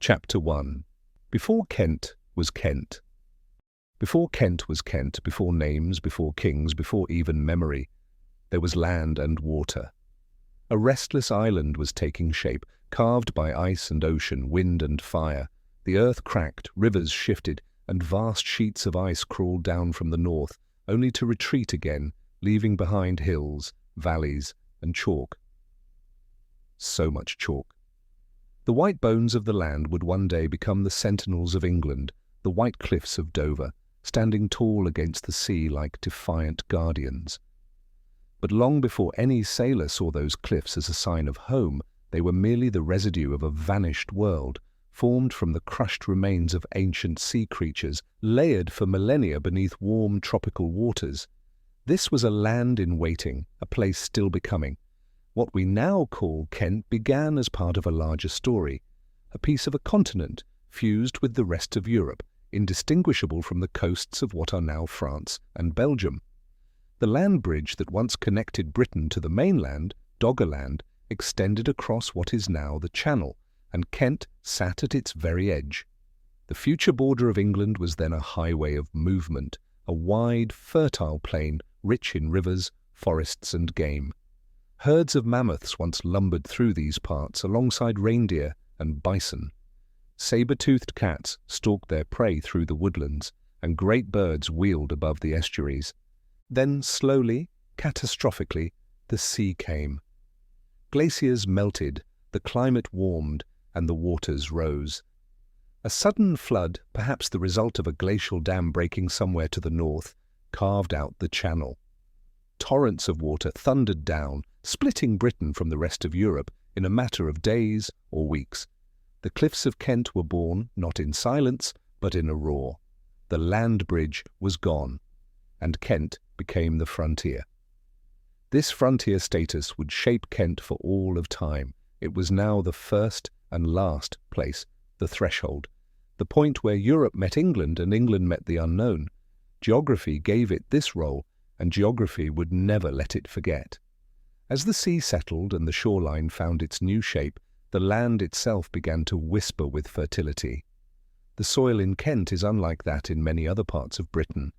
Chapter 1. Before Kent was Kent. Before Kent was Kent, before names, before kings, before even memory, there was land and water. A restless island was taking shape, carved by ice and ocean, wind and fire. The earth cracked, rivers shifted, and vast sheets of ice crawled down from the north, only to retreat again, leaving behind hills, valleys, and chalk. So much chalk. The white bones of the land would one day become the sentinels of England, the white cliffs of Dover, standing tall against the sea like defiant guardians. But long before any sailor saw those cliffs as a sign of home, they were merely the residue of a vanished world, formed from the crushed remains of ancient sea creatures, layered for millennia beneath warm tropical waters. This was a land in waiting, a place still becoming. What we now call Kent began as part of a larger story, a piece of a continent fused with the rest of Europe, indistinguishable from the coasts of what are now France and Belgium. The land bridge that once connected Britain to the mainland, Doggerland, extended across what is now the Channel, and Kent sat at its very edge. The future border of England was then a highway of movement, a wide, fertile plain rich in rivers, forests and game. Herds of mammoths once lumbered through these parts alongside reindeer and bison. Saber-toothed cats stalked their prey through the woodlands, and great birds wheeled above the estuaries. Then, slowly, catastrophically, the sea came. Glaciers melted, the climate warmed, and the waters rose. A sudden flood, perhaps the result of a glacial dam breaking somewhere to the north, carved out the channel. Torrents of water thundered down, splitting Britain from the rest of Europe in a matter of days or weeks. The cliffs of Kent were born, not in silence, but in a roar. The land bridge was gone, and Kent became the frontier. This frontier status would shape Kent for all of time. It was now the first and last place, the threshold, the point where Europe met England and England met the unknown. Geography gave it this role, and geography would never let it forget. As the sea settled and the shoreline found its new shape, the land itself began to whisper with fertility. The soil in Kent is unlike that in many other parts of Britain,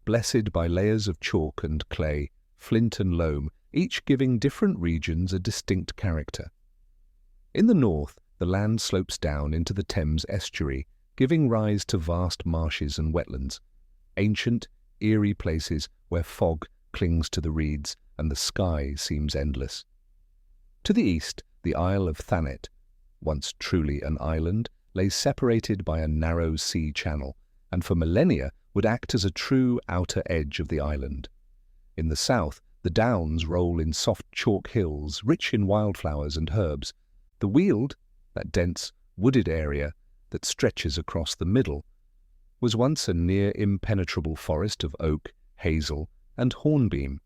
blessed by layers of chalk and clay, flint and loam, each giving different regions a distinct character. In the north, the land slopes down into the Thames estuary, giving rise to vast marshes and wetlands, ancient, eerie places where fog clings to the reeds and the sky seems endless. To the east, the Isle of Thanet, once truly an island, lay separated by a narrow sea channel, and for millennia would act as a true outer edge of the island. In the south, the downs roll in soft chalk hills, rich in wildflowers and herbs. The Weald, that dense, wooded area that stretches across the middle, was once a near impenetrable forest of oak, hazel, and hornbeam.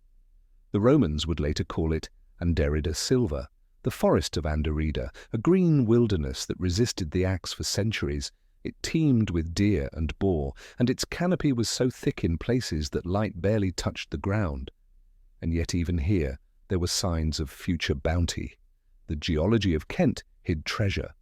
The Romans would later call it Anderida Silva, the forest of Anderida, a green wilderness that resisted the axe for centuries. It teemed with deer and boar, and its canopy was so thick in places that light barely touched the ground. And yet even here there were signs of future bounty. The geology of Kent hid treasure.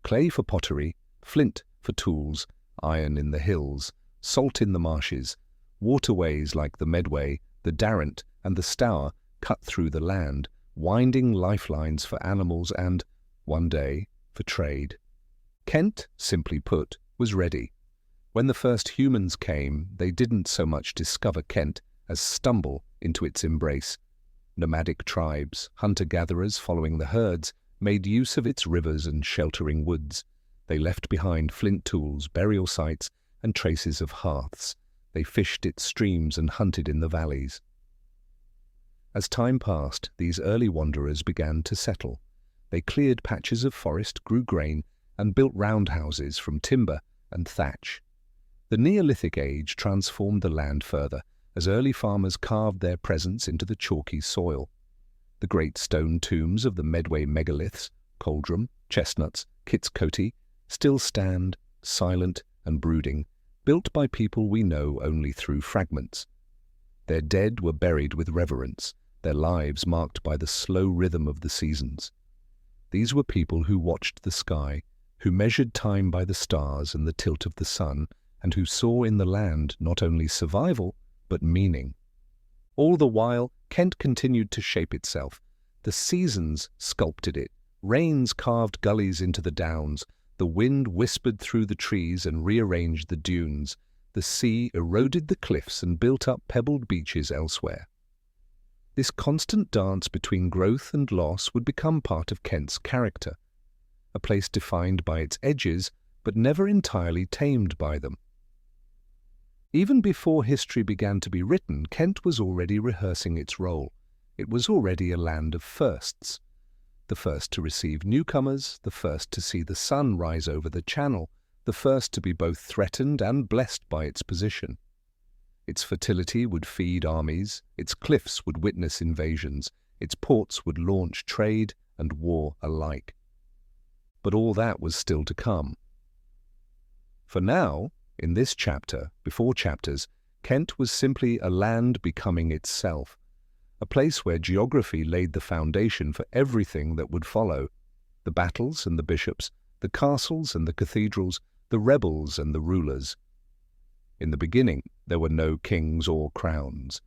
Clay for pottery, flint for tools, iron in the hills, salt in the marshes, waterways like the Medway, the Darent, and the Stour cut through the land, winding lifelines for animals and, one day, for trade. Kent, simply put, was ready. When the first humans came, they didn't so much discover Kent as stumble into its embrace. Nomadic tribes, hunter-gatherers following the herds, made use of its rivers and sheltering woods. They left behind flint tools, burial sites, and traces of hearths. They fished its streams and hunted in the valleys. As time passed, these early wanderers began to settle. They cleared patches of forest, grew grain, and built roundhouses from timber and thatch. The Neolithic age transformed the land further, as early farmers carved their presence into the chalky soil. The great stone tombs of the Medway megaliths, Coldrum, Chestnuts, Kits-Coty, still stand, silent and brooding, built by people we know only through fragments. Their dead were buried with reverence, their lives marked by the slow rhythm of the seasons. These were people who watched the sky, who measured time by the stars and the tilt of the sun, and who saw in the land not only survival, but meaning. All the while, Kent continued to shape itself. The seasons sculpted it, rains carved gullies into the downs, the wind whispered through the trees and rearranged the dunes, the sea eroded the cliffs and built up pebbled beaches elsewhere. This constant dance between growth and loss would become part of Kent's character, a place defined by its edges, but never entirely tamed by them. Even before history began to be written, Kent was already rehearsing its role. It was already a land of firsts. The first to receive newcomers, the first to see the sun rise over the channel, the first to be both threatened and blessed by its position. Its fertility would feed armies, its cliffs would witness invasions, its ports would launch trade and war alike. But all that was still to come. For now, in this chapter, before chapters, Kent was simply a land becoming itself, a place where geography laid the foundation for everything that would follow: the battles and the bishops, the castles and the cathedrals, the rebels and the rulers. In the beginning, there were no kings or crowns.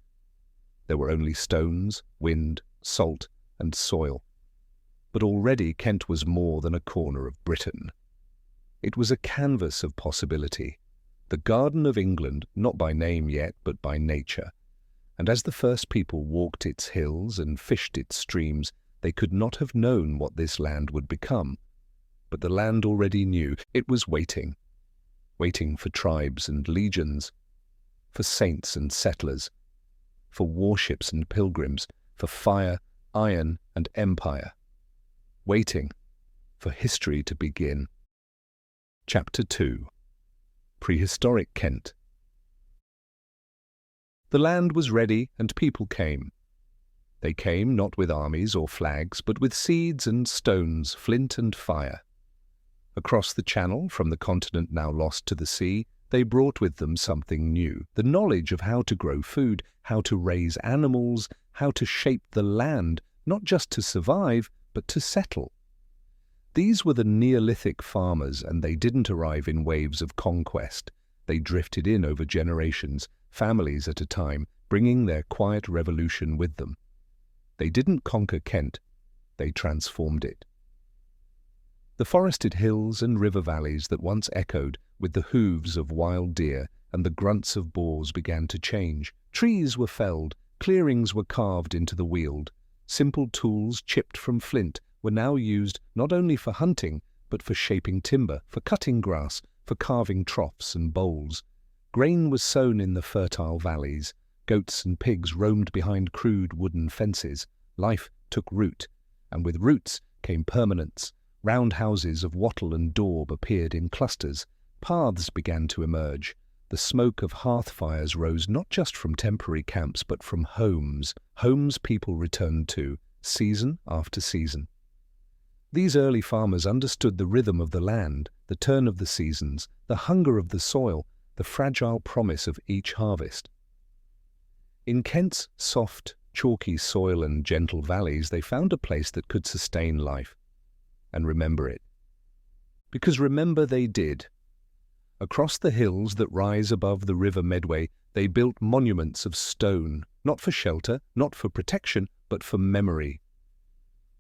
There were only stones, wind, salt, and soil. But already Kent was more than a corner of Britain. It was a canvas of possibility, the Garden of England, not by name yet, but by nature. And as the first people walked its hills and fished its streams, they could not have known what this land would become. But the land already knew. It was waiting for tribes and legions, for saints and settlers, for warships and pilgrims, for fire, iron, and empire. Waiting for history to begin. Chapter 2. Prehistoric Kent. The land was ready and people came. They came not with armies or flags, but with seeds and stones, flint and fire. Across the channel, from the continent now lost to the sea, they brought with them something new, the knowledge of how to grow food, how to raise animals, how to shape the land, not just to survive, but to settle. These were the Neolithic farmers, and they didn't arrive in waves of conquest. They drifted in over generations, families at a time, bringing their quiet revolution with them. They didn't conquer Kent, they transformed it. The forested hills and river valleys that once echoed with the hooves of wild deer and the grunts of boars began to change. Trees were felled, clearings were carved into the Weald. Simple tools chipped from flint were now used not only for hunting, but for shaping timber, for cutting grass, for carving troughs and bowls. Grain was sown in the fertile valleys. Goats and pigs roamed behind crude wooden fences. Life took root, and with roots came permanence. Round houses of wattle and daub appeared in clusters. Paths began to emerge. The smoke of hearth fires rose not just from temporary camps, but from homes people returned to, season after season. These early farmers understood the rhythm of the land, the turn of the seasons, the hunger of the soil, the fragile promise of each harvest. In Kent's soft, chalky soil and gentle valleys, they found a place that could sustain life. And remember it. Because remember they did. Across the hills that rise above the River Medway, they built monuments of stone, not for shelter, not for protection, but for memory.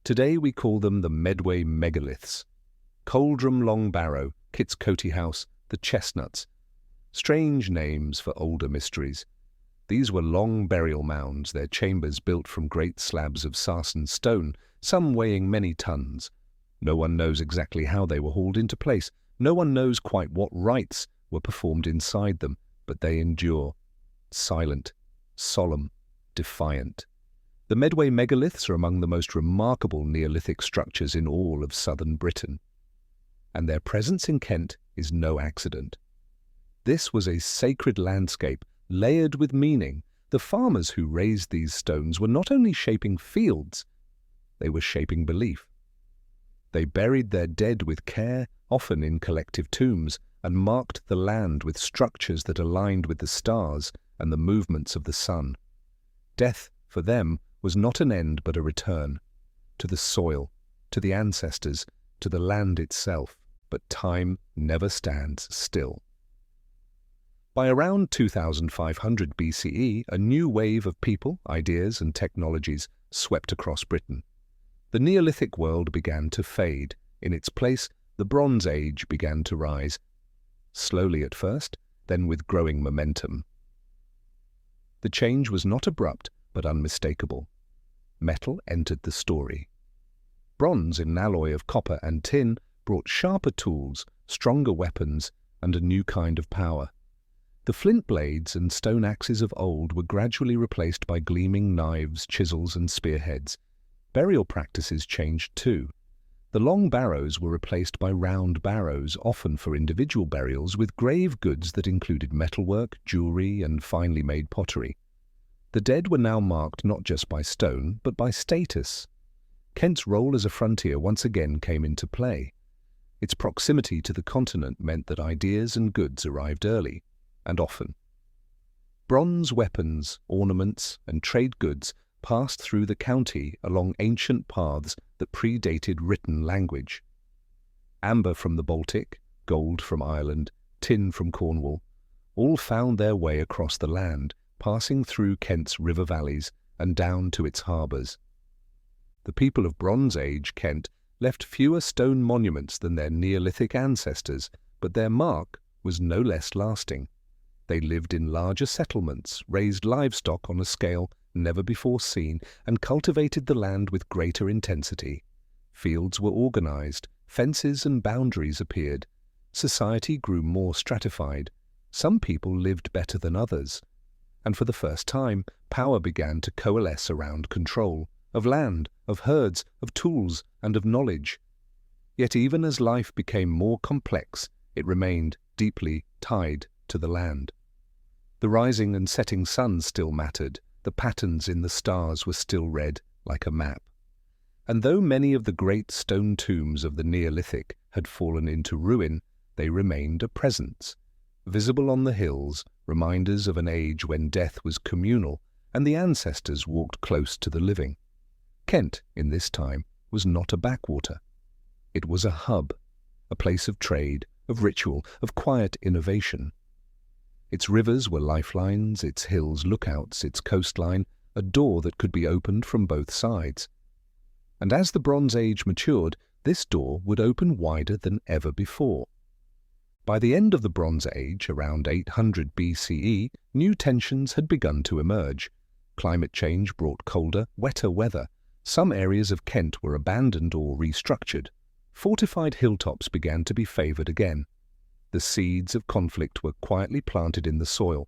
Today we call them the Medway megaliths. Coldrum Long Barrow, Kit's Coty House, the Chestnuts. Strange names for older mysteries. These were long burial mounds, their chambers built from great slabs of sarsen stone, some weighing many tons. No one knows exactly how they were hauled into place. No one knows quite what rites were performed inside them, but they endure. Silent, solemn, defiant. The Medway megaliths are among the most remarkable Neolithic structures in all of southern Britain. And their presence in Kent is no accident. This was a sacred landscape, layered with meaning. The farmers who raised these stones were not only shaping fields, they were shaping belief. They buried their dead with care, often in collective tombs, and marked the land with structures that aligned with the stars and the movements of the sun. Death, for them, was not an end but a return, to the soil, to the ancestors, to the land itself. but time never stands still. By around 2500 BCE, a new wave of people, ideas and technologies swept across Britain. The Neolithic world began to fade. In its place, the Bronze Age began to rise, slowly at first, then with growing momentum. The change was not abrupt, but unmistakable. Metal entered the story. Bronze, in an alloy of copper and tin, brought sharper tools, stronger weapons, and a new kind of power. The flint blades and stone axes of old were gradually replaced by gleaming knives, chisels, and spearheads. Burial practices changed too. The long barrows were replaced by round barrows, often for individual burials, with grave goods that included metalwork, jewelry, and finely made pottery. The dead were now marked not just by stone, but by status. Kent's role as a frontier once again came into play. Its proximity to the continent meant that ideas and goods arrived early, and often. Bronze weapons, ornaments, and trade goods passed through the county along ancient paths that predated written language. Amber from the Baltic, gold from Ireland, tin from Cornwall, all found their way across the land, passing through Kent's river valleys and down to its harbours. The people of Bronze Age Kent left fewer stone monuments than their Neolithic ancestors, but their mark was no less lasting. They lived in larger settlements, raised livestock on a scale never before seen, and cultivated the land with greater intensity. Fields were organized, fences and boundaries appeared. Society grew more stratified. Some people lived better than others. And for the first time, power began to coalesce around control, of land, of herds, of tools, and of knowledge. Yet even as life became more complex, it remained deeply tied to the land. The rising and setting suns still mattered. The patterns in the stars were still read like a map. And though many of the great stone tombs of the Neolithic had fallen into ruin, they remained a presence. Visible on the hills, reminders of an age when death was communal and the ancestors walked close to the living. Kent, in this time, was not a backwater. It was a hub, a place of trade, of ritual, of quiet innovation. Its rivers were lifelines, its hills lookouts, its coastline a door that could be opened from both sides. And as the Bronze Age matured, this door would open wider than ever before. By the end of the Bronze Age, around 800 BCE, new tensions had begun to emerge. Climate change brought colder, wetter weather. Some areas of Kent were abandoned or restructured. Fortified hilltops began to be favoured again. The seeds of conflict were quietly planted in the soil.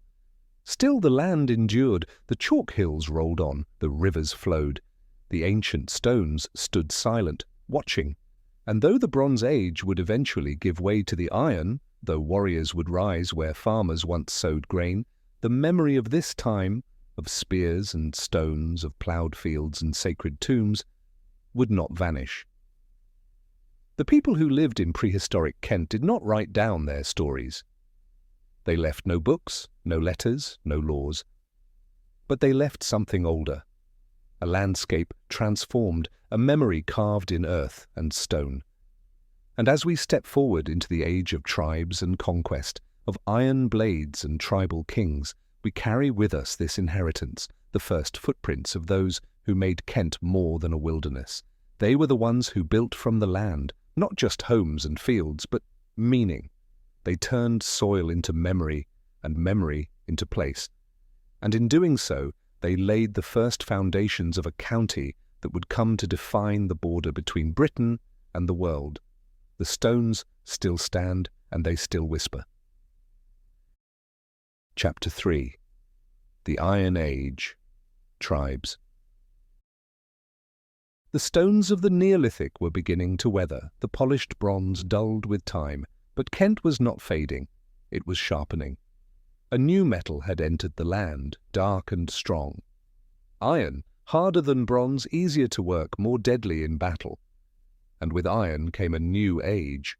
Still the land endured, the chalk hills rolled on, the rivers flowed. The ancient stones stood silent, watching. And though the Bronze Age would eventually give way to the iron, though warriors would rise where farmers once sowed grain, the memory of this time, of spears and stones, of ploughed fields and sacred tombs, would not vanish. The people who lived in prehistoric Kent did not write down their stories. They left no books, no letters, no laws. But they left something older, a landscape transformed, a memory carved in earth and stone. And as we step forward into the age of tribes and conquest, of iron blades and tribal kings, we carry with us this inheritance, the first footprints of those who made Kent more than a wilderness. They were the ones who built from the land, not just homes and fields, but meaning. They turned soil into memory and memory into place. And in doing so, they laid the first foundations of a county that would come to define the border between Britain and the world. The stones still stand and they still whisper. Chapter 3. The Iron Age. Tribes. The stones of the Neolithic were beginning to weather, the polished bronze dulled with time, but Kent was not fading, it was sharpening. A new metal had entered the land, dark and strong. Iron, harder than bronze, easier to work, more deadly in battle. And with iron came a new age,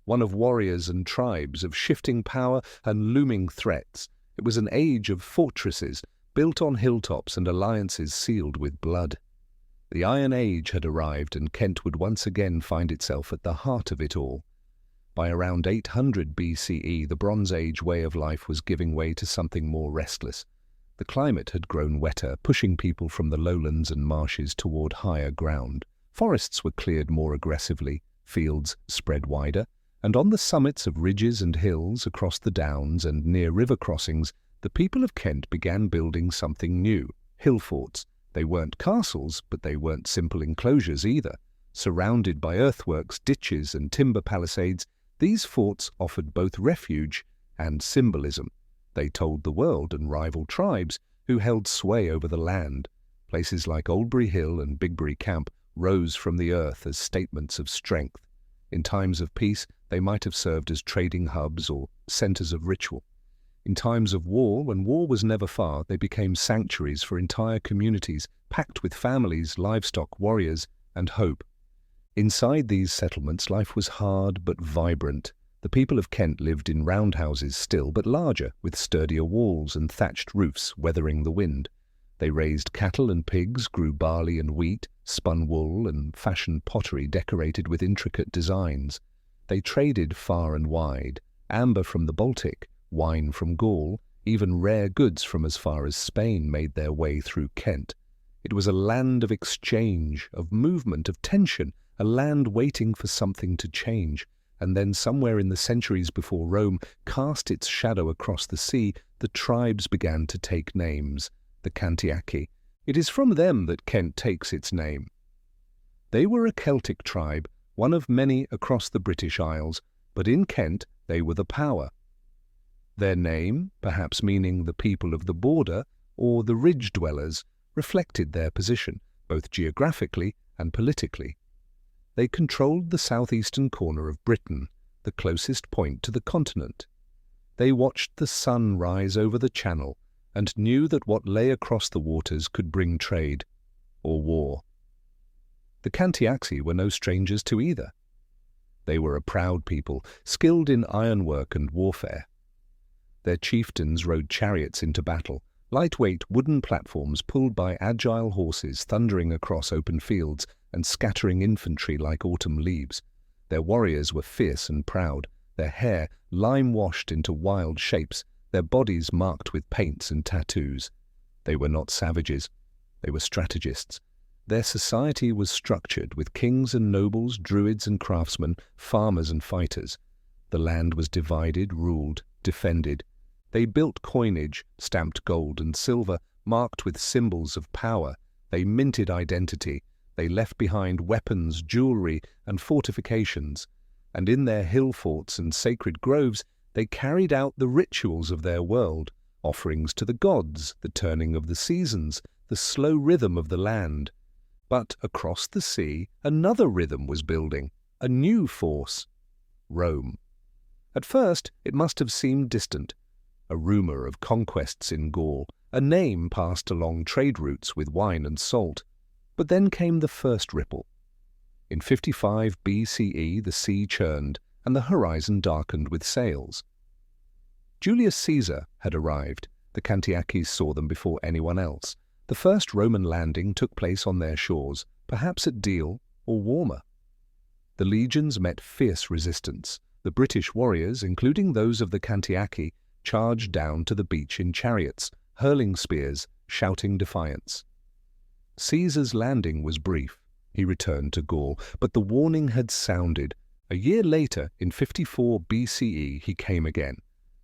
one of warriors and tribes, of shifting power and looming threats. It was an age of fortresses, built on hilltops and alliances sealed with blood. The Iron Age had arrived, and Kent would once again find itself at the heart of it all. By around 800 BCE, the Bronze Age way of life was giving way to something more restless. The climate had grown wetter, pushing people from the lowlands and marshes toward higher ground. Forests were cleared more aggressively, fields spread wider, and on the summits of ridges and hills, across the downs and near river crossings, the people of Kent began building something new: hill forts. They weren't castles, but they weren't simple enclosures either. Surrounded by earthworks, ditches, and timber palisades, these forts offered both refuge and symbolism. They told the world and rival tribes who held sway over the land. Places like Oldbury Hill and Bigbury Camp rose from the earth as statements of strength. In times of peace, they might have served as trading hubs or centers of ritual. In times of war, when war was never far, they became sanctuaries for entire communities, packed with families, livestock, warriors, and hope. Inside these settlements, life was hard but vibrant. The people of Kent lived in roundhouses still, but larger, with sturdier walls and thatched roofs weathering the wind. They raised cattle and pigs, grew barley and wheat, spun wool, and fashioned pottery decorated with intricate designs. They traded far and wide: amber from the Baltic, wine from Gaul, even rare goods from as far as Spain made their way through Kent. It was a land of exchange, of movement, of tension, a land waiting for something to change. And then somewhere in the centuries before Rome cast its shadow across the sea, the tribes began to take names: the Cantiaci. It is from them that Kent takes its name. They were a Celtic tribe, one of many across the British Isles, but in Kent they were the power. Their name, perhaps meaning the people of the border or the ridge dwellers, reflected their position, both geographically and politically. They controlled the southeastern corner of Britain, the closest point to the continent. They watched the sun rise over the Channel and knew that what lay across the waters could bring trade or war. The Cantiaci were no strangers to either. They were a proud people, skilled in ironwork and warfare. Their chieftains rode chariots into battle, lightweight wooden platforms pulled by agile horses thundering across open fields and scattering infantry like autumn leaves. Their warriors were fierce and proud, their hair lime-washed into wild shapes, their bodies marked with paints and tattoos. They were not savages, they were strategists. Their society was structured with kings and nobles, druids and craftsmen, farmers and fighters. The land was divided, ruled, defended. They built coinage, stamped gold and silver, marked with symbols of power. They minted identity. They left behind weapons, jewelry, and fortifications. And in their hill forts and sacred groves, they carried out the rituals of their world, offerings to the gods, the turning of the seasons, the slow rhythm of the land. But across the sea, another rhythm was building, a new force: Rome. At first, it must have seemed distant. A rumor of conquests in Gaul, a name passed along trade routes with wine and salt. But then came the first ripple. In 55 BCE, the sea churned, and the horizon darkened with sails. Julius Caesar had arrived. The Cantiacis saw them before anyone else. The first Roman landing took place on their shores, perhaps at Deal or warmer. The legions met fierce resistance. The British warriors, including those of the Cantiaci, charged down to the beach in chariots, hurling spears, shouting defiance. Caesar's landing was brief. He returned to Gaul, but the warning had sounded. A year later, in 54 BCE, he came again,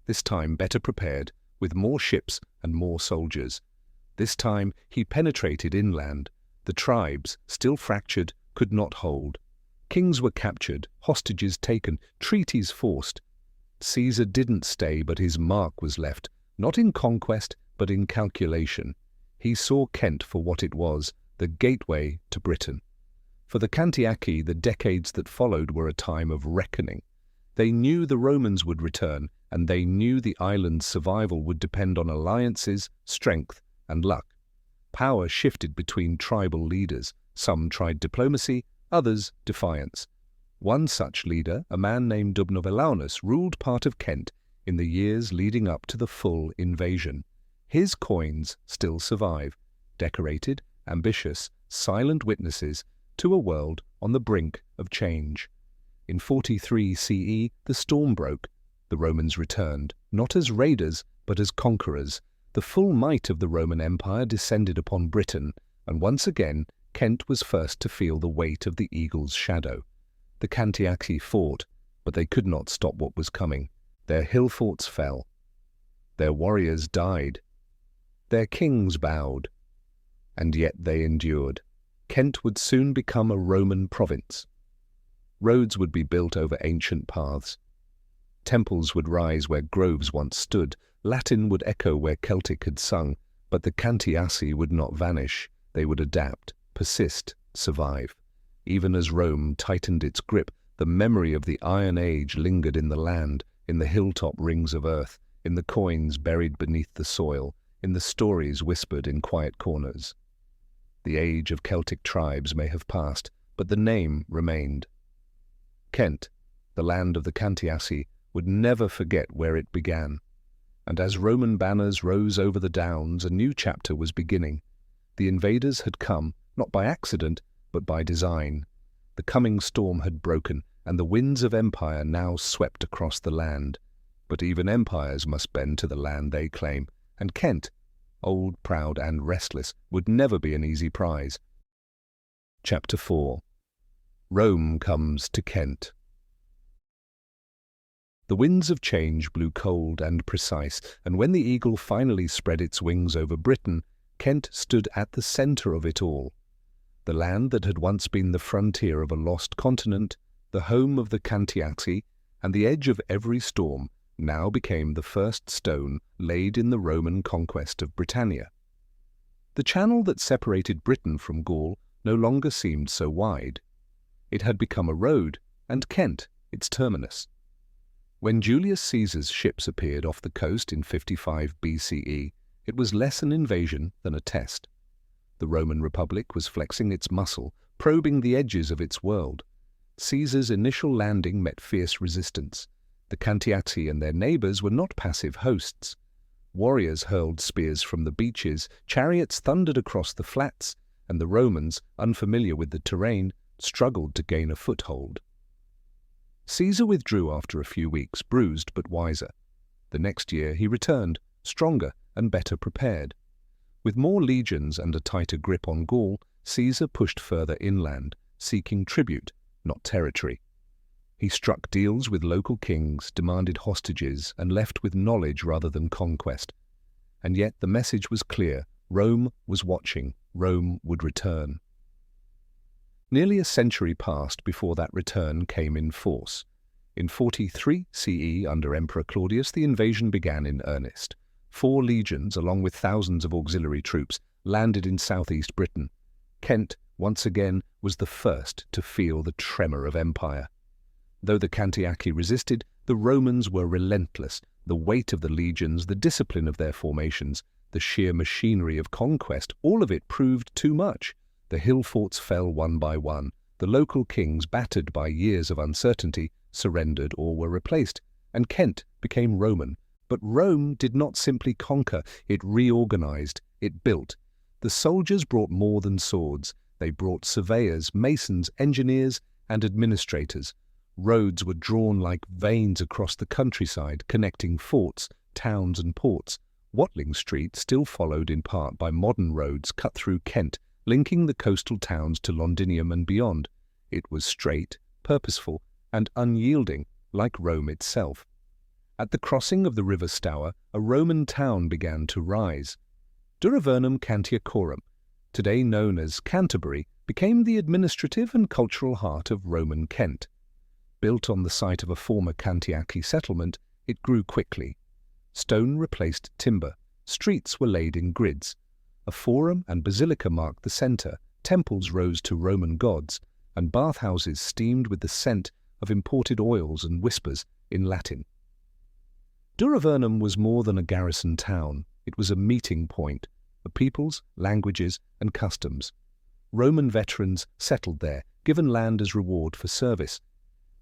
this time better prepared, with more ships and more soldiers. This time he penetrated inland. The tribes, still fractured, could not hold. Kings were captured, hostages taken, treaties forced. Caesar didn't stay, but his mark was left, not in conquest, but in calculation. He saw Kent for what it was, the gateway to Britain. For the Cantiaci, the decades that followed were a time of reckoning. They knew the Romans would return, and they knew the island's survival would depend on alliances, strength, and luck. Power shifted between tribal leaders. Some tried diplomacy, others defiance. One such leader, a man named Dubnovelanus, ruled part of Kent in the years leading up to the full invasion. His coins still survive, decorated, ambitious, silent witnesses to a world on the brink of change. In 43 CE, the storm broke. The Romans returned, not as raiders, but as conquerors. The full might of the Roman Empire descended upon Britain, and once again, Kent was first to feel the weight of the eagle's shadow. The Cantiaci fought, but they could not stop what was coming. Their hill forts fell. Their warriors died. Their kings bowed. And yet they endured. Kent would soon become a Roman province. Roads would be built over ancient paths. Temples would rise where groves once stood. Latin would echo where Celtic had sung. But the Cantiaci would not vanish. They would adapt, persist, survive. Even as Rome tightened its grip, the memory of the Iron Age lingered in the land, in the hilltop rings of earth, in the coins buried beneath the soil, in the stories whispered in quiet corners. The age of Celtic tribes may have passed, but the name remained. Kent, the land of the Cantiaci, would never forget where it began. And as Roman banners rose over the downs, a new chapter was beginning. The invaders had come, not by accident, but by design. The coming storm had broken, and the winds of empire now swept across the land. But even empires must bend to the land they claim, and Kent, old, proud, and restless, would never be an easy prize. Chapter 4. Rome comes to Kent. The winds of change blew cold and precise, and when the eagle finally spread its wings over Britain, Kent stood at the centre of it all. The land that had once been the frontier of a lost continent, the home of the Cantiaci, and the edge of every storm, now became the first stone laid in the Roman conquest of Britannia. The channel that separated Britain from Gaul no longer seemed so wide. It had become a road, and Kent its terminus. When Julius Caesar's ships appeared off the coast in 55 BCE, it was less an invasion than a test. The Roman Republic was flexing its muscle, probing the edges of its world. Caesar's initial landing met fierce resistance. The Cantiaci and their neighbours were not passive hosts. Warriors hurled spears from the beaches, chariots thundered across the flats, and the Romans, unfamiliar with the terrain, struggled to gain a foothold. Caesar withdrew after a few weeks, bruised but wiser. The next year he returned, stronger and better prepared. With more legions and a tighter grip on Gaul, Caesar pushed further inland, seeking tribute, not territory. He struck deals with local kings, demanded hostages, and left with knowledge rather than conquest. And yet the message was clear: Rome was watching, Rome would return. Nearly a century passed before that return came in force. In 43 CE, under Emperor Claudius, the invasion began in earnest. 4 legions, along with thousands of auxiliary troops, landed in southeast Britain. Kent, once again, was the first to feel the tremor of empire. Though the Cantiaci resisted, the Romans were relentless. The weight of the legions, the discipline of their formations, the sheer machinery of conquest, all of it proved too much. The hill forts fell one by one. The local kings, battered by years of uncertainty, surrendered or were replaced, and Kent became Roman. But Rome did not simply conquer, it reorganized, it built. The soldiers brought more than swords. They brought surveyors, masons, engineers, and administrators. Roads were drawn like veins across the countryside, connecting forts, towns, and ports. Watling Street still followed in part by modern roads cut through Kent, linking the coastal towns to Londinium and beyond. It was straight, purposeful, and unyielding, like Rome itself. At the crossing of the river Stour, a Roman town began to rise. Duravernum Cantiacorum, today known as Canterbury, became the administrative and cultural heart of Roman Kent. Built on the site of a former Cantiaci settlement, it grew quickly. Stone replaced timber, streets were laid in grids. A forum and basilica marked the centre, temples rose to Roman gods, and bathhouses steamed with the scent of imported oils and whispers in Latin. Duravernum was more than a garrison town. It was a meeting point of peoples, languages, and customs. Roman veterans settled there, given land as reward for service.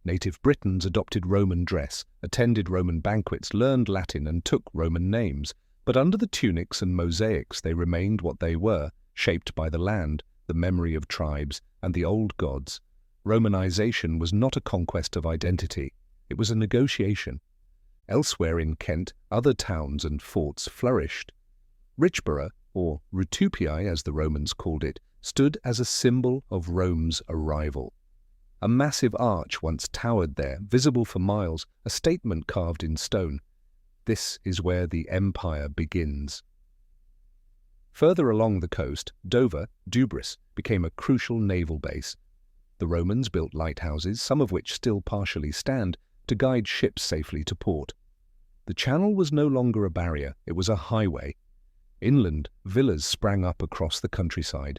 Native Britons adopted Roman dress, attended Roman banquets, learned Latin, and took Roman names. But under the tunics and mosaics they remained what they were, shaped by the land, the memory of tribes, and the old gods. Romanization was not a conquest of identity, it was a negotiation. Elsewhere in Kent, other towns and forts flourished. Richborough, or Rutupiae as the Romans called it, stood as a symbol of Rome's arrival. A massive arch once towered there, visible for miles, a statement carved in stone. This is where the empire begins. Further along the coast, Dover, Dubris, became a crucial naval base. The Romans built lighthouses, some of which still partially stand, to guide ships safely to port. The channel was no longer a barrier, it was a highway. Inland, villas sprang up across the countryside.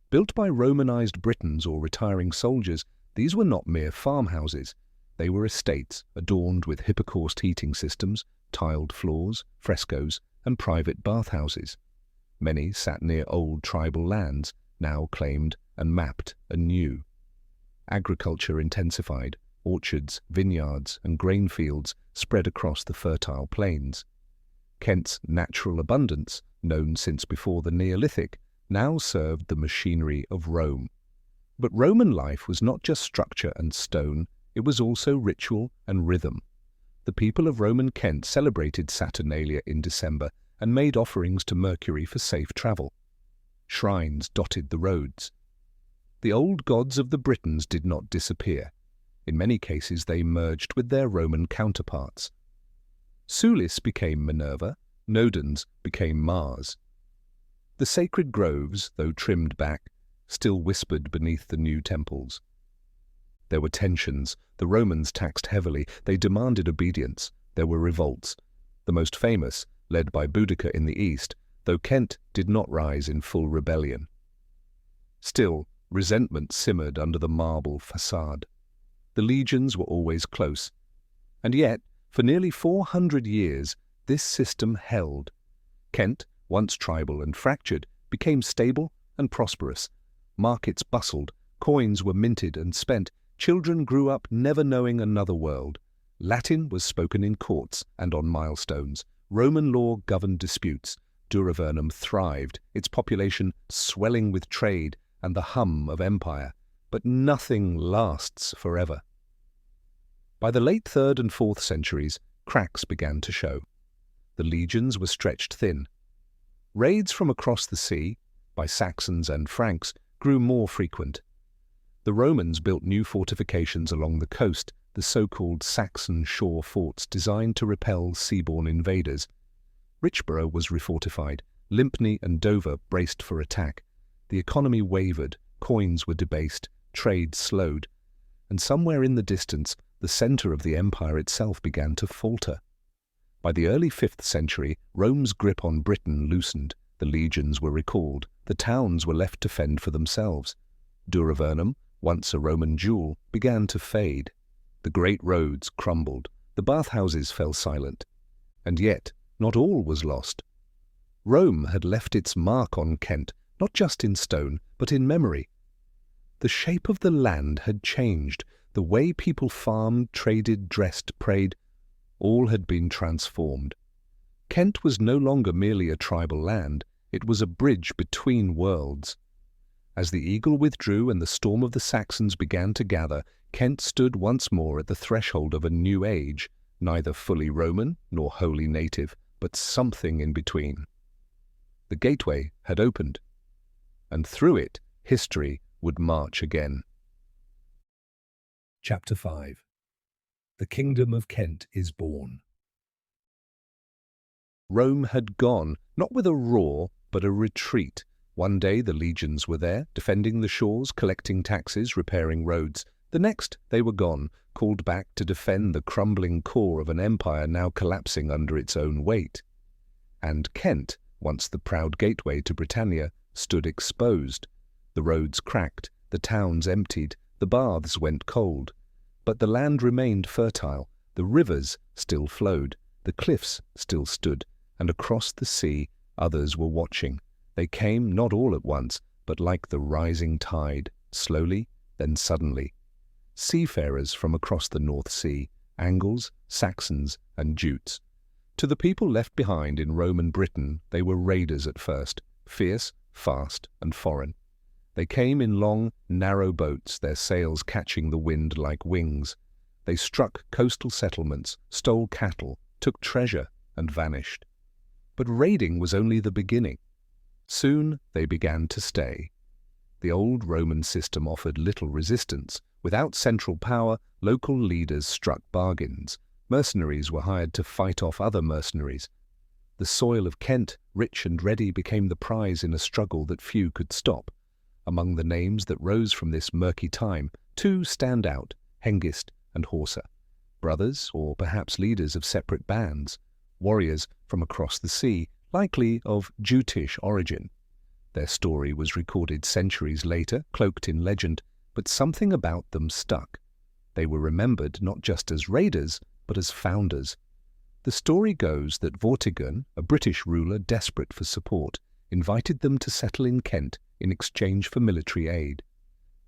Built by Romanized Britons or retiring soldiers, these were not mere farmhouses. They were estates adorned with hypocauste heating systems, tiled floors, frescoes, and private bathhouses. Many sat near old tribal lands, now claimed and mapped anew. Agriculture intensified. Orchards, vineyards, and grain fields spread across the fertile plains. Kent's natural abundance, known since before the Neolithic, now served the machinery of Rome. But Roman life was not just structure and stone, it was also ritual and rhythm. The people of Roman Kent celebrated Saturnalia in December and made offerings to Mercury for safe travel. Shrines dotted the roads. The old gods of the Britons did not disappear. In many cases they merged with their Roman counterparts. Sulis became Minerva, Nodens became Mars. The sacred groves, though trimmed back, still whispered beneath the new temples. There were tensions. The Romans taxed heavily. They demanded obedience. There were revolts. The most famous, led by Boudicca in the east, though Kent did not rise in full rebellion. Still, resentment simmered under the marble facade. The legions were always close. And yet, for nearly 400 years, this system held. Kent, once tribal and fractured, became stable and prosperous. Markets bustled, coins were minted and spent, children grew up never knowing another world. Latin was spoken in courts and on milestones. Roman law governed disputes. Duravernum thrived, its population swelling with trade and the hum of empire. But nothing lasts forever. By the late 3rd and 4th centuries, cracks began to show. The legions were stretched thin. Raids from across the sea, by Saxons and Franks, grew more frequent. The Romans built new fortifications along the coast, the so-called Saxon shore forts designed to repel seaborne invaders. Richborough was refortified, Lympne and Dover braced for attack. The economy wavered, coins were debased, trade slowed, and somewhere in the distance, the centre of the empire itself began to falter. By the early 5th century, Rome's grip on Britain loosened, the legions were recalled, the towns were left to fend for themselves. Duravernum, once a Roman jewel, began to fade. The great roads crumbled, the bathhouses fell silent. And yet, not all was lost. Rome had left its mark on Kent, not just in stone, but in memory. The shape of the land had changed, the way people farmed, traded, dressed, prayed, all had been transformed. Kent was no longer merely a tribal land, it was a bridge between worlds. As the eagle withdrew and the storm of the Saxons began to gather, Kent stood once more at the threshold of a new age, neither fully Roman nor wholly native, but something in between. The gateway had opened, and through it, history would march again. Chapter 5. The Kingdom of Kent is born. Rome had gone, not with a roar, but a retreat. One day the legions were there, defending the shores, collecting taxes, repairing roads. The next they were gone, called back to defend the crumbling core of an empire now collapsing under its own weight. And Kent, once the proud gateway to Britannia, stood exposed. The roads cracked, the towns emptied, the baths went cold. But the land remained fertile, the rivers still flowed, the cliffs still stood, and across the sea others were watching. They came not all at once, but like the rising tide, slowly, then suddenly. Seafarers from across the North Sea, Angles, Saxons, and Jutes. To the people left behind in Roman Britain, they were raiders at first, fierce, fast, and foreign. They came in long, narrow boats, their sails catching the wind like wings. They struck coastal settlements, stole cattle, took treasure, and vanished. But raiding was only the beginning. Soon they began to stay. The old Roman system offered little resistance. Without central power, local leaders struck bargains. Mercenaries were hired to fight off other mercenaries. The soil of Kent, rich and ready, became the prize in a struggle that few could stop. Among the names that rose from this murky time, two stand out, Hengist and Horsa. Brothers, or perhaps leaders of separate bands. Warriors from across the sea, likely of Jutish origin. Their story was recorded centuries later, cloaked in legend, but something about them stuck. They were remembered not just as raiders, but as founders. The story goes that Vortigern, a British ruler desperate for support, invited them to settle in Kent in exchange for military aid.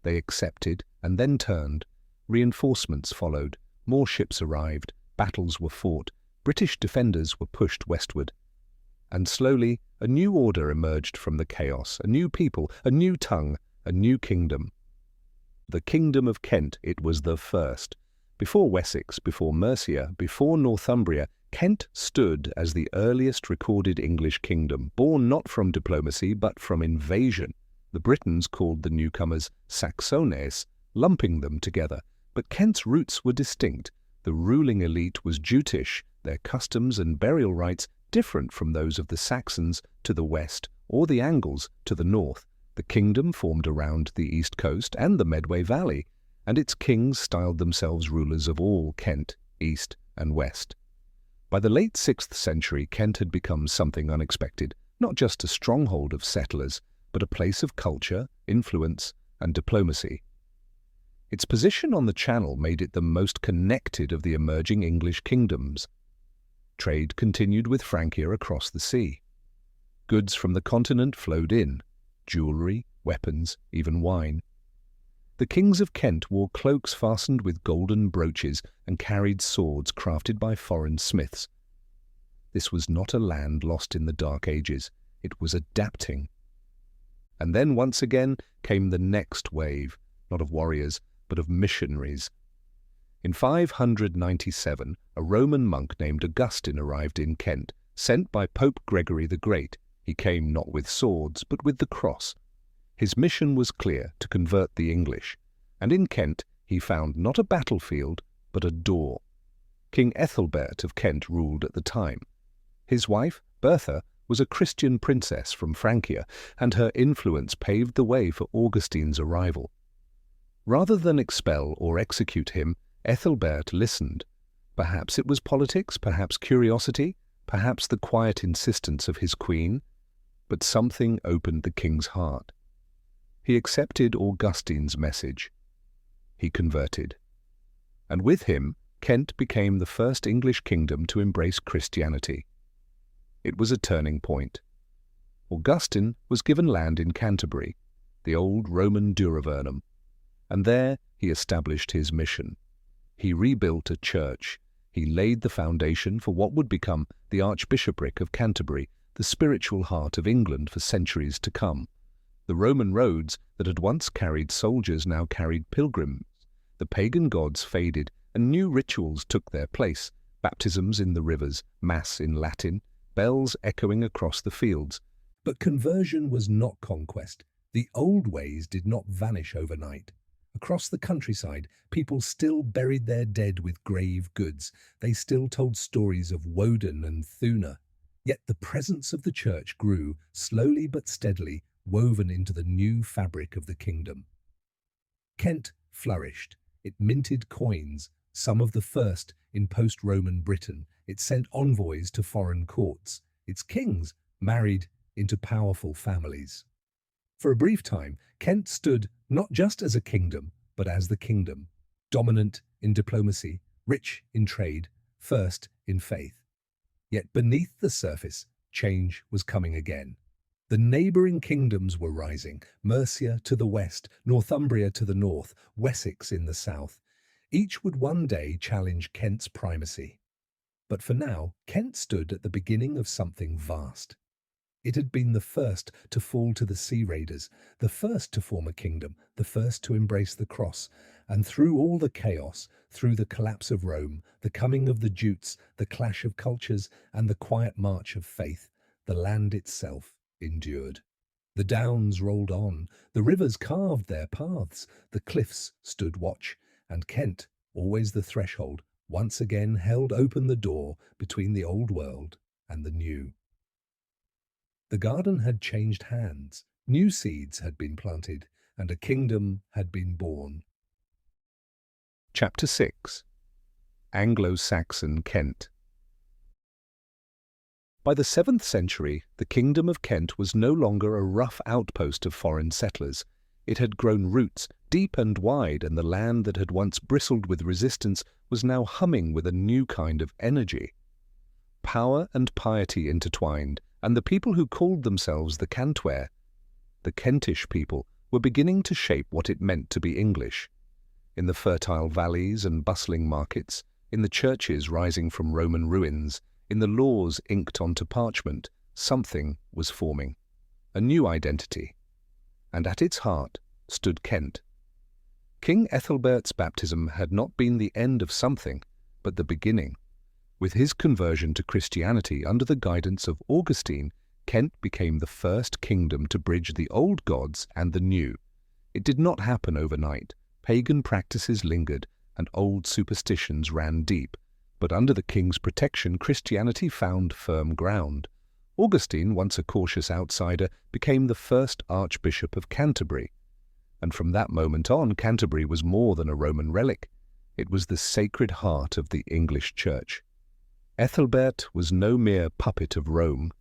They accepted and then turned. Reinforcements followed, more ships arrived, battles were fought, British defenders were pushed westward. And slowly, a new order emerged from the chaos, a new people, a new tongue, a new kingdom. The Kingdom of Kent, it was the first. Before Wessex, before Mercia, before Northumbria, Kent stood as the earliest recorded English kingdom, born not from diplomacy but from invasion. The Britons called the newcomers Saxones, lumping them together. But Kent's roots were distinct. The ruling elite was Jutish, their customs and burial rites different from those of the Saxons to the west or the Angles to the north. The kingdom formed around the east coast and the Medway Valley, and its kings styled themselves rulers of all Kent, east and west. By the late 6th century, Kent had become something unexpected, not just a stronghold of settlers, but a place of culture, influence, and diplomacy. Its position on the Channel made it the most connected of the emerging English kingdoms. Trade continued with Francia across the sea. Goods from the continent flowed in, jewellery, weapons, even wine. The kings of Kent wore cloaks fastened with golden brooches and carried swords crafted by foreign smiths. This was not a land lost in the Dark Ages, it was adapting. And then once again came the next wave, not of warriors, but of missionaries. In 597, a Roman monk named Augustine arrived in Kent, sent by Pope Gregory the Great. He came not with swords, but with the cross. His mission was clear, to convert the English, and in Kent he found not a battlefield, but a door. King Ethelbert of Kent ruled at the time. His wife, Bertha, was a Christian princess from Francia, and her influence paved the way for Augustine's arrival. Rather than expel or execute him, Ethelbert listened. Perhaps it was politics, perhaps curiosity, perhaps the quiet insistence of his queen, but something opened the king's heart. He accepted Augustine's message. He converted. And with him, Kent became the first English kingdom to embrace Christianity. It was a turning point. Augustine was given land in Canterbury, the old Roman Duravernum, and there he established his mission. He rebuilt a church. He laid the foundation for what would become the Archbishopric of Canterbury, the spiritual heart of England for centuries to come. The Roman roads that had once carried soldiers now carried pilgrims. The pagan gods faded, and new rituals took their place. Baptisms in the rivers, Mass in Latin, bells echoing across the fields. But conversion was not conquest. The old ways did not vanish overnight. Across the countryside, people still buried their dead with grave goods. They still told stories of Woden and Thuna. Yet the presence of the church grew, slowly but steadily, woven into the new fabric of the kingdom. Kent flourished. It minted coins, some of the first in post-Roman Britain. It sent envoys to foreign courts. Its kings married into powerful families. For a brief time, Kent stood not just as a kingdom, but as the kingdom, dominant in diplomacy, rich in trade, first in faith. Yet beneath the surface, change was coming again. The neighbouring kingdoms were rising, Mercia to the west, Northumbria to the north, Wessex in the south. Each would one day challenge Kent's primacy. But for now, Kent stood at the beginning of something vast. It had been the first to fall to the sea raiders, the first to form a kingdom, the first to embrace the cross. And through all the chaos, through the collapse of Rome, the coming of the Jutes, the clash of cultures, and the quiet march of faith, the land itself endured. The downs rolled on, the rivers carved their paths, the cliffs stood watch, and Kent, always the threshold, once again held open the door between the old world and the new. The garden had changed hands, new seeds had been planted, and a kingdom had been born. Chapter 6. Anglo-Saxon Kent. By the 7th century, the Kingdom of Kent was no longer a rough outpost of foreign settlers. It had grown roots deep and wide, and the land that had once bristled with resistance was now humming with a new kind of energy. Power and piety intertwined, and the people who called themselves the Cantware, the Kentish people, were beginning to shape what it meant to be English. In the fertile valleys and bustling markets, in the churches rising from Roman ruins, in the laws inked onto parchment, something was forming, a new identity. And at its heart stood Kent. King Ethelbert's baptism had not been the end of something, but the beginning. With his conversion to Christianity under the guidance of Augustine, Kent became the first kingdom to bridge the old gods and the new. It did not happen overnight. Pagan practices lingered, and old superstitions ran deep. But under the king's protection, Christianity found firm ground. Augustine, once a cautious outsider, became the first Archbishop of Canterbury. And from that moment on, Canterbury was more than a Roman relic. It was the sacred heart of the English Church. Ethelbert was no mere puppet of Rome.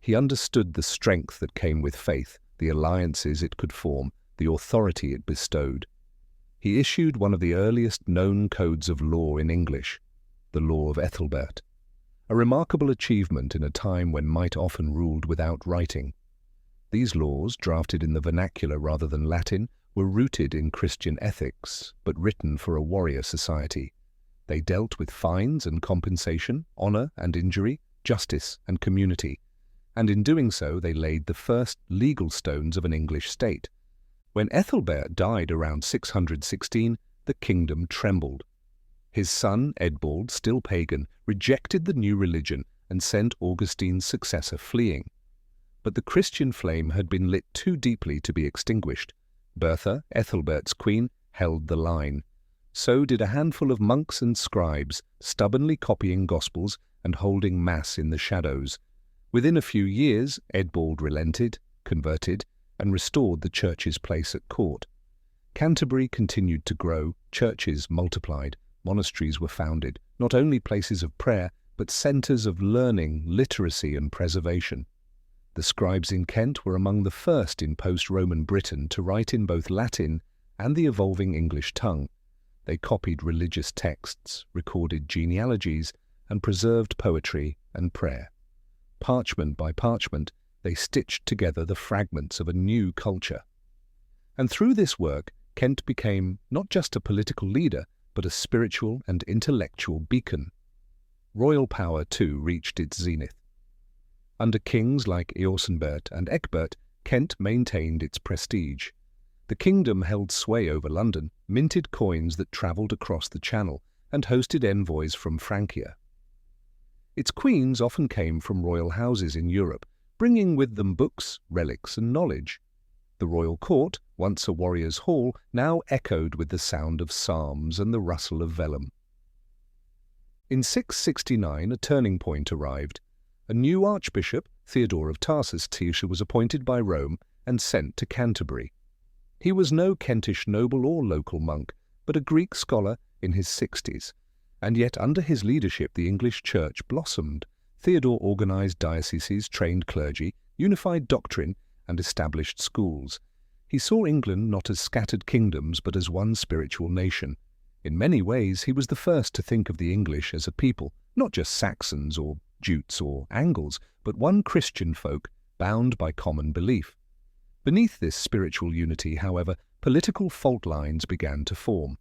He understood the strength that came with faith, the alliances it could form, the authority it bestowed. He issued one of the earliest known codes of law in English, the Law of Ethelbert, a remarkable achievement in a time when might often ruled without writing. These laws, drafted in the vernacular rather than Latin, were rooted in Christian ethics, but written for a warrior society. They dealt with fines and compensation, honor and injury, justice and community, and in doing so they laid the first legal stones of an English state. When Ethelbert died around 616, the kingdom trembled. His son, Eadbald, still pagan, rejected the new religion and sent Augustine's successor fleeing. But the Christian flame had been lit too deeply to be extinguished. Bertha, Ethelbert's queen, held the line. So did a handful of monks and scribes, stubbornly copying gospels and holding mass in the shadows. Within a few years, Eadbald relented, converted, and restored the church's place at court. Canterbury continued to grow, churches multiplied, monasteries were founded, not only places of prayer, but centres of learning, literacy and preservation. The scribes in Kent were among the first in post-Roman Britain to write in both Latin and the evolving English tongue. They copied religious texts, recorded genealogies, and preserved poetry and prayer. Parchment by parchment, they stitched together the fragments of a new culture. And through this work, Kent became not just a political leader, but a spiritual and intellectual beacon. Royal power, too, reached its zenith. Under kings like Eorsenbert and Ecgbert, Kent maintained its prestige. The kingdom held sway over London, minted coins that travelled across the Channel, and hosted envoys from Francia. Its queens often came from royal houses in Europe, bringing with them books, relics, and knowledge. The royal court, once a warrior's hall, now echoed with the sound of psalms and the rustle of vellum. In 669, a turning point arrived. A new archbishop, Theodore of Tarsus, was appointed by Rome and sent to Canterbury. He was no Kentish noble or local monk, but a Greek scholar in his 60s, and yet under his leadership the English Church blossomed. Theodore organized dioceses, trained clergy, unified doctrine, and established schools. He saw England not as scattered kingdoms, but as one spiritual nation. In many ways, he was the first to think of the English as a people, not just Saxons or Jutes or Angles, but one Christian folk bound by common belief. Beneath this spiritual unity, however, political fault lines began to form.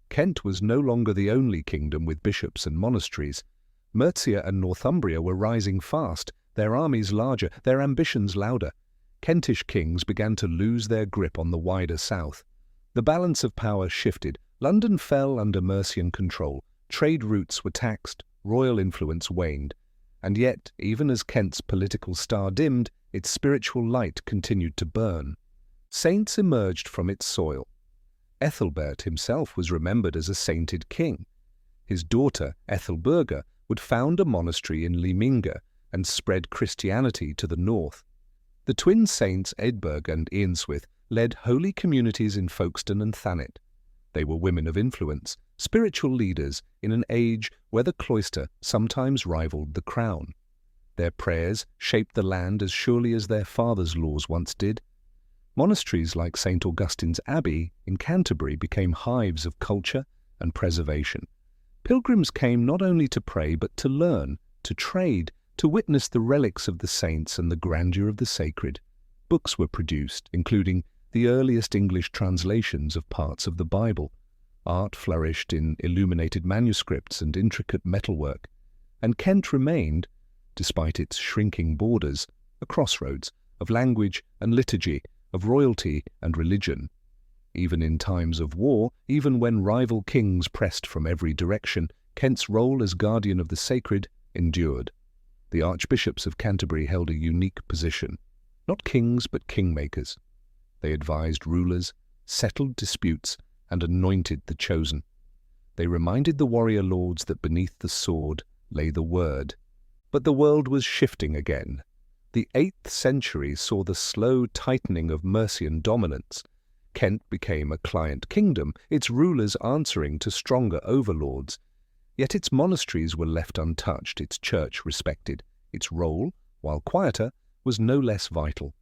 Kent was no longer the only kingdom with bishops and monasteries. Mercia and Northumbria were rising fast, their armies larger, their ambitions louder. Kentish kings began to lose their grip on the wider south. The balance of power shifted. London fell under Mercian control. Trade routes were taxed, royal influence waned. And yet, even as Kent's political star dimmed, its spiritual light continued to burn. Saints emerged from its soil. Ethelbert himself was remembered as a sainted king. His daughter, Ethelburga, would found a monastery in Lyminga and spread Christianity to the north. The twin saints Eadburh and Eanswyth led holy communities in Folkestone and Thanet. They were women of influence, spiritual leaders in an age where the cloister sometimes rivaled the crown. Their prayers shaped the land as surely as their fathers' laws once did. Monasteries like St. Augustine's Abbey in Canterbury became hives of culture and preservation. Pilgrims came not only to pray but to learn, to trade, to witness the relics of the saints and the grandeur of the sacred. Books were produced, including the earliest English translations of parts of the Bible. Art flourished in illuminated manuscripts and intricate metalwork, and Kent remained, despite its shrinking borders, a crossroads of language and liturgy, of royalty and religion. Even in times of war, even when rival kings pressed from every direction, Kent's role as guardian of the sacred endured. The archbishops of Canterbury held a unique position. Not kings, but kingmakers. They advised rulers, settled disputes, and anointed the chosen. They reminded the warrior lords that beneath the sword lay the word. But the world was shifting again. The 8th century saw the slow tightening of Mercian dominance. Kent became a client kingdom, its rulers answering to stronger overlords. Yet its monasteries were left untouched, its church respected. Its role, while quieter, was no less vital.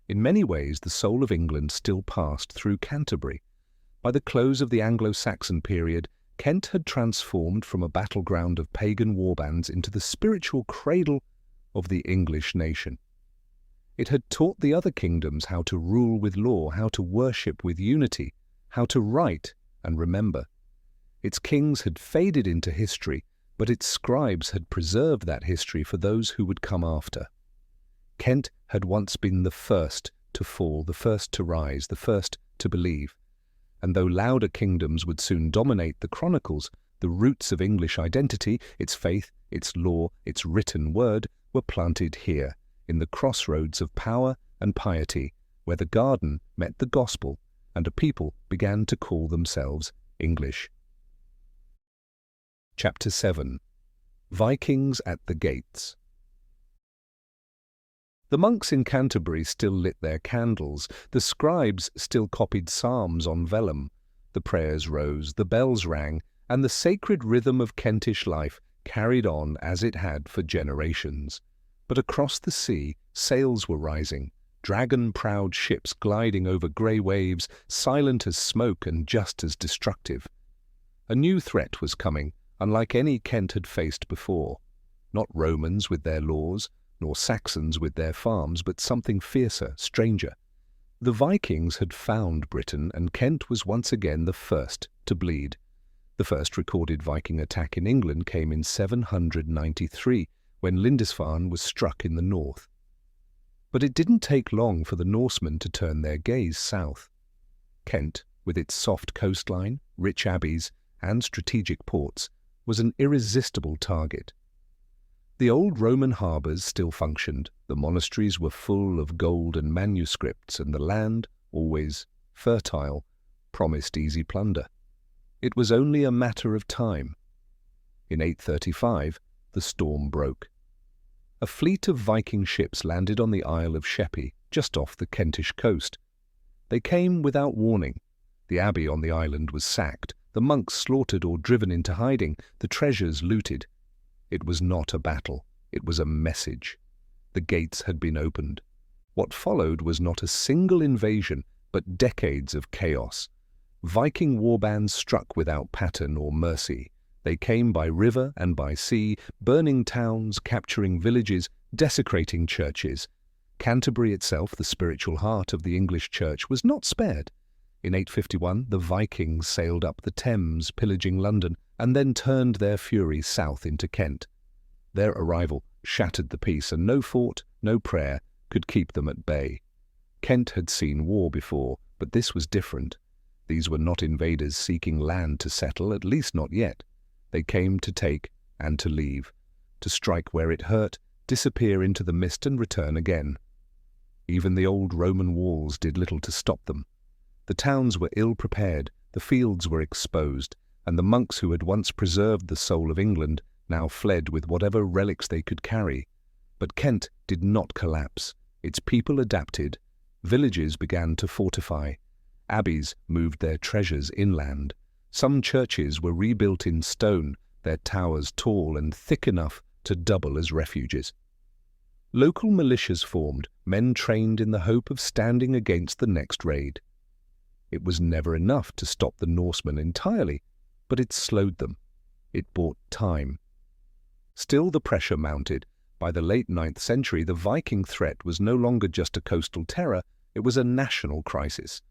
In many ways, the soul of England still passed through Canterbury. By the close of the Anglo-Saxon period, Kent had transformed from a battleground of pagan warbands into the spiritual cradle of the English nation. It had taught the other kingdoms how to rule with law, how to worship with unity, how to write and remember. Its kings had faded into history, but its scribes had preserved that history for those who would come after. Kent had once been the first to fall, the first to rise, the first to believe. And though louder kingdoms would soon dominate the chronicles, the roots of English identity, its faith, its law, its written word, were planted here, in the crossroads of power and piety, where the garden met the gospel, and a people began to call themselves English. Chapter 7. Vikings at the Gates. The monks in Canterbury still lit their candles, the scribes still copied psalms on vellum, the prayers rose, the bells rang, and the sacred rhythm of Kentish life carried on as it had for generations. But across the sea, sails were rising, dragon-prowed ships gliding over grey waves, silent as smoke and just as destructive. A new threat was coming, unlike any Kent had faced before. Not Romans with their laws, nor Saxons with their farms, but something fiercer, stranger. The Vikings had found Britain, and Kent was once again the first to bleed. The first recorded Viking attack in England came in 793, when Lindisfarne was struck in the north. But it didn't take long for the Norsemen to turn their gaze south. Kent, with its soft coastline, rich abbeys, and strategic ports, was an irresistible target. The old Roman harbours still functioned, the monasteries were full of gold and manuscripts, and the land, always fertile, promised easy plunder. It was only a matter of time. In 835, the storm broke. A fleet of Viking ships landed on the Isle of Sheppey, just off the Kentish coast. They came without warning. The abbey on the island was sacked, the monks slaughtered or driven into hiding, the treasures looted. It was not a battle, it was a message. The gates had been opened. What followed was not a single invasion, but decades of chaos. Viking warbands struck without pattern or mercy. They came by river and by sea, burning towns, capturing villages, desecrating churches. Canterbury itself, the spiritual heart of the English church, was not spared. In 851, the Vikings sailed up the Thames, pillaging London, and then turned their fury south into Kent. Their arrival shattered the peace, and no fort, no prayer could keep them at bay. Kent had seen war before, but this was different. These were not invaders seeking land to settle, at least not yet. They came to take and to leave, to strike where it hurt, disappear into the mist and return again. Even the old Roman walls did little to stop them. The towns were ill-prepared, the fields were exposed, and the monks who had once preserved the soul of England now fled with whatever relics they could carry. But Kent did not collapse. Its people adapted. Villages began to fortify. Abbeys moved their treasures inland. Some churches were rebuilt in stone, their towers tall and thick enough to double as refuges. Local militias formed, men trained in the hope of standing against the next raid. It was never enough to stop the Norsemen entirely, but it slowed them. It bought time. Still the pressure mounted. By the late 9th century, the Viking threat was no longer just a coastal terror, it was a national crisis.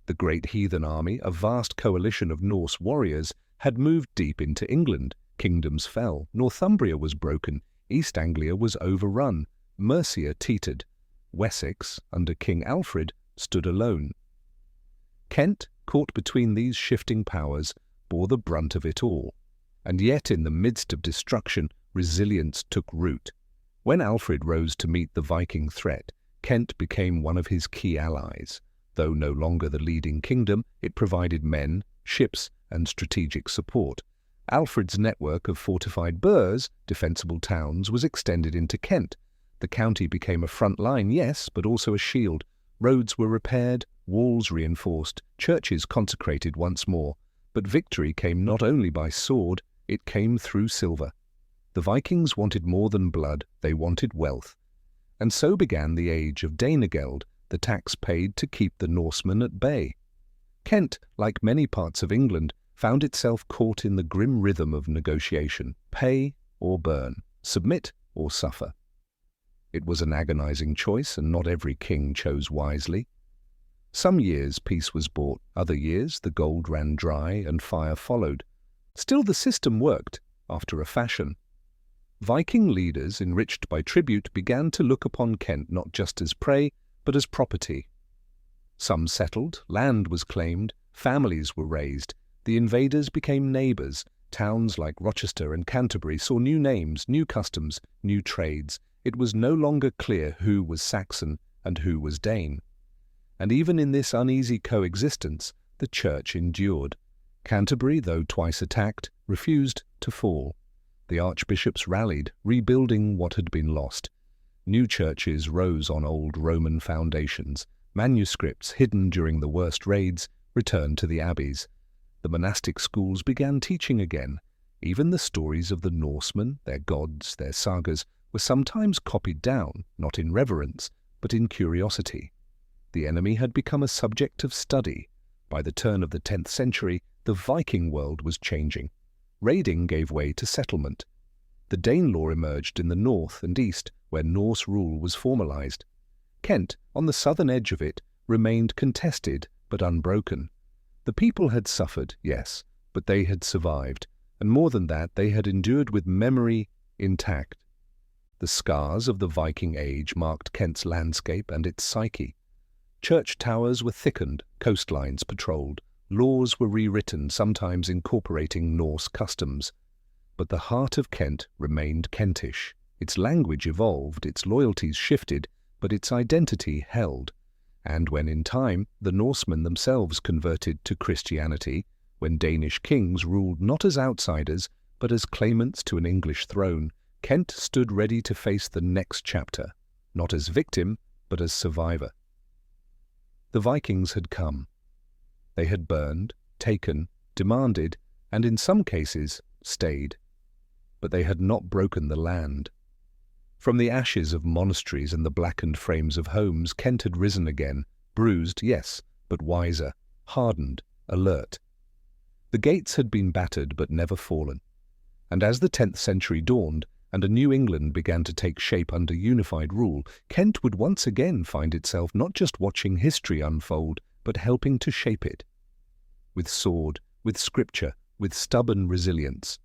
The great heathen army, a vast coalition of Norse warriors, had moved deep into England. Kingdoms fell, Northumbria was broken, East Anglia was overrun, Mercia teetered. Wessex, under King Alfred, stood alone. Kent, caught between these shifting powers, bore the brunt of it all. And yet, in the midst of destruction, resilience took root. When Alfred rose to meet the Viking threat, Kent became one of his key allies. Though no longer the leading kingdom, it provided men, ships, and strategic support. Alfred's network of fortified burhs, defensible towns, was extended into Kent. The county became a front line, yes, but also a shield. Roads were repaired, walls reinforced, churches consecrated once more. But victory came not only by sword, it came through silver. The Vikings wanted more than blood, they wanted wealth. And so began the age of Danegeld, the tax paid to keep the Norsemen at bay. Kent, like many parts of England, found itself caught in the grim rhythm of negotiation, pay or burn, submit or suffer. It was an agonizing choice, and not every king chose wisely. Some years peace was bought, other years the gold ran dry and fire followed. Still the system worked, after a fashion. Viking leaders, enriched by tribute, began to look upon Kent not just as prey, but as property. Some settled, land was claimed, families were raised, the invaders became neighbours. Towns like Rochester and Canterbury saw new names, new customs, new trades. It was no longer clear who was Saxon and who was Dane. And even in this uneasy coexistence, the church endured. Canterbury, though twice attacked, refused to fall. The archbishops rallied, rebuilding what had been lost. New churches rose on old Roman foundations. Manuscripts, hidden during the worst raids, returned to the abbeys. The monastic schools began teaching again. Even the stories of the Norsemen, their gods, their sagas, were sometimes copied down, not in reverence, but in curiosity. The enemy had become a subject of study. By the turn of the 10th century, the Viking world was changing. Raiding gave way to settlement. The Danelaw emerged in the north and east, where Norse rule was formalized. Kent, on the southern edge of it, remained contested but unbroken. The people had suffered, yes, but they had survived, and more than that, they had endured with memory intact. The scars of the Viking age marked Kent's landscape and its psyche. Church towers were thickened, coastlines patrolled, laws were rewritten, sometimes incorporating Norse customs. But the heart of Kent remained Kentish. Its language evolved, its loyalties shifted, but its identity held. And when in time the Norsemen themselves converted to Christianity, when Danish kings ruled not as outsiders, but as claimants to an English throne, Kent stood ready to face the next chapter, not as victim, but as survivor. The Vikings had come. They had burned, taken, demanded, and in some cases stayed. But they had not broken the land. From the ashes of monasteries and the blackened frames of homes, Kent had risen again, bruised, yes, but wiser, hardened, alert. The gates had been battered but never fallen. And as the 10th century dawned, and a new England began to take shape under unified rule, Kent would once again find itself not just watching history unfold, but helping to shape it. With sword, with scripture, with stubborn resilience.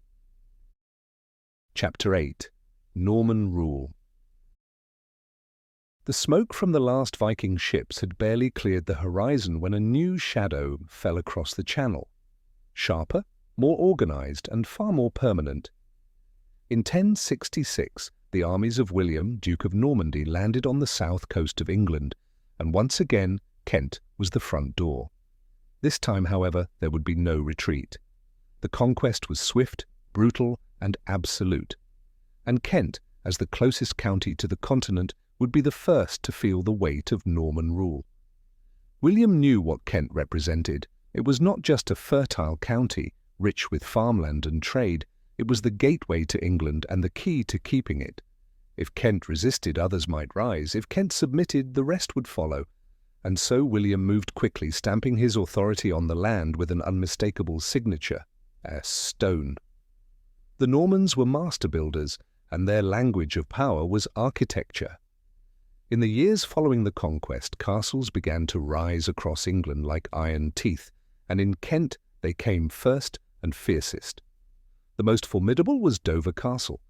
Chapter 8. Norman rule. The smoke from the last Viking ships had barely cleared the horizon when a new shadow fell across the channel. Sharper, more organized, and far more permanent. In 1066, the armies of William, Duke of Normandy, landed on the south coast of England, and once again Kent was the front door. This time, however, there would be no retreat. The conquest was swift, brutal, and absolute. And Kent, as the closest county to the continent, would be the first to feel the weight of Norman rule. William knew what Kent represented. It was not just a fertile county, rich with farmland and trade. It was the gateway to England and the key to keeping it. If Kent resisted, others might rise. If Kent submitted, the rest would follow. And so William moved quickly, stamping his authority on the land with an unmistakable signature, a stone. The Normans were master builders, and their language of power was architecture. In the years following the conquest, castles began to rise across England like iron teeth, and in Kent they came first and fiercest. The most formidable was Dover Castle.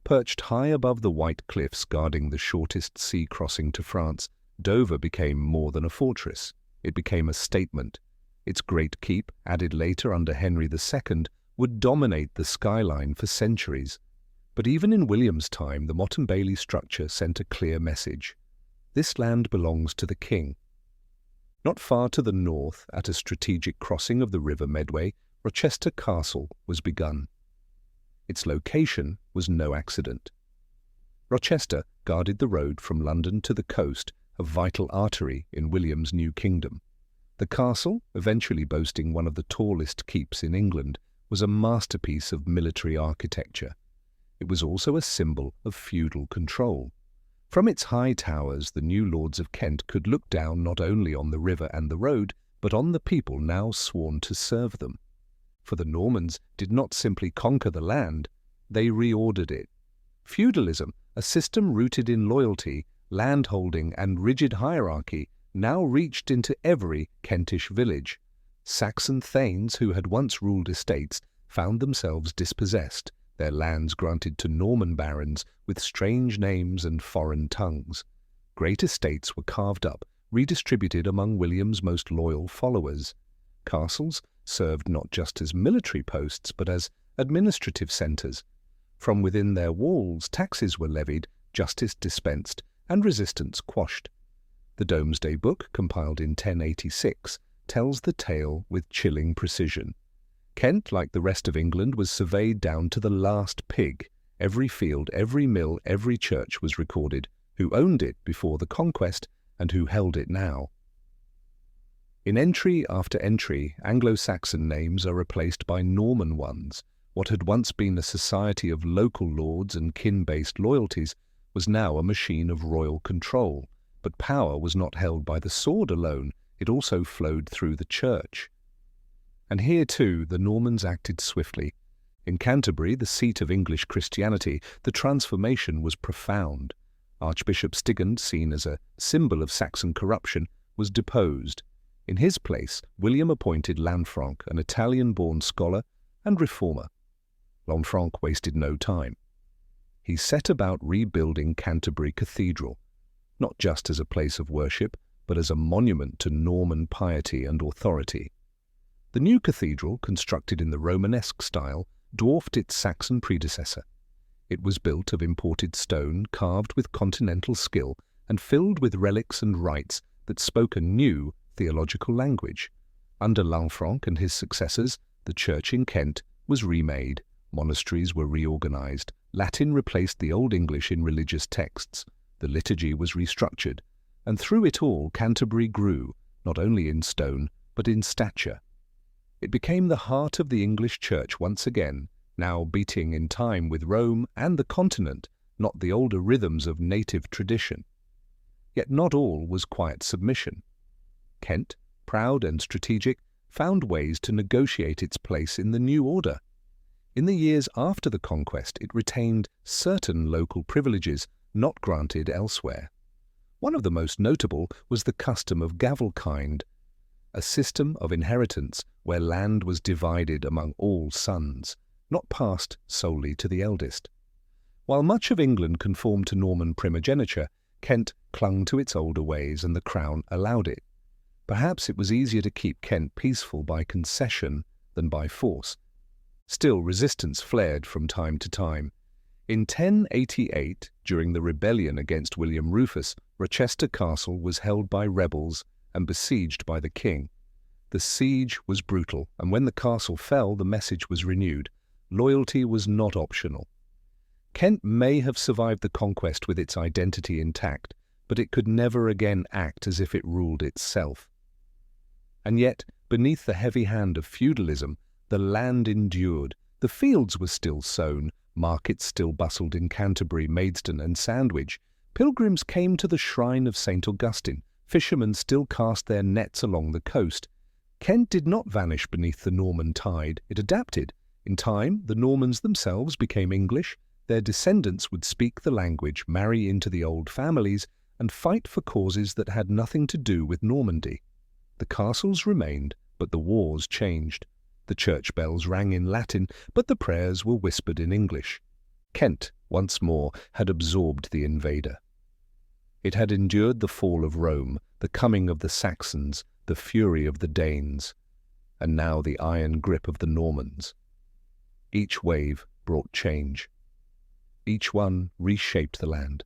Perched high above the white cliffs guarding the shortest sea crossing to France, Dover became more than a fortress. It became a statement. Its great keep, added later under Henry II, would dominate the skyline for centuries. But even in William's time, the Motte and Bailey structure sent a clear message. This land belongs to the king. Not far to the north, at a strategic crossing of the River Medway, Rochester Castle was begun. Its location was no accident. Rochester guarded the road from London to the coast, a vital artery in William's new kingdom. The castle, eventually boasting one of the tallest keeps in England, was a masterpiece of military architecture. It was also a symbol of feudal control. From its high towers, the new lords of Kent could look down not only on the river and the road, but on the people now sworn to serve them. For the Normans did not simply conquer the land, they reordered it. Feudalism, a system rooted in loyalty, landholding, and rigid hierarchy, now reached into every Kentish village. Saxon thanes who had once ruled estates found themselves dispossessed, their lands granted to Norman barons with strange names and foreign tongues. Great estates were carved up, redistributed among William's most loyal followers. Castles served not just as military posts, but as administrative centres. From within their walls, taxes were levied, justice dispensed, and resistance quashed. The Domesday Book, compiled in 1086, tells the tale with chilling precision. Kent, like the rest of England, was surveyed down to the last pig. Every field, every mill, every church was recorded, who owned it before the conquest and who held it now. In entry after entry, Anglo-Saxon names are replaced by Norman ones. What had once been a society of local lords and kin-based loyalties was now a machine of royal control. But power was not held by the sword alone, it also flowed through the church. And here too the Normans acted swiftly. In Canterbury, the seat of English Christianity, the transformation was profound. Archbishop Stigand, seen as a symbol of Saxon corruption, was deposed. In his place, William appointed Lanfranc, an Italian-born scholar and reformer. Lanfranc wasted no time. He set about rebuilding Canterbury Cathedral, not just as a place of worship, but as a monument to Norman piety and authority. The new cathedral, constructed in the Romanesque style, dwarfed its Saxon predecessor. It was built of imported stone, carved with continental skill, and filled with relics and rites that spoke a new theological language. Under Lanfranc and his successors, the church in Kent was remade, monasteries were reorganized, Latin replaced the Old English in religious texts, the liturgy was restructured, and through it all Canterbury grew, not only in stone, but in stature. It became the heart of the English church once again, now beating in time with Rome and the continent, not the older rhythms of native tradition. Yet not all was quiet submission. Kent, proud and strategic, found ways to negotiate its place in the new order. In the years after the conquest, it retained certain local privileges not granted elsewhere. One of the most notable was the custom of gavelkind, a system of inheritance where land was divided among all sons, not passed solely to the eldest. While much of England conformed to Norman primogeniture, Kent clung to its older ways and the crown allowed it. Perhaps it was easier to keep Kent peaceful by concession than by force. Still, resistance flared from time to time. In 1088, during the rebellion against William Rufus, Rochester Castle was held by rebels and besieged by the king. The siege was brutal, and when the castle fell, the message was renewed. Loyalty was not optional. Kent may have survived the conquest with its identity intact, but it could never again act as if it ruled itself. And yet, beneath the heavy hand of feudalism, the land endured. The fields were still sown, markets still bustled in Canterbury, Maidstone and Sandwich. Pilgrims came to the shrine of St. Augustine. Fishermen still cast their nets along the coast. Kent did not vanish beneath the Norman tide, it adapted. In time, the Normans themselves became English. Their descendants would speak the language, marry into the old families, and fight for causes that had nothing to do with Normandy. The castles remained, but the wars changed. The church bells rang in Latin, but the prayers were whispered in English. Kent, once more, had absorbed the invader. It had endured the fall of Rome, the coming of the Saxons, the fury of the Danes, and now the iron grip of the Normans. Each wave brought change. Each one reshaped the land.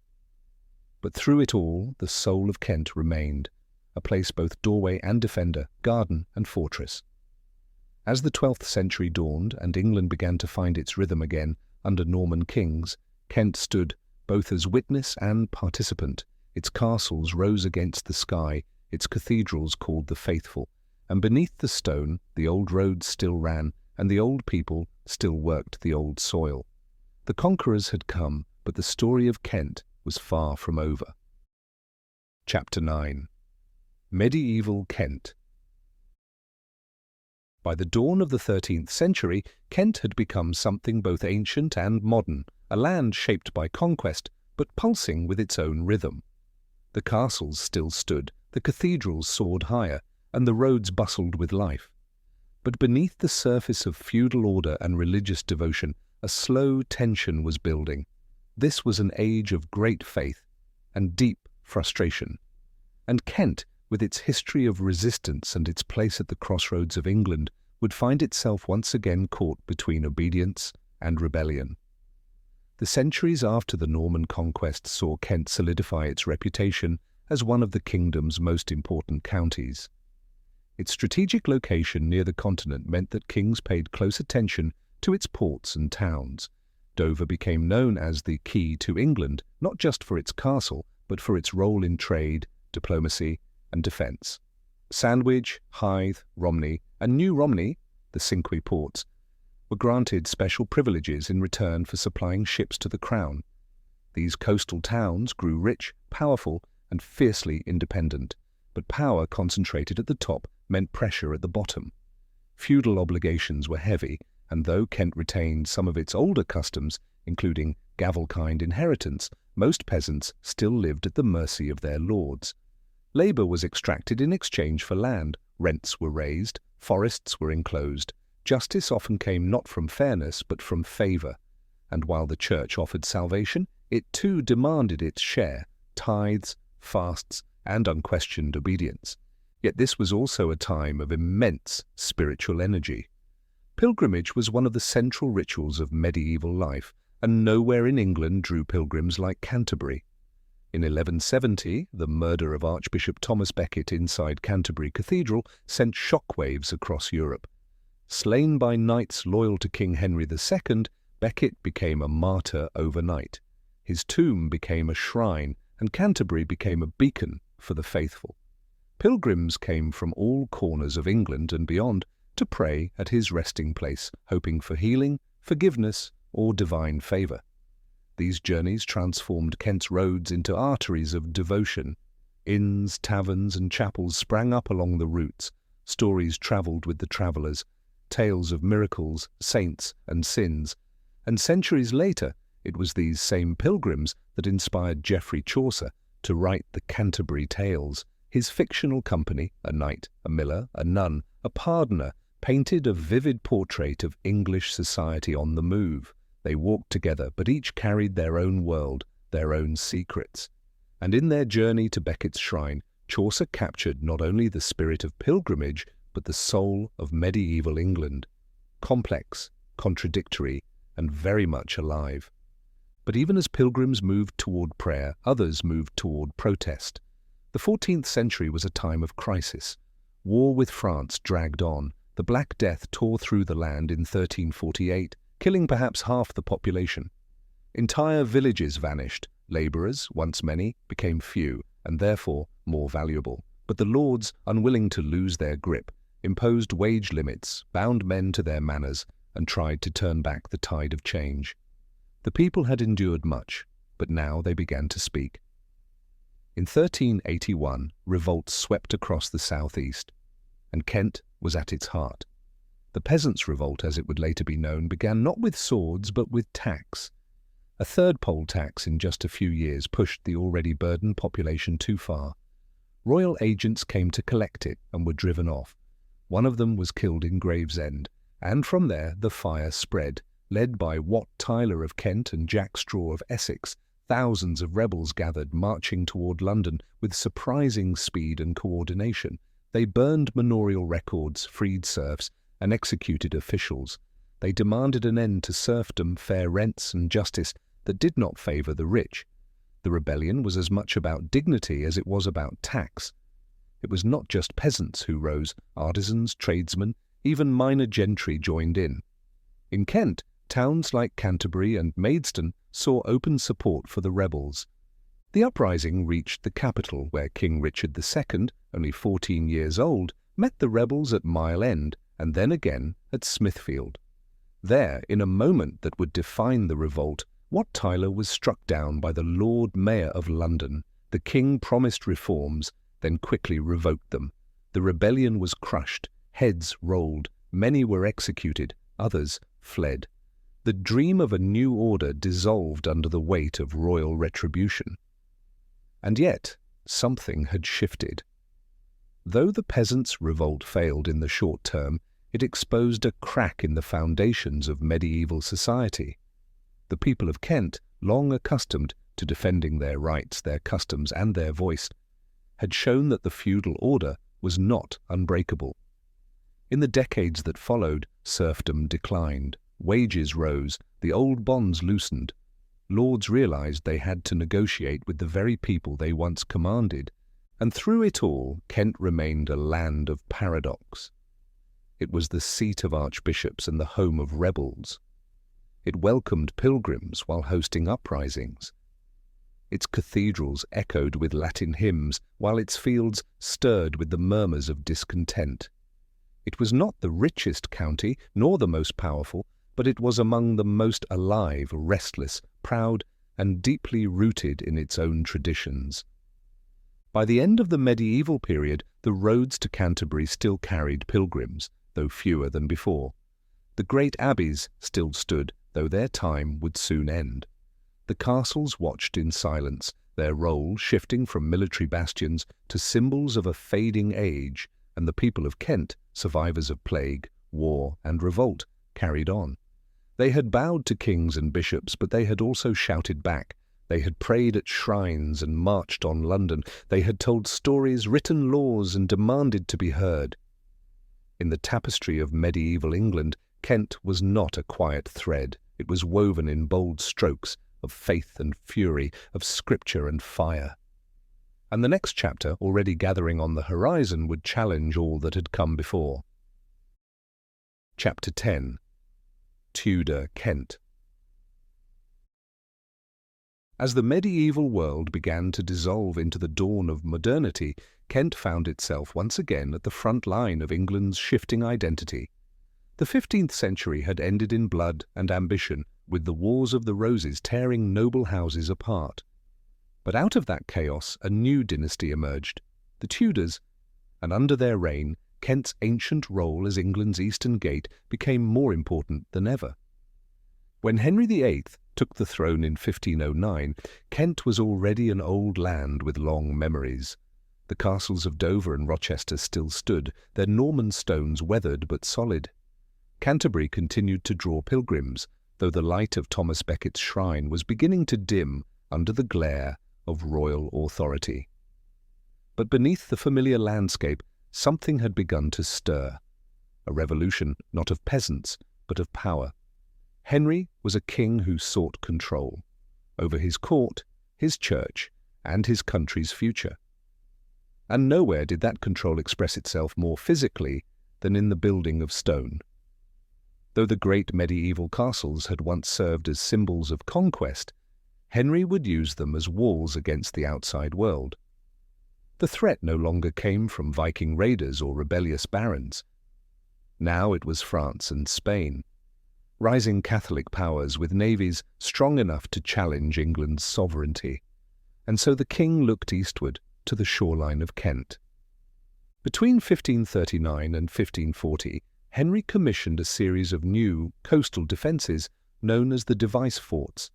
But through it all, the soul of Kent remained, a place both doorway and defender, garden and fortress. As the 12th century dawned and England began to find its rhythm again under Norman kings, Kent stood both as witness and participant. Its castles rose against the sky, its cathedrals called the faithful, and beneath the stone the old roads still ran, and the old people still worked the old soil. The conquerors had come, but the story of Kent was far from over. Chapter 9. Medieval Kent. By the dawn of the 13th century, Kent had become something both ancient and modern, a land shaped by conquest, but pulsing with its own rhythm. The castles still stood, the cathedrals soared higher, and the roads bustled with life. But beneath the surface of feudal order and religious devotion, a slow tension was building. This was an age of great faith and deep frustration. And Kent, with its history of resistance and its place at the crossroads of England, would find itself once again caught between obedience and rebellion. The centuries after the Norman conquest saw Kent solidify its reputation as one of the kingdom's most important counties. Its strategic location near the continent meant that kings paid close attention to its ports and towns. Dover became known as the key to England, not just for its castle, but for its role in trade, diplomacy, and defence. Sandwich, Hythe, Romney, and New Romney, the Cinque Ports, were granted special privileges in return for supplying ships to the crown. These coastal towns grew rich, powerful, and fiercely independent, but power concentrated at the top meant pressure at the bottom. Feudal obligations were heavy, and though Kent retained some of its older customs, including gavelkind inheritance, most peasants still lived at the mercy of their lords. Labour was extracted in exchange for land, rents were raised, forests were enclosed. Justice often came not from fairness but from favour, and while the church offered salvation, it too demanded its share, tithes, fasts, and unquestioned obedience. Yet this was also a time of immense spiritual energy. Pilgrimage was one of the central rituals of medieval life, and nowhere in England drew pilgrims like Canterbury. In 1170, the murder of Archbishop Thomas Becket inside Canterbury Cathedral sent shockwaves across Europe. Slain by knights loyal to King Henry II, Becket became a martyr overnight. His tomb became a shrine, and Canterbury became a beacon for the faithful. Pilgrims came from all corners of England and beyond to pray at his resting place, hoping for healing, forgiveness, or divine favour. These journeys transformed Kent's roads into arteries of devotion. Inns, taverns, and chapels sprang up along the routes. Stories travelled with the travellers, tales of miracles, saints, and sins. And centuries later, it was these same pilgrims that inspired Geoffrey Chaucer to write the Canterbury Tales. His fictional company, a knight, a miller, a nun, a pardoner, painted a vivid portrait of English society on the move. They walked together, but each carried their own world, their own secrets. And in their journey to Becket's shrine, Chaucer captured not only the spirit of pilgrimage, but the soul of medieval England. Complex, contradictory, and very much alive. But even as pilgrims moved toward prayer, others moved toward protest. The 14th century was a time of crisis. War with France dragged on. The Black Death tore through the land in 1348, killing perhaps half the population. Entire villages vanished. Labourers, once many, became few, and therefore more valuable. But the lords, unwilling to lose their grip, imposed wage limits, bound men to their manors, and tried to turn back the tide of change. The people had endured much, but now they began to speak. In 1381, revolt swept across the southeast, and Kent was at its heart. The Peasants' Revolt, as it would later be known, began not with swords but with tax. A third poll tax in just a few years pushed the already burdened population too far. Royal agents came to collect it and were driven off. One of them was killed in Gravesend, and from there the fire spread. Led by Wat Tyler of Kent and Jack Straw of Essex, thousands of rebels gathered, marching toward London with surprising speed and coordination. They burned manorial records, freed serfs, and executed officials. They demanded an end to serfdom, fair rents, and justice that did not favour the rich. The rebellion was as much about dignity as it was about tax. It was not just peasants who rose. Artisans, tradesmen, even minor gentry joined in. In Kent, towns like Canterbury and Maidstone saw open support for the rebels. The uprising reached the capital, where King Richard II, only 14 years old, met the rebels at Mile End and then again at Smithfield. There, in a moment that would define the revolt, Wat Tyler was struck down by the Lord Mayor of London. The king promised reforms, then quickly revoked them. The rebellion was crushed, heads rolled, many were executed, others fled. The dream of a new order dissolved under the weight of royal retribution. And yet, something had shifted. Though the peasants' revolt failed in the short term, it exposed a crack in the foundations of medieval society. The people of Kent, long accustomed to defending their rights, their customs, and their voice, had shown that the feudal order was not unbreakable. In the decades that followed, serfdom declined. Wages rose, the old bonds loosened. Lords realized they had to negotiate with the very people they once commanded, and through it all, Kent remained a land of paradox. It was the seat of archbishops and the home of rebels. It welcomed pilgrims while hosting uprisings. Its cathedrals echoed with Latin hymns, while its fields stirred with the murmurs of discontent. It was not the richest county, nor the most powerful, but it was among the most alive, restless, proud, and deeply rooted in its own traditions. By the end of the medieval period, the roads to Canterbury still carried pilgrims, though fewer than before. The great abbeys still stood, though their time would soon end. The castles watched in silence, their role shifting from military bastions to symbols of a fading age, and the people of Kent, survivors of plague, war, and revolt, carried on. They had bowed to kings and bishops, but they had also shouted back. They had prayed at shrines and marched on London. They had told stories, written laws, and demanded to be heard. In the tapestry of medieval England, Kent was not a quiet thread. It was woven in bold strokes of faith and fury, of scripture and fire. And the next chapter, already gathering on the horizon, would challenge all that had come before. Chapter 10. Tudor Kent. As the medieval world began to dissolve into the dawn of modernity, Kent found itself once again at the front line of England's shifting identity. The 15th century had ended in blood and ambition, with the Wars of the Roses tearing noble houses apart. But out of that chaos, a new dynasty emerged, the Tudors, and under their reign, Kent's ancient role as England's eastern gate became more important than ever. When Henry VIII took the throne in 1509, Kent was already an old land with long memories. The castles of Dover and Rochester still stood, their Norman stones weathered but solid. Canterbury continued to draw pilgrims, though the light of Thomas Becket's shrine was beginning to dim under the glare of royal authority. But beneath the familiar landscape, something had begun to stir. A revolution not of peasants, but of power. Henry was a king who sought control over his court, his church, and his country's future. And nowhere did that control express itself more physically than in the building of stone. Though the great medieval castles had once served as symbols of conquest, Henry would use them as walls against the outside world. The threat no longer came from Viking raiders or rebellious barons. Now it was France and Spain, rising Catholic powers with navies strong enough to challenge England's sovereignty. And so the king looked eastward to the shoreline of Kent. Between 1539 and 1540, Henry commissioned a series of new coastal defences known as the Device Forts.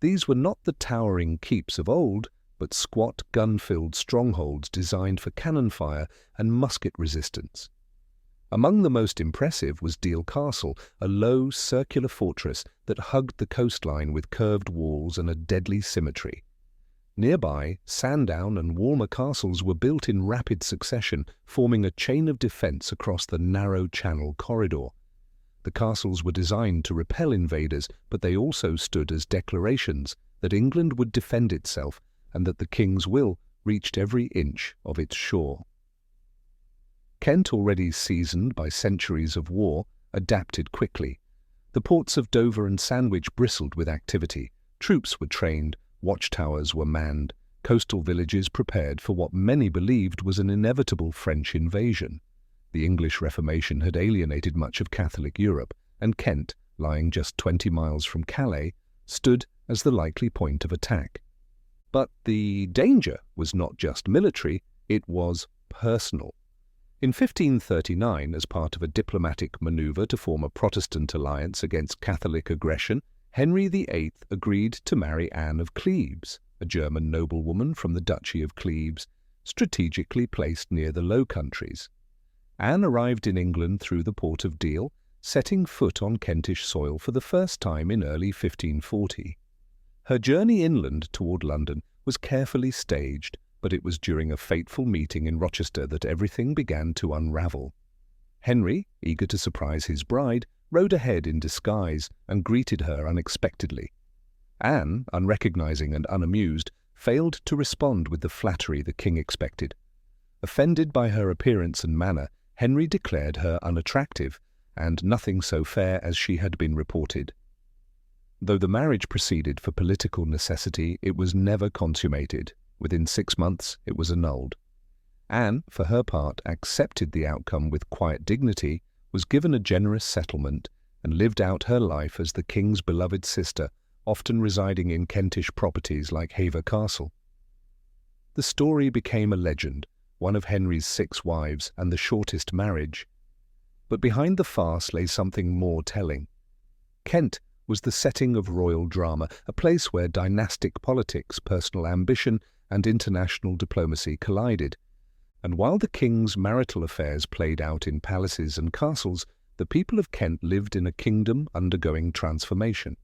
These were not the towering keeps of old, but squat, gun-filled strongholds designed for cannon fire and musket resistance. Among the most impressive was Deal Castle, a low, circular fortress that hugged the coastline with curved walls and a deadly symmetry. Nearby, Sandown and Walmer castles were built in rapid succession, forming a chain of defence across the narrow channel corridor. The castles were designed to repel invaders, but they also stood as declarations that England would defend itself and that the king's will reached every inch of its shore. Kent, already seasoned by centuries of war, adapted quickly. The ports of Dover and Sandwich bristled with activity. Troops were trained, watchtowers were manned, coastal villages prepared for what many believed was an inevitable French invasion. The English Reformation had alienated much of Catholic Europe, and Kent, lying just 20 miles from Calais, stood as the likely point of attack. But the danger was not just military, it was personal. In 1539, as part of a diplomatic manoeuvre to form a Protestant alliance against Catholic aggression, Henry VIII agreed to marry Anne of Cleves, a German noblewoman from the Duchy of Cleves, strategically placed near the Low Countries. Anne arrived in England through the port of Deal, setting foot on Kentish soil for the first time in early 1540. Her journey inland toward London was carefully staged, but it was during a fateful meeting in Rochester that everything began to unravel. Henry, eager to surprise his bride, rode ahead in disguise and greeted her unexpectedly. Anne, unrecognizing and unamused, failed to respond with the flattery the king expected. Offended by her appearance and manner, Henry declared her unattractive and nothing so fair as she had been reported. Though the marriage proceeded for political necessity, it was never consummated. Within 6 months, it was annulled. Anne, for her part, accepted the outcome with quiet dignity, was given a generous settlement, and lived out her life as the king's beloved sister, often residing in Kentish properties like Hever Castle. The story became a legend, one of Henry's 6 wives and the shortest marriage. But behind the farce lay something more telling. Kent was the setting of royal drama, a place where dynastic politics, personal ambition, and international diplomacy collided. And while the king's marital affairs played out in palaces and castles, the people of Kent lived in a kingdom undergoing transformation.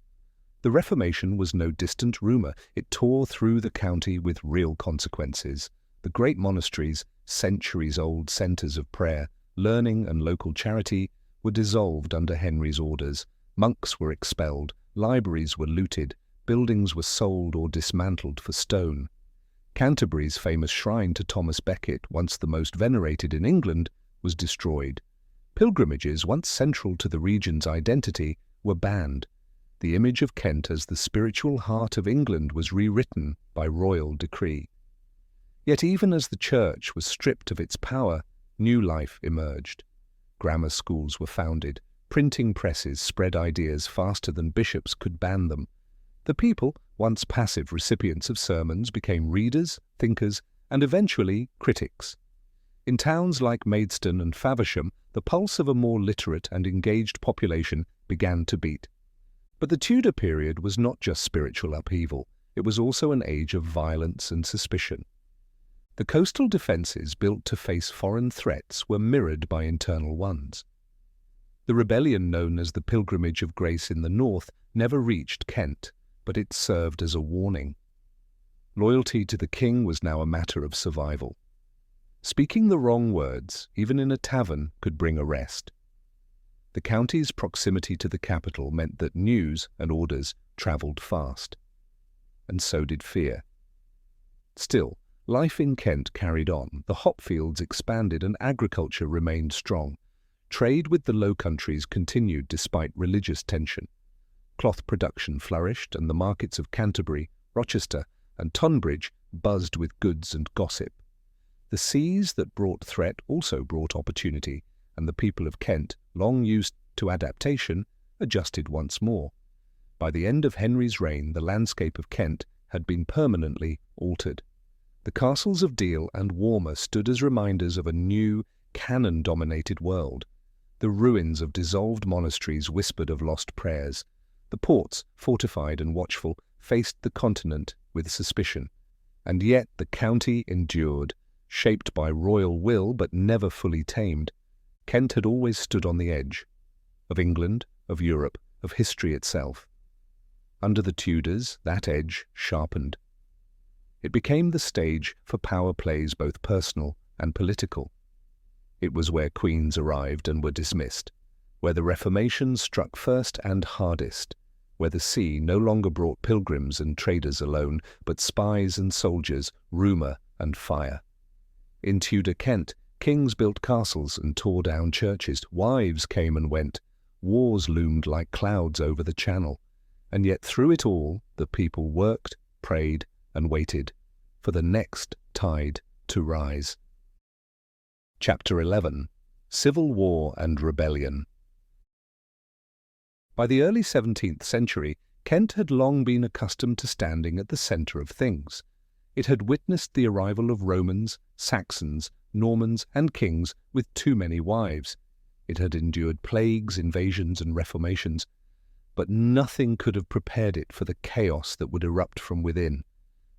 The Reformation was no distant rumour. It tore through the county with real consequences. The great monasteries, centuries-old centres of prayer, learning and local charity, were dissolved under Henry's orders. Monks were expelled, libraries were looted, buildings were sold or dismantled for stone. Canterbury's famous shrine to Thomas Becket, once the most venerated in England, was destroyed. Pilgrimages, once central to the region's identity, were banned. The image of Kent as the spiritual heart of England was rewritten by royal decree. Yet even as the church was stripped of its power, new life emerged. Grammar schools were founded. Printing presses spread ideas faster than bishops could ban them. The people, once passive recipients of sermons, became readers, thinkers, and eventually critics. In towns like Maidstone and Faversham, the pulse of a more literate and engaged population began to beat. But the Tudor period was not just spiritual upheaval, it was also an age of violence and suspicion. The coastal defences built to face foreign threats were mirrored by internal ones. The rebellion known as the Pilgrimage of Grace in the north never reached Kent, but it served as a warning. Loyalty to the king was now a matter of survival. Speaking the wrong words, even in a tavern, could bring arrest. The county's proximity to the capital meant that news and orders travelled fast. And so did fear. Still, life in Kent carried on. The hop fields expanded and agriculture remained strong. Trade with the Low Countries continued despite religious tension. Cloth production flourished, and the markets of Canterbury, Rochester, and Tunbridge buzzed with goods and gossip. The seas that brought threat also brought opportunity, and the people of Kent, long used to adaptation, adjusted once more. By the end of Henry's reign, the landscape of Kent had been permanently altered. The castles of Deal and Warmer stood as reminders of a new, canon-dominated world. The ruins of dissolved monasteries whispered of lost prayers. The ports, fortified and watchful, faced the continent with suspicion. And yet the county endured, shaped by royal will but never fully tamed. Kent had always stood on the edge of England, of Europe, of history itself. Under the Tudors, that edge sharpened. It became the stage for power plays both personal and political. It was where queens arrived and were dismissed, where the Reformation struck first and hardest, where the sea no longer brought pilgrims and traders alone, but spies and soldiers, rumour and fire. In Tudor Kent, kings built castles and tore down churches, wives came and went, wars loomed like clouds over the channel, and yet through it all the people worked, prayed, and waited for the next tide to rise. Chapter 11. Civil War and Rebellion. By the early 17th century, Kent had long been accustomed to standing at the centre of things. It had witnessed the arrival of Romans, Saxons, Normans, and kings with too many wives. It had endured plagues, invasions, and reformations, but nothing could have prepared it for the chaos that would erupt from within.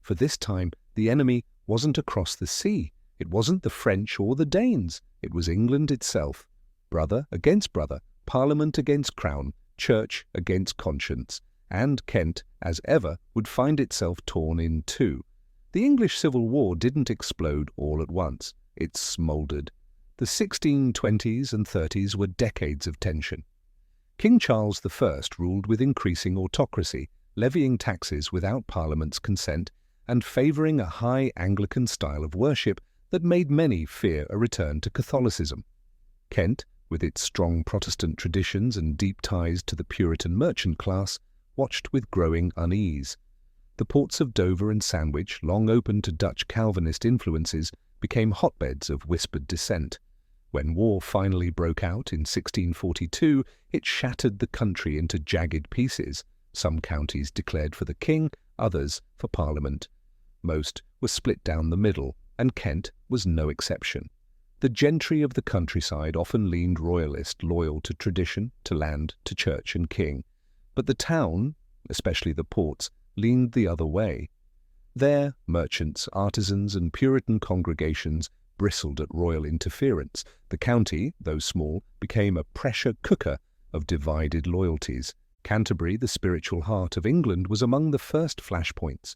For this time, the enemy wasn't across the sea. It wasn't the French or the Danes. It was England itself. Brother against brother, Parliament against Crown, Church against conscience, and Kent, as ever, would find itself torn in two. The English Civil War didn't explode all at once. It smouldered. The 1620s and 30s were decades of tension. King Charles I ruled with increasing autocracy, levying taxes without Parliament's consent and favouring a high Anglican style of worship that made many fear a return to Catholicism. Kent, with its strong Protestant traditions and deep ties to the Puritan merchant class, watched with growing unease. The ports of Dover and Sandwich, long open to Dutch Calvinist influences, became hotbeds of whispered dissent. When war finally broke out in 1642, it shattered the country into jagged pieces. Some counties declared for the king, others for Parliament. Most were split down the middle, and Kent was no exception. The gentry of the countryside often leaned royalist, loyal to tradition, to land, to church and king. But the town, especially the ports, leaned the other way. There, merchants, artisans, and Puritan congregations bristled at royal interference. The county, though small, became a pressure cooker of divided loyalties. Canterbury, the spiritual heart of England, was among the first flashpoints.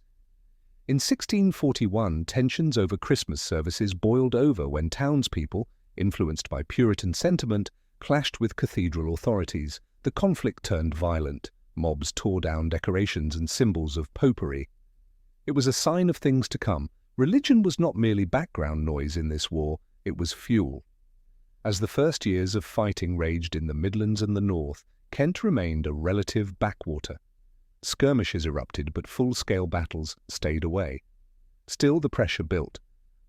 In 1641, tensions over Christmas services boiled over when townspeople, influenced by Puritan sentiment, clashed with cathedral authorities. The conflict turned violent. Mobs tore down decorations and symbols of popery. It was a sign of things to come. Religion was not merely background noise in this war, it was fuel. As the first years of fighting raged in the Midlands and the North, Kent remained a relative backwater. Skirmishes erupted, but full-scale battles stayed away. Still, the pressure built.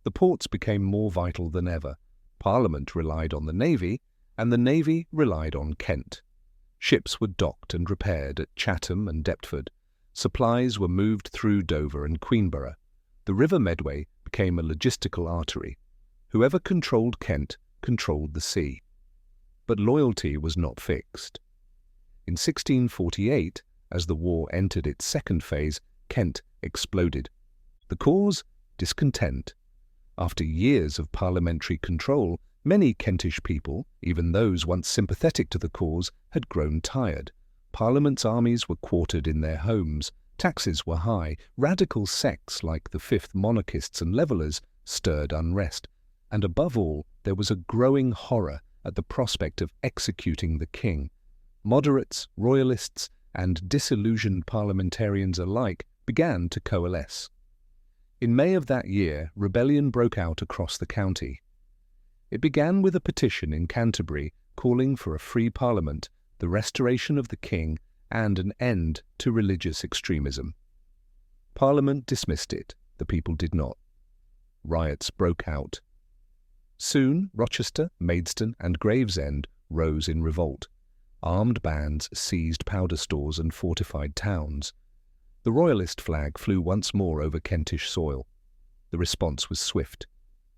The ports became more vital than ever. Parliament relied on the Navy, and the Navy relied on Kent. Ships were docked and repaired at Chatham and Deptford. Supplies were moved through Dover and Queenborough. The River Medway became a logistical artery. Whoever controlled Kent controlled the sea. But loyalty was not fixed. In 1648, as the war entered its second phase, Kent exploded. The cause? Discontent. After years of parliamentary control, Many Kentish people, even those once sympathetic to the cause, had grown tired. Parliament's armies were quartered in their homes, taxes were high, radical sects like the Fifth Monarchists and Levellers stirred unrest, and above all there was a growing horror at the prospect of executing the king. Moderates, royalists, and disillusioned parliamentarians alike began to coalesce. In May of that year, rebellion broke out across the county. It began with a petition in Canterbury calling for a free parliament, the restoration of the king, and an end to religious extremism. Parliament dismissed it, the people did not. Riots broke out. Soon, Rochester, Maidstone, and Gravesend rose in revolt. Armed bands seized powder stores and fortified towns. The royalist flag flew once more over Kentish soil. The response was swift.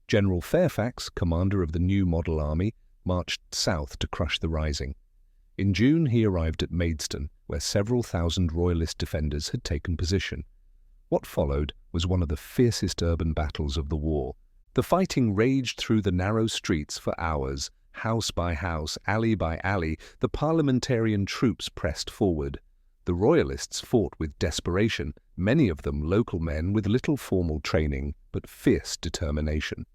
General Fairfax, commander of the new model army, marched south to crush the rising. In June he arrived at Maidstone, where several thousand royalist defenders had taken position. What followed was one of the fiercest urban battles of the war. The fighting raged through the narrow streets for hours. House by house, alley by alley, the parliamentarian troops pressed forward. The royalists fought with desperation, many of them local men with little formal training, but fierce determination.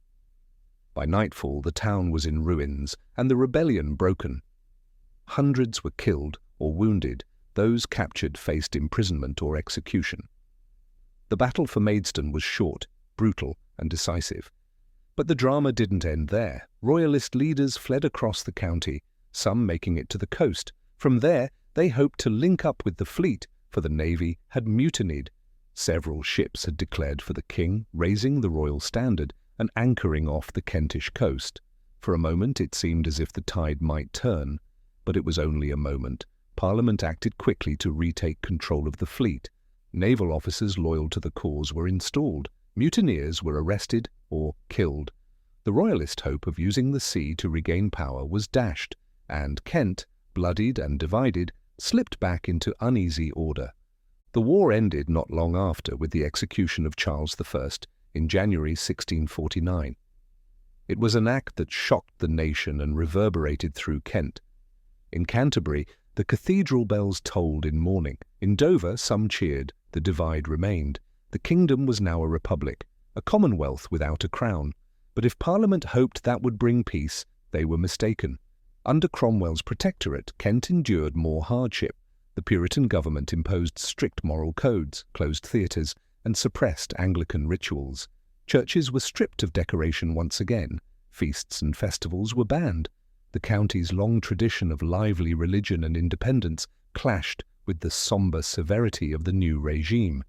By nightfall, the town was in ruins, and the rebellion broken. Hundreds were killed or wounded. Those captured faced imprisonment or execution. The battle for Maidstone was short, brutal, and decisive. But the drama didn't end there. Royalist leaders fled across the county, some making it to the coast. From there, they hoped to link up with the fleet, for the navy had mutinied. Several ships had declared for the king, raising the royal standard and anchoring off the Kentish coast. For a moment it seemed as if the tide might turn, but it was only a moment. Parliament acted quickly to retake control of the fleet. Naval officers loyal to the cause were installed. Mutineers were arrested or killed. The royalist hope of using the sea to regain power was dashed, and Kent, bloodied and divided, slipped back into uneasy order. The war ended not long after with the execution of Charles I in January 1649. It was an act that shocked the nation and reverberated through Kent. In Canterbury, the cathedral bells tolled in mourning. In Dover, some cheered. The divide remained. The kingdom was now a republic, a commonwealth without a crown. But if Parliament hoped that would bring peace, they were mistaken. Under Cromwell's protectorate, Kent endured more hardship. The Puritan government imposed strict moral codes, closed theatres, and suppressed Anglican rituals. Churches were stripped of decoration once again. Feasts and festivals were banned. The county's long tradition of lively religion and independence clashed with the sombre severity of the new regime.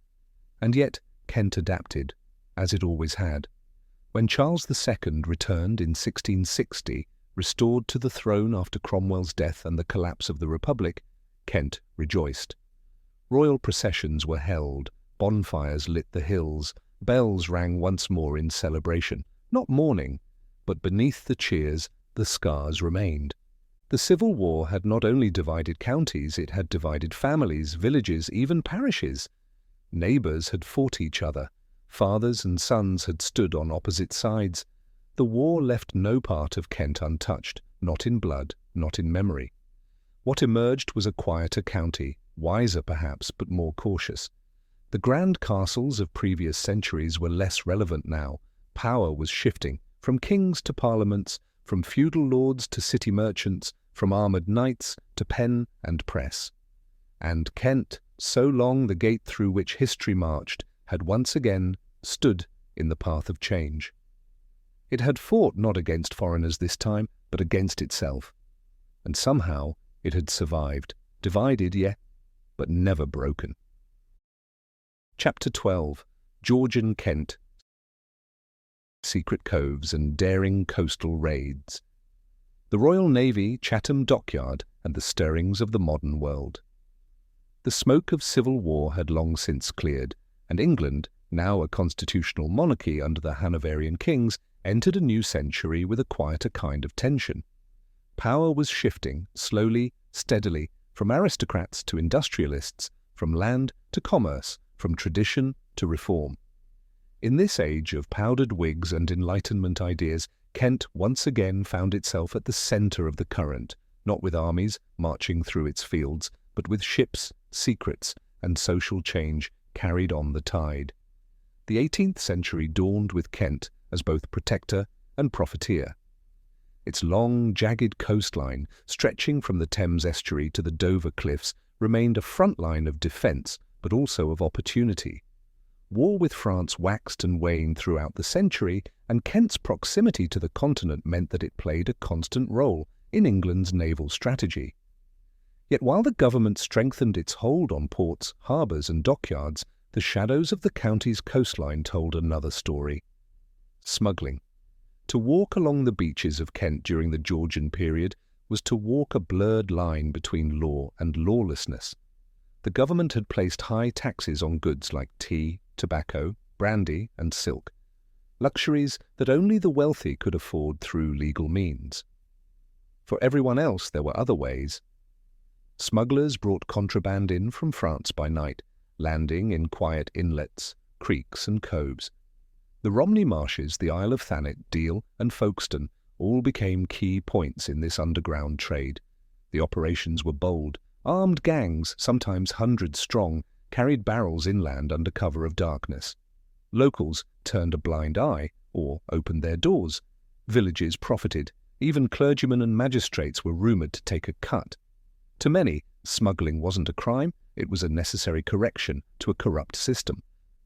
And yet Kent adapted, as it always had. When Charles II returned in 1660, restored to the throne after Cromwell's death and the collapse of the Republic, Kent rejoiced. Royal processions were held, bonfires lit the hills, bells rang once more in celebration, not mourning, but beneath the cheers the scars remained. The Civil War had not only divided counties, it had divided families, villages, even parishes. Neighbours had fought each other. Fathers and sons had stood on opposite sides. The war left no part of Kent untouched, not in blood, not in memory. What emerged was a quieter county, wiser perhaps, but more cautious. The grand castles of previous centuries were less relevant now. Power was shifting, from kings to parliaments, from feudal lords to city merchants, from armoured knights to pen and press. And Kent, so long the gate through which history marched, had once again stood in the path of change. It had fought not against foreigners this time, but against itself. And somehow it had survived, divided, but never broken. Chapter 12. Georgian Kent. Secret coves and daring coastal raids. The Royal Navy, Chatham Dockyard, and the stirrings of the modern world. The smoke of civil war had long since cleared, and England, now a constitutional monarchy under the Hanoverian kings, entered a new century with a quieter kind of tension. Power was shifting, slowly, steadily, from aristocrats to industrialists, from land to commerce, from tradition to reform. In this age of powdered wigs and Enlightenment ideas, Kent once again found itself at the centre of the current, not with armies marching through its fields, but with ships, secrets, and social change carried on the tide. The 18th century dawned with Kent as both protector and profiteer. Its long, jagged coastline, stretching from the Thames estuary to the Dover cliffs, remained a front line of defence, but also of opportunity. War with France waxed and waned throughout the century, and Kent's proximity to the continent meant that it played a constant role in England's naval strategy. Yet while the government strengthened its hold on ports, harbours and dockyards, the shadows of the county's coastline told another story. Smuggling. To walk along the beaches of Kent during the Georgian period was to walk a blurred line between law and lawlessness. The government had placed high taxes on goods like tea, tobacco, brandy, and silk, luxuries that only the wealthy could afford through legal means. For everyone else, there were other ways. Smugglers brought contraband in from France by night, landing in quiet inlets, creeks, and coves. The Romney Marshes, the Isle of Thanet, Deal, and Folkestone all became key points in this underground trade. The operations were bold. Armed gangs, sometimes hundreds strong, carried barrels inland under cover of darkness. Locals turned a blind eye or opened their doors. Villages profited. Even clergymen and magistrates were rumoured to take a cut. To many, smuggling wasn't a crime, it was a necessary correction to a corrupt system.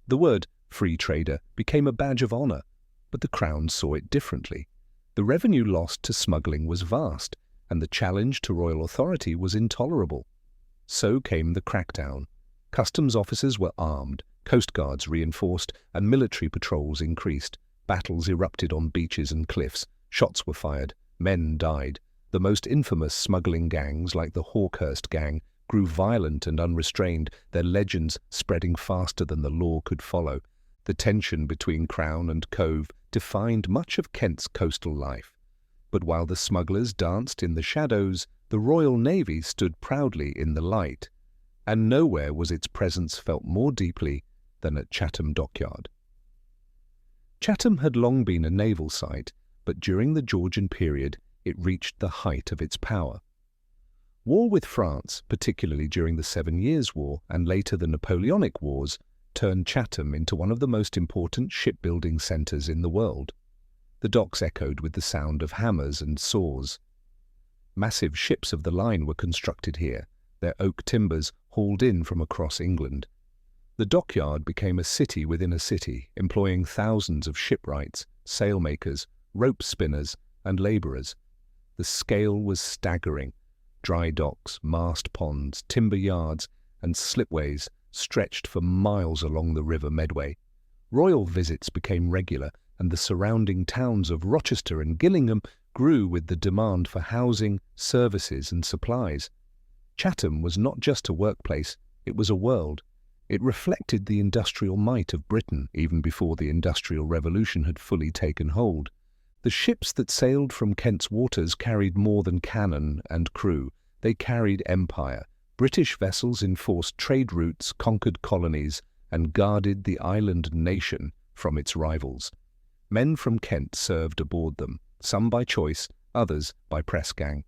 The word free trader became a badge of honour, but the Crown saw it differently. The revenue lost to smuggling was vast, and the challenge to royal authority was intolerable. So came the crackdown. Customs officers were armed, coastguards reinforced, and military patrols increased. Battles erupted on beaches and cliffs. Shots were fired. Men died. The most infamous smuggling gangs, like the Hawkhurst gang, grew violent and unrestrained, their legends spreading faster than the law could follow. The tension between Crown and Cove defined much of Kent's coastal life. But while the smugglers danced in the shadows, the Royal Navy stood proudly in the light, and nowhere was its presence felt more deeply than at Chatham Dockyard. Chatham had long been a naval site, but during the Georgian period it reached the height of its power. War with France, particularly during the 7 Years' War and later the Napoleonic Wars, turned Chatham into one of the most important shipbuilding centres in the world. The docks echoed with the sound of hammers and saws. Massive ships of the line were constructed here, their oak timbers hauled in from across England. The dockyard became a city within a city, employing thousands of shipwrights, sailmakers, rope spinners, and labourers. The scale was staggering. Dry docks, mast ponds, timber yards, and slipways stretched for miles along the River Medway. Royal visits became regular, and the surrounding towns of Rochester and Gillingham grew with the demand for housing, services, and supplies. Chatham was not just a workplace, it was a world. It reflected the industrial might of Britain even before the Industrial Revolution had fully taken hold. The ships that sailed from Kent's waters carried more than cannon and crew. They carried empire. British vessels enforced trade routes, conquered colonies, and guarded the island nation from its rivals. Men from Kent served aboard them, some by choice, others by press gang.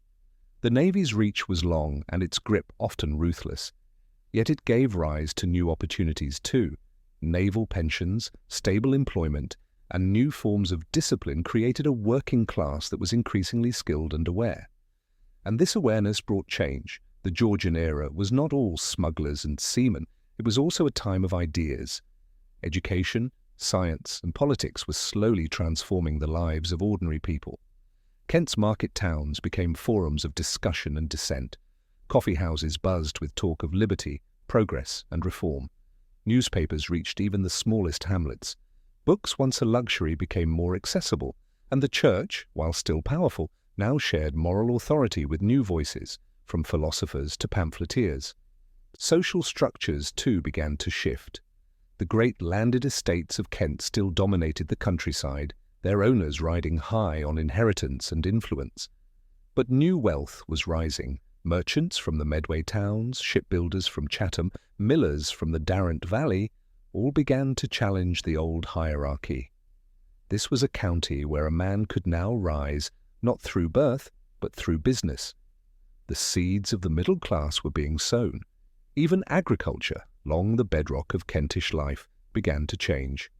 The Navy's reach was long and its grip often ruthless. Yet it gave rise to new opportunities too. Naval pensions, stable employment, and new forms of discipline created a working class that was increasingly skilled and aware. And this awareness brought change. The Georgian era was not all smugglers and seamen, it was also a time of ideas. Education, science, and politics were slowly transforming the lives of ordinary people. Kent's market towns became forums of discussion and dissent. Coffee houses buzzed with talk of liberty, progress, and reform. Newspapers reached even the smallest hamlets. Books, once a luxury, became more accessible, and the church, while still powerful, now shared moral authority with new voices, from philosophers to pamphleteers. Social structures, too, began to shift. The great landed estates of Kent still dominated the countryside, their owners riding high on inheritance and influence. But new wealth was rising. Merchants from the Medway towns, shipbuilders from Chatham, millers from the Darrant Valley, all began to challenge the old hierarchy. This was a county where a man could now rise, not through birth, but through business. The seeds of the middle class were being sown. Even agriculture, long the bedrock of Kentish life, began to change.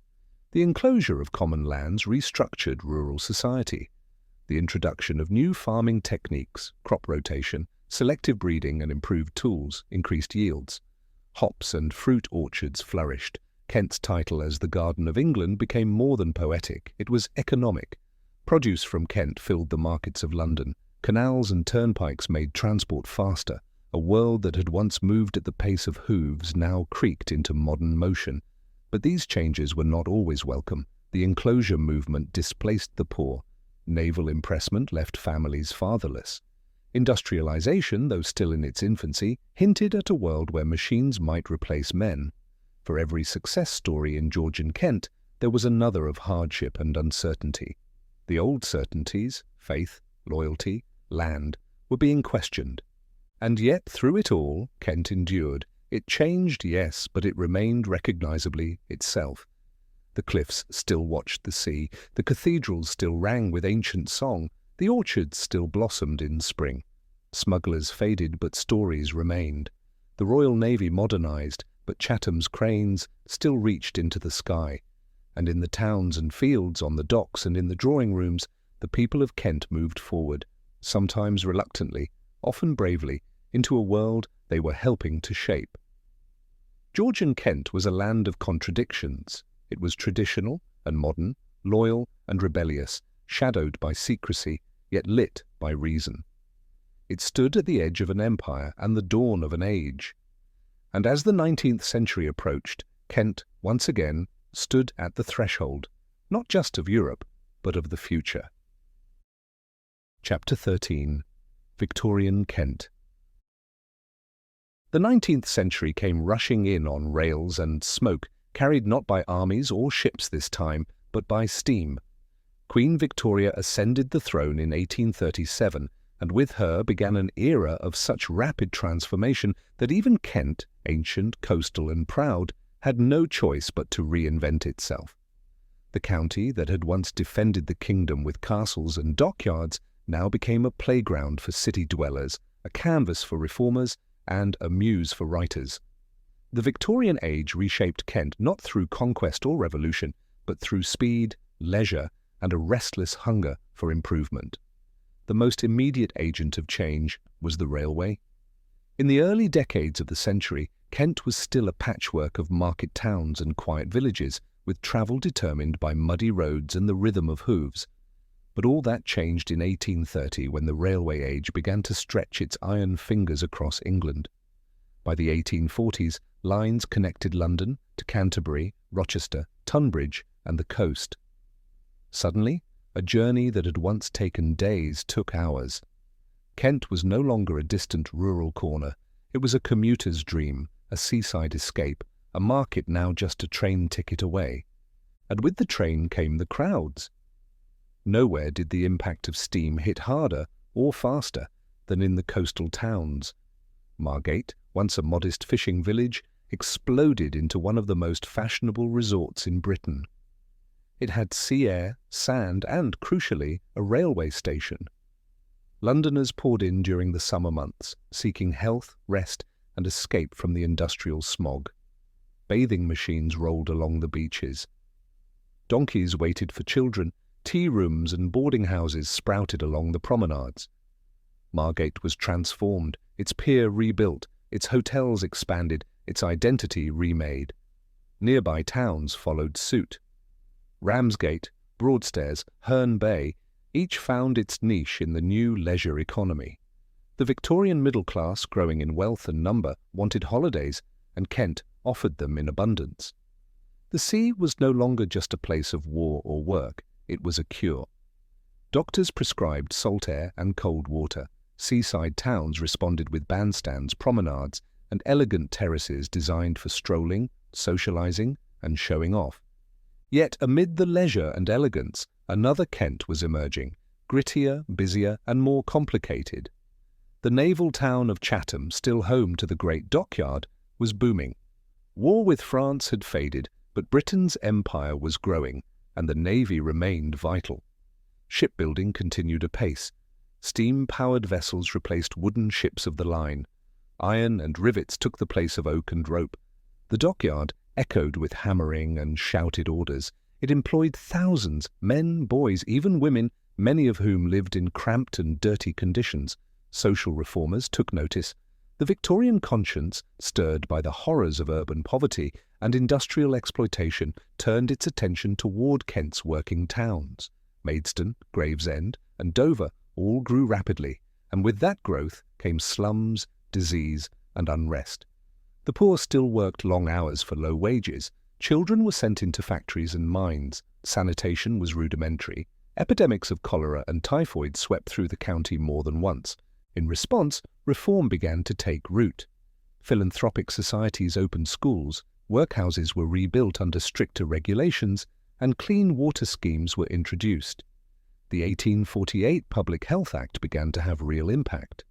The enclosure of common lands restructured rural society. The introduction of new farming techniques, crop rotation, selective breeding and improved tools increased yields. Hops and fruit orchards flourished. Kent's title as the Garden of England became more than poetic, it was economic. Produce from Kent filled the markets of London. Canals and turnpikes made transport faster. A world that had once moved at the pace of hooves now creaked into modern motion. But these changes were not always welcome. The enclosure movement displaced the poor. Naval impressment left families fatherless. Industrialization, though still in its infancy, hinted at a world where machines might replace men. For every success story in Georgian Kent, there was another of hardship and uncertainty. The old certainties, faith, loyalty, land, were being questioned. And yet, through it all, Kent endured. It changed, yes, but it remained recognizably itself. The cliffs still watched the sea, the cathedrals still rang with ancient song, the orchards still blossomed in spring. Smugglers faded, but stories remained. The Royal Navy modernized, but Chatham's cranes still reached into the sky. And in the towns and fields, on the docks and in the drawing rooms, the people of Kent moved forward, sometimes reluctantly, often bravely, into a world they were helping to shape. Georgian Kent was a land of contradictions. It was traditional and modern, loyal and rebellious, shadowed by secrecy, yet lit by reason. It stood at the edge of an empire and the dawn of an age. And as the 19th century approached, Kent, once again, stood at the threshold, not just of Europe, but of the future. Chapter 13. Victorian Kent. The 19th century came rushing in on rails and smoke, carried not by armies or ships this time, but by steam. Queen Victoria ascended the throne in 1837, and with her began an era of such rapid transformation that even Kent, ancient, coastal and proud, had no choice but to reinvent itself. The county that had once defended the kingdom with castles and dockyards now became a playground for city dwellers, a canvas for reformers, and a muse for writers. The Victorian age reshaped Kent not through conquest or revolution, but through speed, leisure, and a restless hunger for improvement. The most immediate agent of change was the railway. In the early decades of the century, Kent was still a patchwork of market towns and quiet villages, with travel determined by muddy roads and the rhythm of hooves. But all that changed in 1830 when the railway age began to stretch its iron fingers across England. By the 1840s, lines connected London to Canterbury, Rochester, Tunbridge, and the coast. Suddenly, a journey that had once taken days took hours. Kent was no longer a distant rural corner. It was a commuter's dream, a seaside escape, a market now just a train ticket away. And with the train came the crowds. Nowhere did the impact of steam hit harder or faster than in the coastal towns. Margate, once a modest fishing village, exploded into one of the most fashionable resorts in Britain. It had sea air, sand, and, crucially, a railway station. Londoners poured in during the summer months, seeking health, rest, and escape from the industrial smog. Bathing machines rolled along the beaches. Donkeys waited for children. Tea rooms and boarding houses sprouted along the promenades. Margate was transformed, its pier rebuilt, its hotels expanded, its identity remade. Nearby towns followed suit. Ramsgate, Broadstairs, Herne Bay, each found its niche in the new leisure economy. The Victorian middle class, growing in wealth and number, wanted holidays, and Kent offered them in abundance. The sea was no longer just a place of war or work. It was a cure. Doctors prescribed salt air and cold water. Seaside towns responded with bandstands, promenades, and elegant terraces designed for strolling, socializing, and showing off. Yet amid the leisure and elegance, another Kent was emerging, grittier, busier, and more complicated. The naval town of Chatham, still home to the great dockyard, was booming. War with France had faded, but Britain's empire was growing. and the navy remained vital. Shipbuilding continued apace. Steam-powered vessels replaced wooden ships of the line. Iron and rivets took the place of oak and rope. The dockyard echoed with hammering and shouted orders. It employed thousands, men, boys, even women, many of whom lived in cramped and dirty conditions. Social reformers took notice. The Victorian conscience, stirred by the horrors of urban poverty and industrial exploitation, turned its attention toward Kent's working towns. Maidstone, Gravesend, and Dover all grew rapidly, and with that growth came slums, disease, and unrest. The poor still worked long hours for low wages. Children were sent into factories and mines. Sanitation was rudimentary. Epidemics of cholera and typhoid swept through the county more than once. In response, reform began to take root. Philanthropic societies opened schools, workhouses were rebuilt under stricter regulations, and clean water schemes were introduced. The 1848 Public Health Act began to have real impact.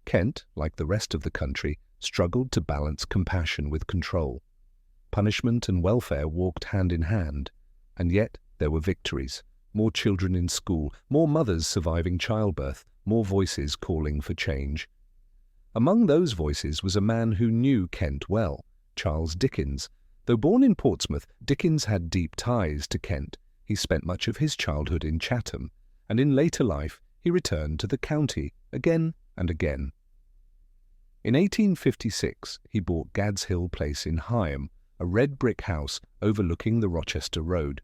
Kent, like the rest of the country, struggled to balance compassion with control. Punishment and welfare walked hand in hand, and yet there were victories. More children in school, more mothers surviving childbirth, more voices calling for change. Among those voices was a man who knew Kent well, Charles Dickens. Though born in Portsmouth, Dickens had deep ties to Kent. He spent much of his childhood in Chatham, and in later life he returned to the county again and again. In 1856 he bought Gad's Hill Place in Higham, a red brick house overlooking the Rochester Road.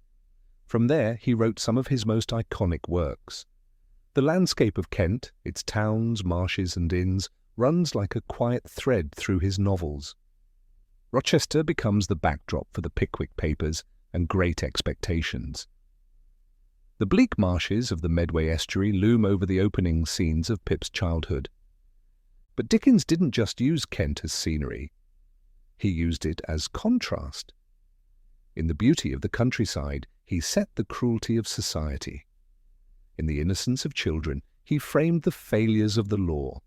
From there he wrote some of his most iconic works. The landscape of Kent, its towns, marshes and inns, runs like a quiet thread through his novels. Rochester becomes the backdrop for the Pickwick Papers and Great Expectations. The bleak marshes of the Medway estuary loom over the opening scenes of Pip's childhood. But Dickens didn't just use Kent as scenery. He used it as contrast. In the beauty of the countryside, he set the cruelty of society. In the innocence of children, he framed the failures of the law.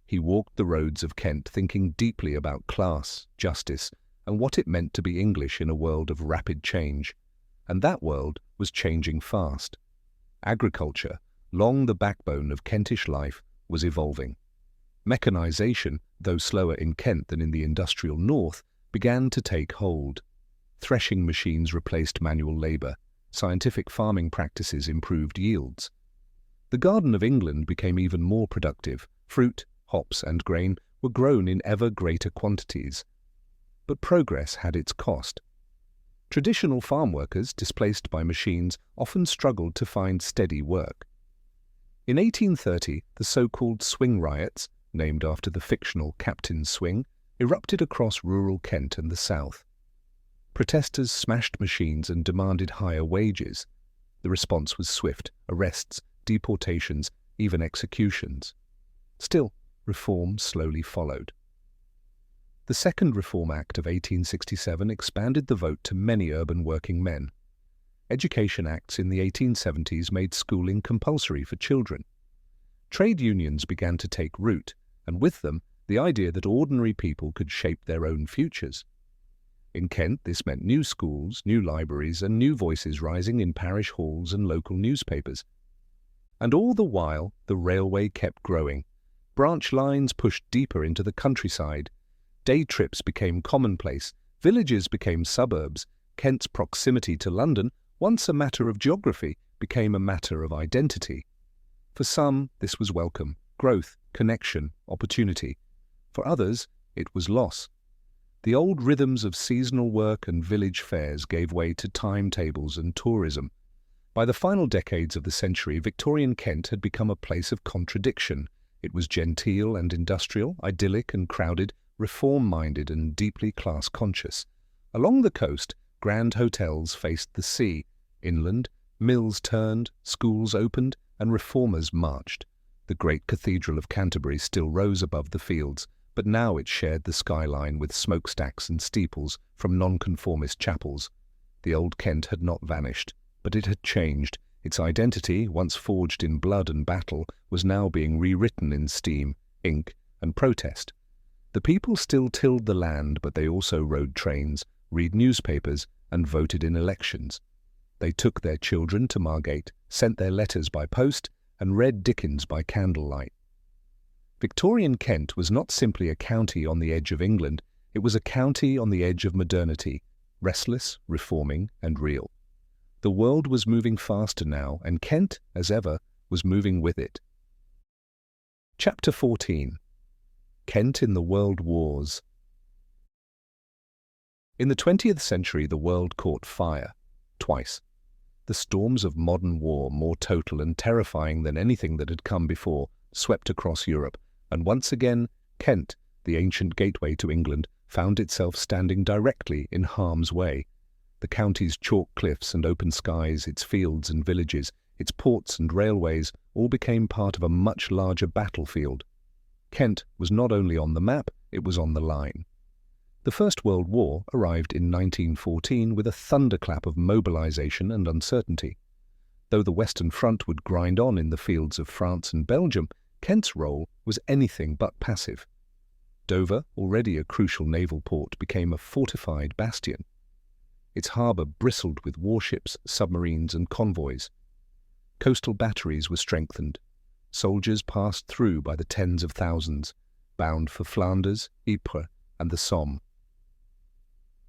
He walked the roads of Kent thinking deeply about class, justice, and what it meant to be English in a world of rapid change. And that world was changing fast. Agriculture, long the backbone of Kentish life, was evolving. Mechanization, though slower in Kent than in the industrial north, began to take hold. Threshing machines replaced manual labor. Scientific farming practices improved yields. The Garden of England became even more productive. Fruit, hops and grain were grown in ever greater quantities. But progress had its cost. Traditional farm workers, displaced by machines, often struggled to find steady work. In 1830, the so-called swing riots, named after the fictional Captain Swing, erupted across rural Kent and the south. Protesters smashed machines and demanded higher wages. The response was swift: arrests, deportations, even executions. Still, reform slowly followed. The Second Reform Act of 1867 expanded the vote to many urban working men. Education acts in the 1870s made schooling compulsory for children. Trade unions began to take root, and with them, the idea that ordinary people could shape their own futures. In Kent, this meant new schools, new libraries, and new voices rising in parish halls and local newspapers. And all the while, the railway kept growing. Branch lines pushed deeper into the countryside. Day trips became commonplace. Villages became suburbs. Kent's proximity to London, once a matter of geography, became a matter of identity. For some, this was welcome, growth, connection, opportunity. For others, it was loss. The old rhythms of seasonal work and village fairs gave way to timetables and tourism. By the final decades of the century, Victorian Kent had become a place of contradiction. It was genteel and industrial, idyllic and crowded, reform-minded and deeply class-conscious. Along the coast, grand hotels faced the sea. Inland, mills turned, schools opened, and reformers marched. The great Cathedral of Canterbury still rose above the fields, but now it shared the skyline with smokestacks and steeples from nonconformist chapels. The old Kent had not vanished, but it had changed. Its identity, once forged in blood and battle, was now being rewritten in steam, ink, and protest. The people still tilled the land, but they also rode trains, read newspapers, and voted in elections. They took their children to Margate, sent their letters by post, and read Dickens by candlelight. Victorian Kent was not simply a county on the edge of England, it was a county on the edge of modernity, restless, reforming, and real. The world was moving faster now, and Kent, as ever, was moving with it. Chapter 14. Kent in the World Wars. In the 20th century, the world caught fire, twice. The storms of modern war, more total and terrifying than anything that had come before, swept across Europe, and once again, Kent, the ancient gateway to England, found itself standing directly in harm's way. The county's chalk cliffs and open skies, its fields and villages, its ports and railways, all became part of a much larger battlefield. Kent was not only on the map, it was on the line. The First World War arrived in 1914 with a thunderclap of mobilization and uncertainty. Though the Western Front would grind on in the fields of France and Belgium, Kent's role was anything but passive. Dover, already a crucial naval port, became a fortified bastion. Its harbour bristled with warships, submarines, and convoys. Coastal batteries were strengthened. Soldiers passed through by the tens of thousands, bound for Flanders, Ypres, and the Somme.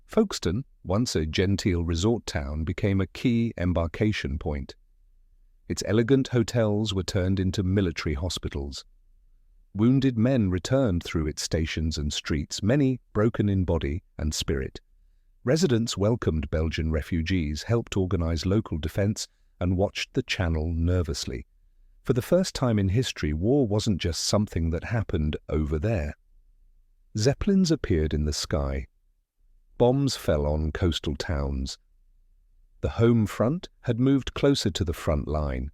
Folkestone, once a genteel resort town, became a key embarkation point. Its elegant hotels were turned into military hospitals. Wounded men returned through its stations and streets, many broken in body and spirit. Residents welcomed Belgian refugees, helped organize local defense, and watched the Channel nervously. For the first time in history, war wasn't just something that happened over there. Zeppelins appeared in the sky. Bombs fell on coastal towns. The home front had moved closer to the front line.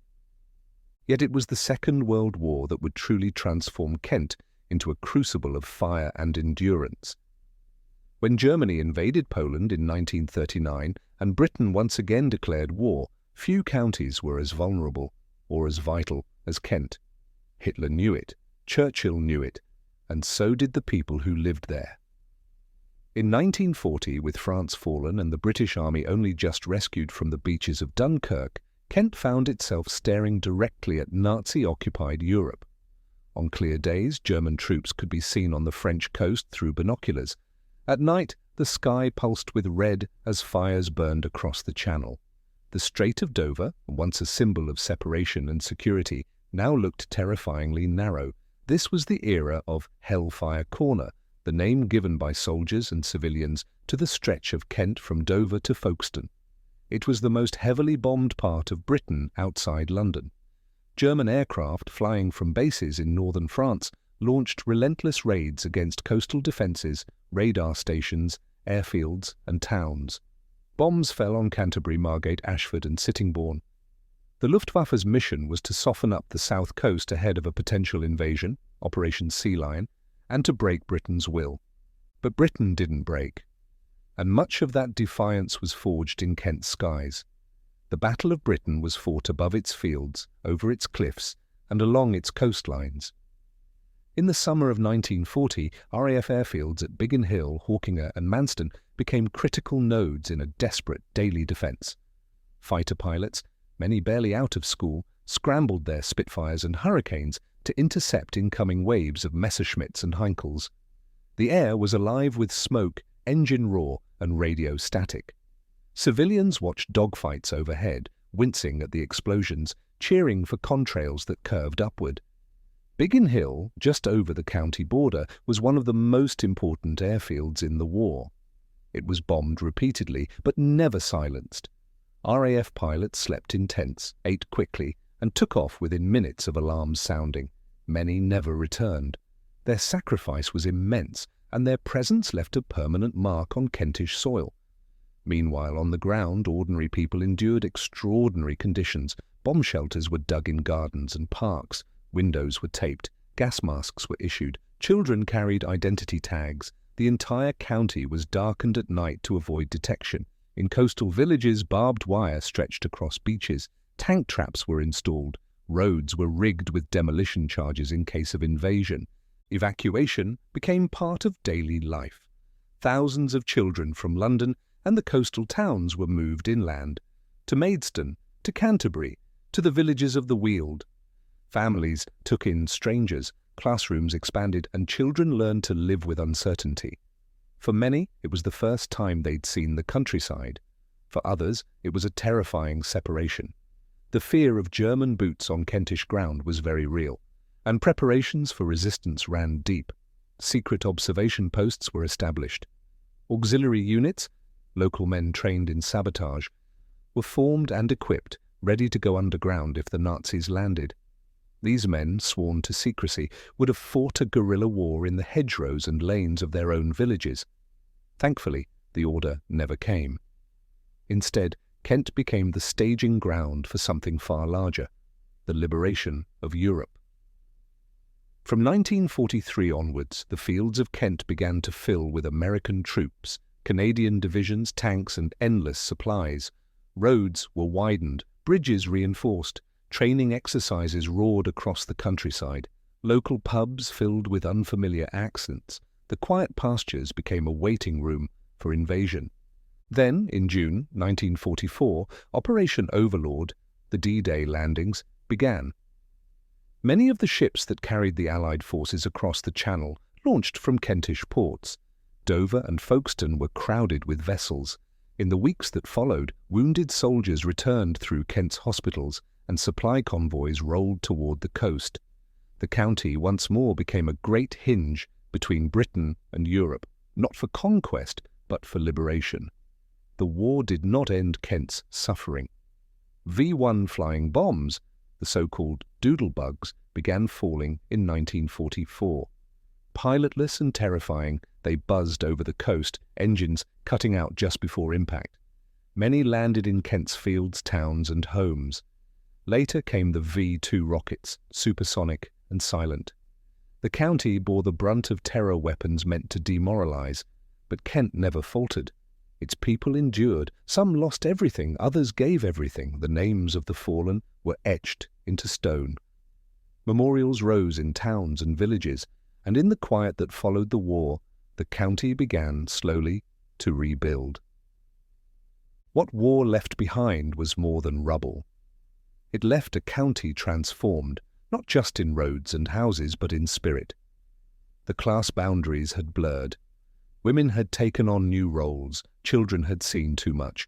Yet it was the Second World War that would truly transform Kent into a crucible of fire and endurance. When Germany invaded Poland in 1939 and Britain once again declared war, few counties were as vulnerable or as vital as Kent. Hitler knew it, Churchill knew it, and so did the people who lived there. In 1940, with France fallen and the British Army only just rescued from the beaches of Dunkirk, Kent found itself staring directly at Nazi-occupied Europe. On clear days, German troops could be seen on the French coast through binoculars. At night, the sky pulsed with red as fires burned across the Channel. The Strait of Dover, once a symbol of separation and security, now looked terrifyingly narrow. This was the era of Hellfire Corner, the name given by soldiers and civilians to the stretch of Kent from Dover to Folkestone. It was the most heavily bombed part of Britain outside London. German aircraft flying from bases in northern France launched relentless raids against coastal defences, radar stations, airfields, and towns. Bombs fell on Canterbury, Margate, Ashford, and Sittingbourne. The Luftwaffe's mission was to soften up the south coast ahead of a potential invasion, Operation Sea Lion, and to break Britain's will. But Britain didn't break, and much of that defiance was forged in Kent's skies. The Battle of Britain was fought above its fields, over its cliffs, and along its coastlines. In the summer of 1940, RAF airfields at Biggin Hill, Hawkinge, and Manston became critical nodes in a desperate daily defence. Fighter pilots, many barely out of school, scrambled their Spitfires and Hurricanes to intercept incoming waves of Messerschmitts and Heinkels. The air was alive with smoke, engine roar, and radio static. Civilians watched dogfights overhead, wincing at the explosions, cheering for contrails that curved upward. Biggin Hill, just over the county border, was one of the most important airfields in the war. It was bombed repeatedly, but never silenced. RAF pilots slept in tents, ate quickly, and took off within minutes of alarms sounding. Many never returned. Their sacrifice was immense, and their presence left a permanent mark on Kentish soil. Meanwhile, on the ground, ordinary people endured extraordinary conditions. Bomb shelters were dug in gardens and parks, windows were taped, gas masks were issued, children carried identity tags. The entire county was darkened at night to avoid detection. In coastal villages, barbed wire stretched across beaches. Tank traps were installed. Roads were rigged with demolition charges in case of invasion. Evacuation became part of daily life. Thousands of children from London and the coastal towns were moved inland. to Maidstone, to Canterbury, to the villages of the Weald. Families took in strangers, classrooms expanded, and children learned to live with uncertainty. For many, it was the first time they'd seen the countryside. For others, it was a terrifying separation. The fear of German boots on Kentish ground was very real, and preparations for resistance ran deep. Secret observation posts were established. Auxiliary units, local men trained in sabotage, were formed and equipped, ready to go underground if the Nazis landed. These men, sworn to secrecy, would have fought a guerrilla war in the hedgerows and lanes of their own villages. Thankfully, the order never came. Instead, Kent became the staging ground for something far larger, the liberation of Europe. From 1943 onwards, the fields of Kent began to fill with American troops, Canadian divisions, tanks, and endless supplies. Roads were widened, bridges reinforced, training exercises roared across the countryside, local pubs filled with unfamiliar accents. The quiet pastures became a waiting room for invasion. Then, in June 1944, Operation Overlord, the D-Day landings, began. Many of the ships that carried the Allied forces across the Channel launched from Kentish ports. Dover and Folkestone were crowded with vessels. In the weeks that followed, wounded soldiers returned through Kent's hospitals, and supply convoys rolled toward the coast. The county once more became a great hinge between Britain and Europe, not for conquest, but for liberation. The war did not end Kent's suffering. V-1 flying bombs, the so-called doodlebugs, began falling in 1944. Pilotless and terrifying, they buzzed over the coast, engines cutting out just before impact. Many landed in Kent's fields, towns, and homes. Later came the V-2 rockets, supersonic and silent. The county bore the brunt of terror weapons meant to demoralize, but Kent never faltered. Its people endured. Some lost everything, others gave everything. The names of the fallen were etched into stone. Memorials rose in towns and villages, and in the quiet that followed the war, the county began slowly to rebuild. What war left behind was more than rubble. It left a county transformed, not just in roads and houses, but in spirit. The class boundaries had blurred. Women had taken on new roles, children had seen too much,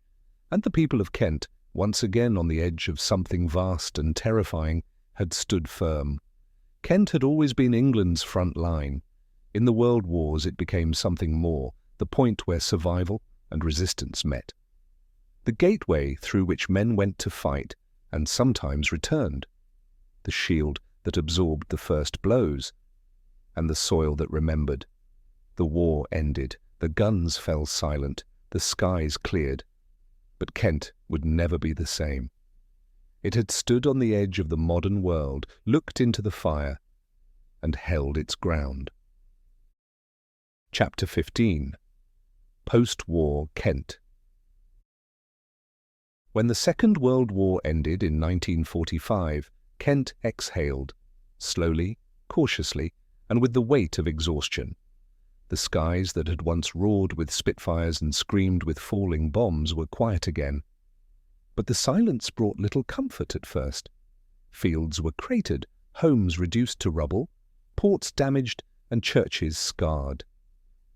and the people of Kent, once again on the edge of something vast and terrifying, had stood firm. Kent had always been England's front line. In the world wars it became something more, the point where survival and resistance met. The gateway through which men went to fight, and sometimes returned. The shield that absorbed the first blows, and the soil that remembered. The war ended, the guns fell silent, the skies cleared. But Kent would never be the same. It had stood on the edge of the modern world, looked into the fire, and held its ground. Chapter 15. Postwar Kent. When the Second World War ended in 1945, Kent exhaled, slowly, cautiously, and with the weight of exhaustion. The skies that had once roared with Spitfires and screamed with falling bombs were quiet again. But the silence brought little comfort at first. Fields were cratered, homes reduced to rubble, ports damaged, and churches scarred.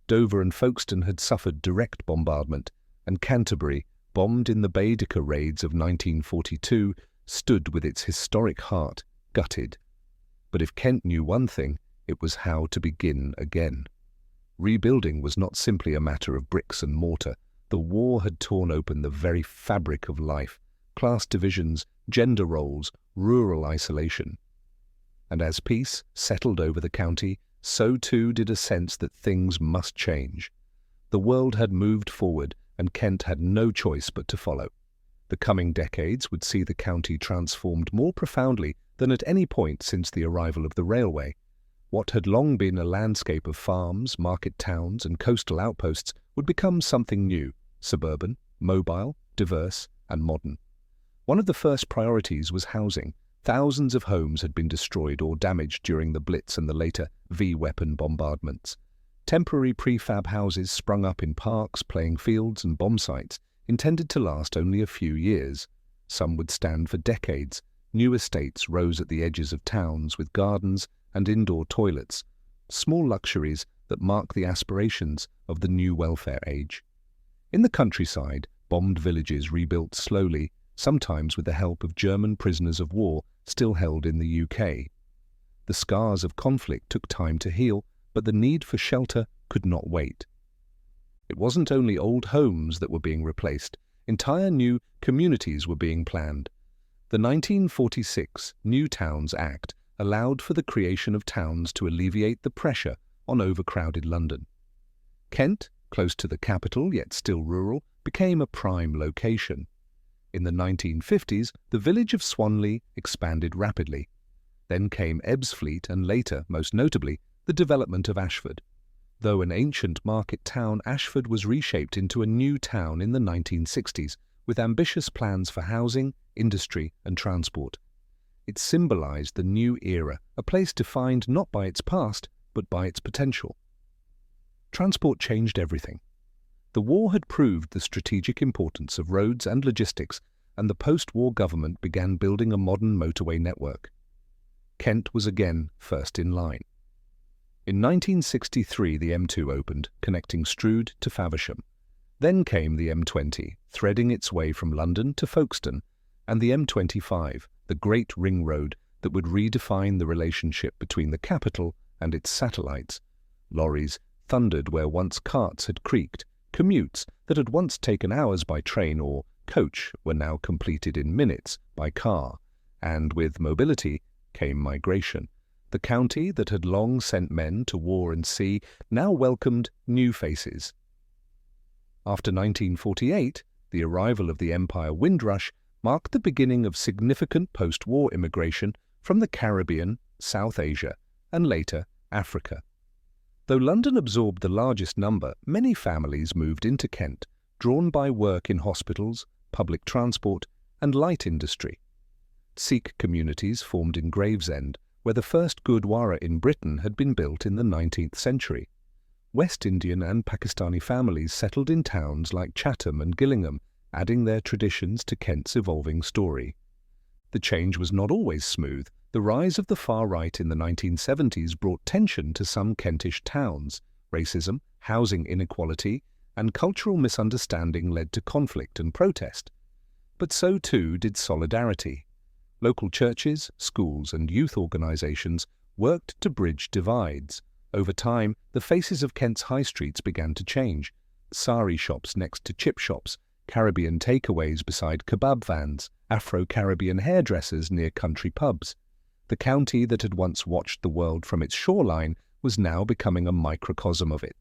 Dover and Folkestone had suffered direct bombardment, and Canterbury, bombed in the Baedeker raids of 1942, stood with its historic heart gutted. But if Kent knew one thing, it was how to begin again. Rebuilding was not simply a matter of bricks and mortar. The war had torn open the very fabric of life, class divisions, gender roles, rural isolation. And as peace settled over the county, so too did a sense that things must change. The world had moved forward, and Kent had no choice but to follow. The coming decades would see the county transformed more profoundly than at any point since the arrival of the railway. What had long been a landscape of farms, market towns, and coastal outposts would become something new, suburban, mobile, diverse, and modern. One of the first priorities was housing. Thousands of homes had been destroyed or damaged during the Blitz and the later V-weapon bombardments. Temporary prefab houses sprung up in parks, playing fields, and bomb sites, intended to last only a few years. Some would stand for decades. New estates rose at the edges of towns with gardens and indoor toilets, small luxuries that mark the aspirations of the new welfare age. In the countryside, bombed villages rebuilt slowly, sometimes with the help of German prisoners of war still held in the UK. The scars of conflict took time to heal, but the need for shelter could not wait. It wasn't only old homes that were being replaced, entire new communities were being planned. The 1946 New Towns Act allowed for the creation of towns to alleviate the pressure on overcrowded London. Kent, close to the capital yet still rural, became a prime location. In the 1950s, the village of Swanley expanded rapidly. Then came Ebbsfleet and later, most notably, the development of Ashford. Though an ancient market town, Ashford was reshaped into a new town in the 1960s with ambitious plans for housing, industry and transport. It symbolized the new era, a place defined not by its past, but by its potential. Transport changed everything. The war had proved the strategic importance of roads and logistics, and the post-war government began building a modern motorway network. Kent was again first in line. In 1963, the M2 opened, connecting Strood to Faversham. Then came the M20, threading its way from London to Folkestone, and the M25, the Great Ring Road that would redefine the relationship between the capital and its satellites. Lorries thundered where once carts had creaked. Commutes that had once taken hours by train or coach were now completed in minutes by car. And with mobility came migration. The county that had long sent men to war and sea now welcomed new faces. After 1948, the arrival of the Empire Windrush marked the beginning of significant post-war immigration from the Caribbean, South Asia, and later Africa. Though London absorbed the largest number, many families moved into Kent, drawn by work in hospitals, public transport, and light industry. Sikh communities formed in Gravesend, where the first Gurdwara in Britain had been built in the 19th century. West Indian and Pakistani families settled in towns like Chatham and Gillingham, adding their traditions to Kent's evolving story. The change was not always smooth. The rise of the far right in the 1970s brought tension to some Kentish towns. Racism, housing inequality, and cultural misunderstanding led to conflict and protest. But so too did solidarity. Local churches, schools, and youth organisations worked to bridge divides. Over time, the faces of Kent's high streets began to change. Sari shops next to chip shops, Caribbean takeaways beside kebab vans, Afro-Caribbean hairdressers near country pubs. The county that had once watched the world from its shoreline was now becoming a microcosm of it.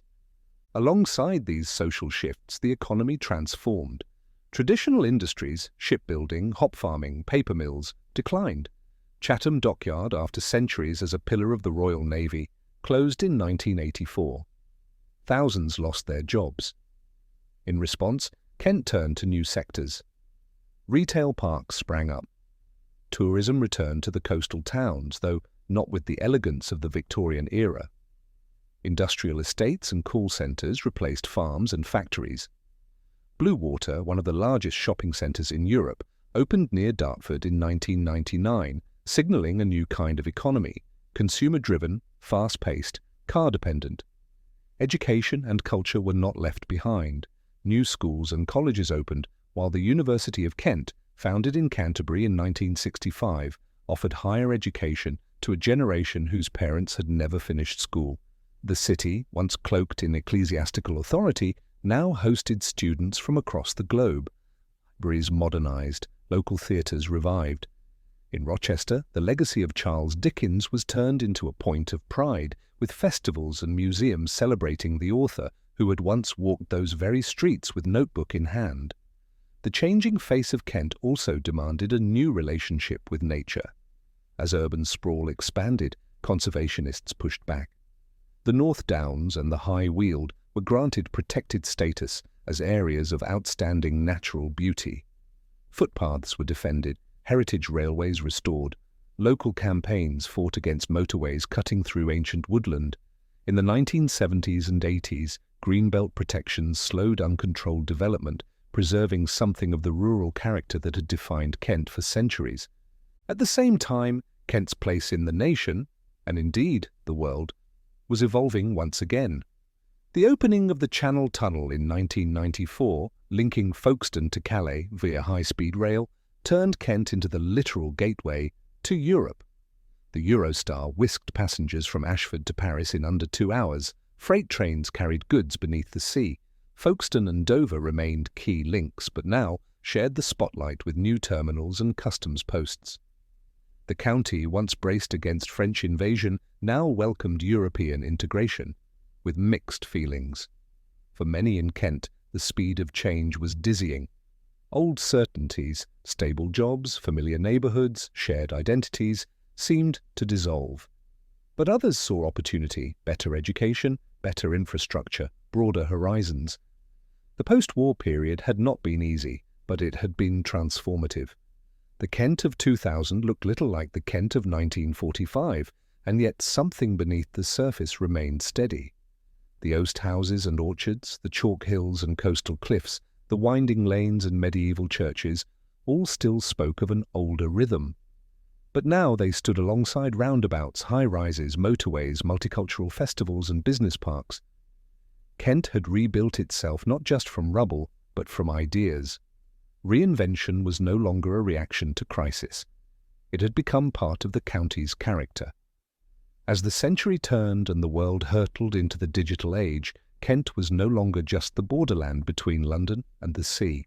Alongside these social shifts, the economy transformed. Traditional industries, shipbuilding, hop farming, paper mills, declined. Chatham Dockyard, after centuries as a pillar of the Royal Navy, closed in 1984. Thousands lost their jobs. In response, Kent turned to new sectors. Retail parks sprang up. Tourism returned to the coastal towns, though not with the elegance of the Victorian era. Industrial estates and call centres replaced farms and factories. Bluewater, one of the largest shopping centres in Europe, opened near Dartford in 1999, signalling a new kind of economy, consumer-driven, fast-paced, car-dependent. Education and culture were not left behind. New schools and colleges opened, while the University of Kent, founded in Canterbury in 1965, offered higher education to a generation whose parents had never finished school. The city, once cloaked in ecclesiastical authority, now hosted students from across the globe. Libraries modernized, local theatres revived. In Rochester, the legacy of Charles Dickens was turned into a point of pride, with festivals and museums celebrating the author who had once walked those very streets with notebook in hand. The changing face of Kent also demanded a new relationship with nature. As urban sprawl expanded, conservationists pushed back. The North Downs and the High Weald were granted protected status as areas of outstanding natural beauty. Footpaths were defended, heritage railways restored, local campaigns fought against motorways cutting through ancient woodland. In the 1970s and 80s, greenbelt protections slowed uncontrolled development, preserving something of the rural character that had defined Kent for centuries. At the same time, Kent's place in the nation, and indeed the world, was evolving once again. The opening of the Channel Tunnel in 1994, linking Folkestone to Calais via high-speed rail, turned Kent into the literal gateway to Europe. The Eurostar whisked passengers from Ashford to Paris in under 2 hours. Freight trains carried goods beneath the sea. Folkestone and Dover remained key links, but now shared the spotlight with new terminals and customs posts. The county, once braced against French invasion, now welcomed European integration, with mixed feelings. For many in Kent, the speed of change was dizzying. Old certainties, stable jobs, familiar neighbourhoods, shared identities, seemed to dissolve. But others saw opportunity, better education, better infrastructure, broader horizons. The post-war period had not been easy, but it had been transformative. The Kent of 2000 looked little like the Kent of 1945, and yet something beneath the surface remained steady. The oast houses and orchards, the chalk hills and coastal cliffs, the winding lanes and medieval churches, all still spoke of an older rhythm. But now they stood alongside roundabouts, high-rises, motorways, multicultural festivals and business parks. Kent had rebuilt itself not just from rubble, but from ideas. Reinvention was no longer a reaction to crisis. It had become part of the county's character. As the century turned and the world hurtled into the digital age, Kent was no longer just the borderland between London and the sea.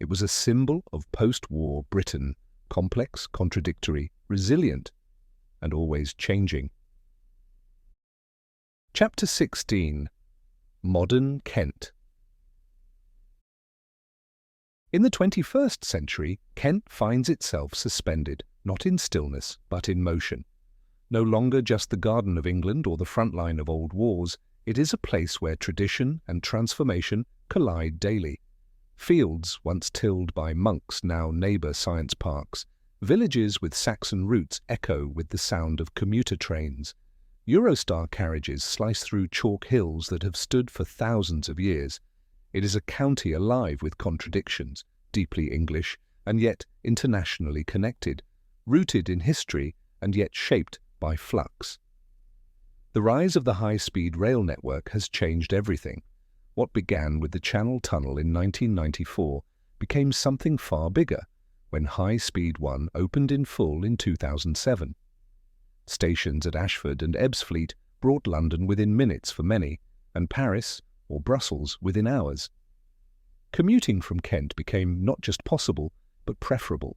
It was a symbol of post-war Britain, complex, contradictory, resilient, and always changing. Chapter 16. Modern Kent. In the 21st century, Kent finds itself suspended, not in stillness, but in motion. No longer just the Garden of England or the front line of old wars, it is a place where tradition and transformation collide daily. Fields once tilled by monks now neighbour science parks. Villages with Saxon roots echo with the sound of commuter trains. Eurostar carriages slice through chalk hills that have stood for thousands of years. It is a county alive with contradictions, deeply English and yet internationally connected, rooted in history and yet shaped by flux. The rise of the high-speed rail network has changed everything. What began with the Channel Tunnel in 1994 became something far bigger when High Speed 1 opened in full in 2007. Stations at Ashford and Ebbsfleet brought London within minutes for many, and Paris or Brussels within hours. Commuting from Kent became not just possible, but preferable.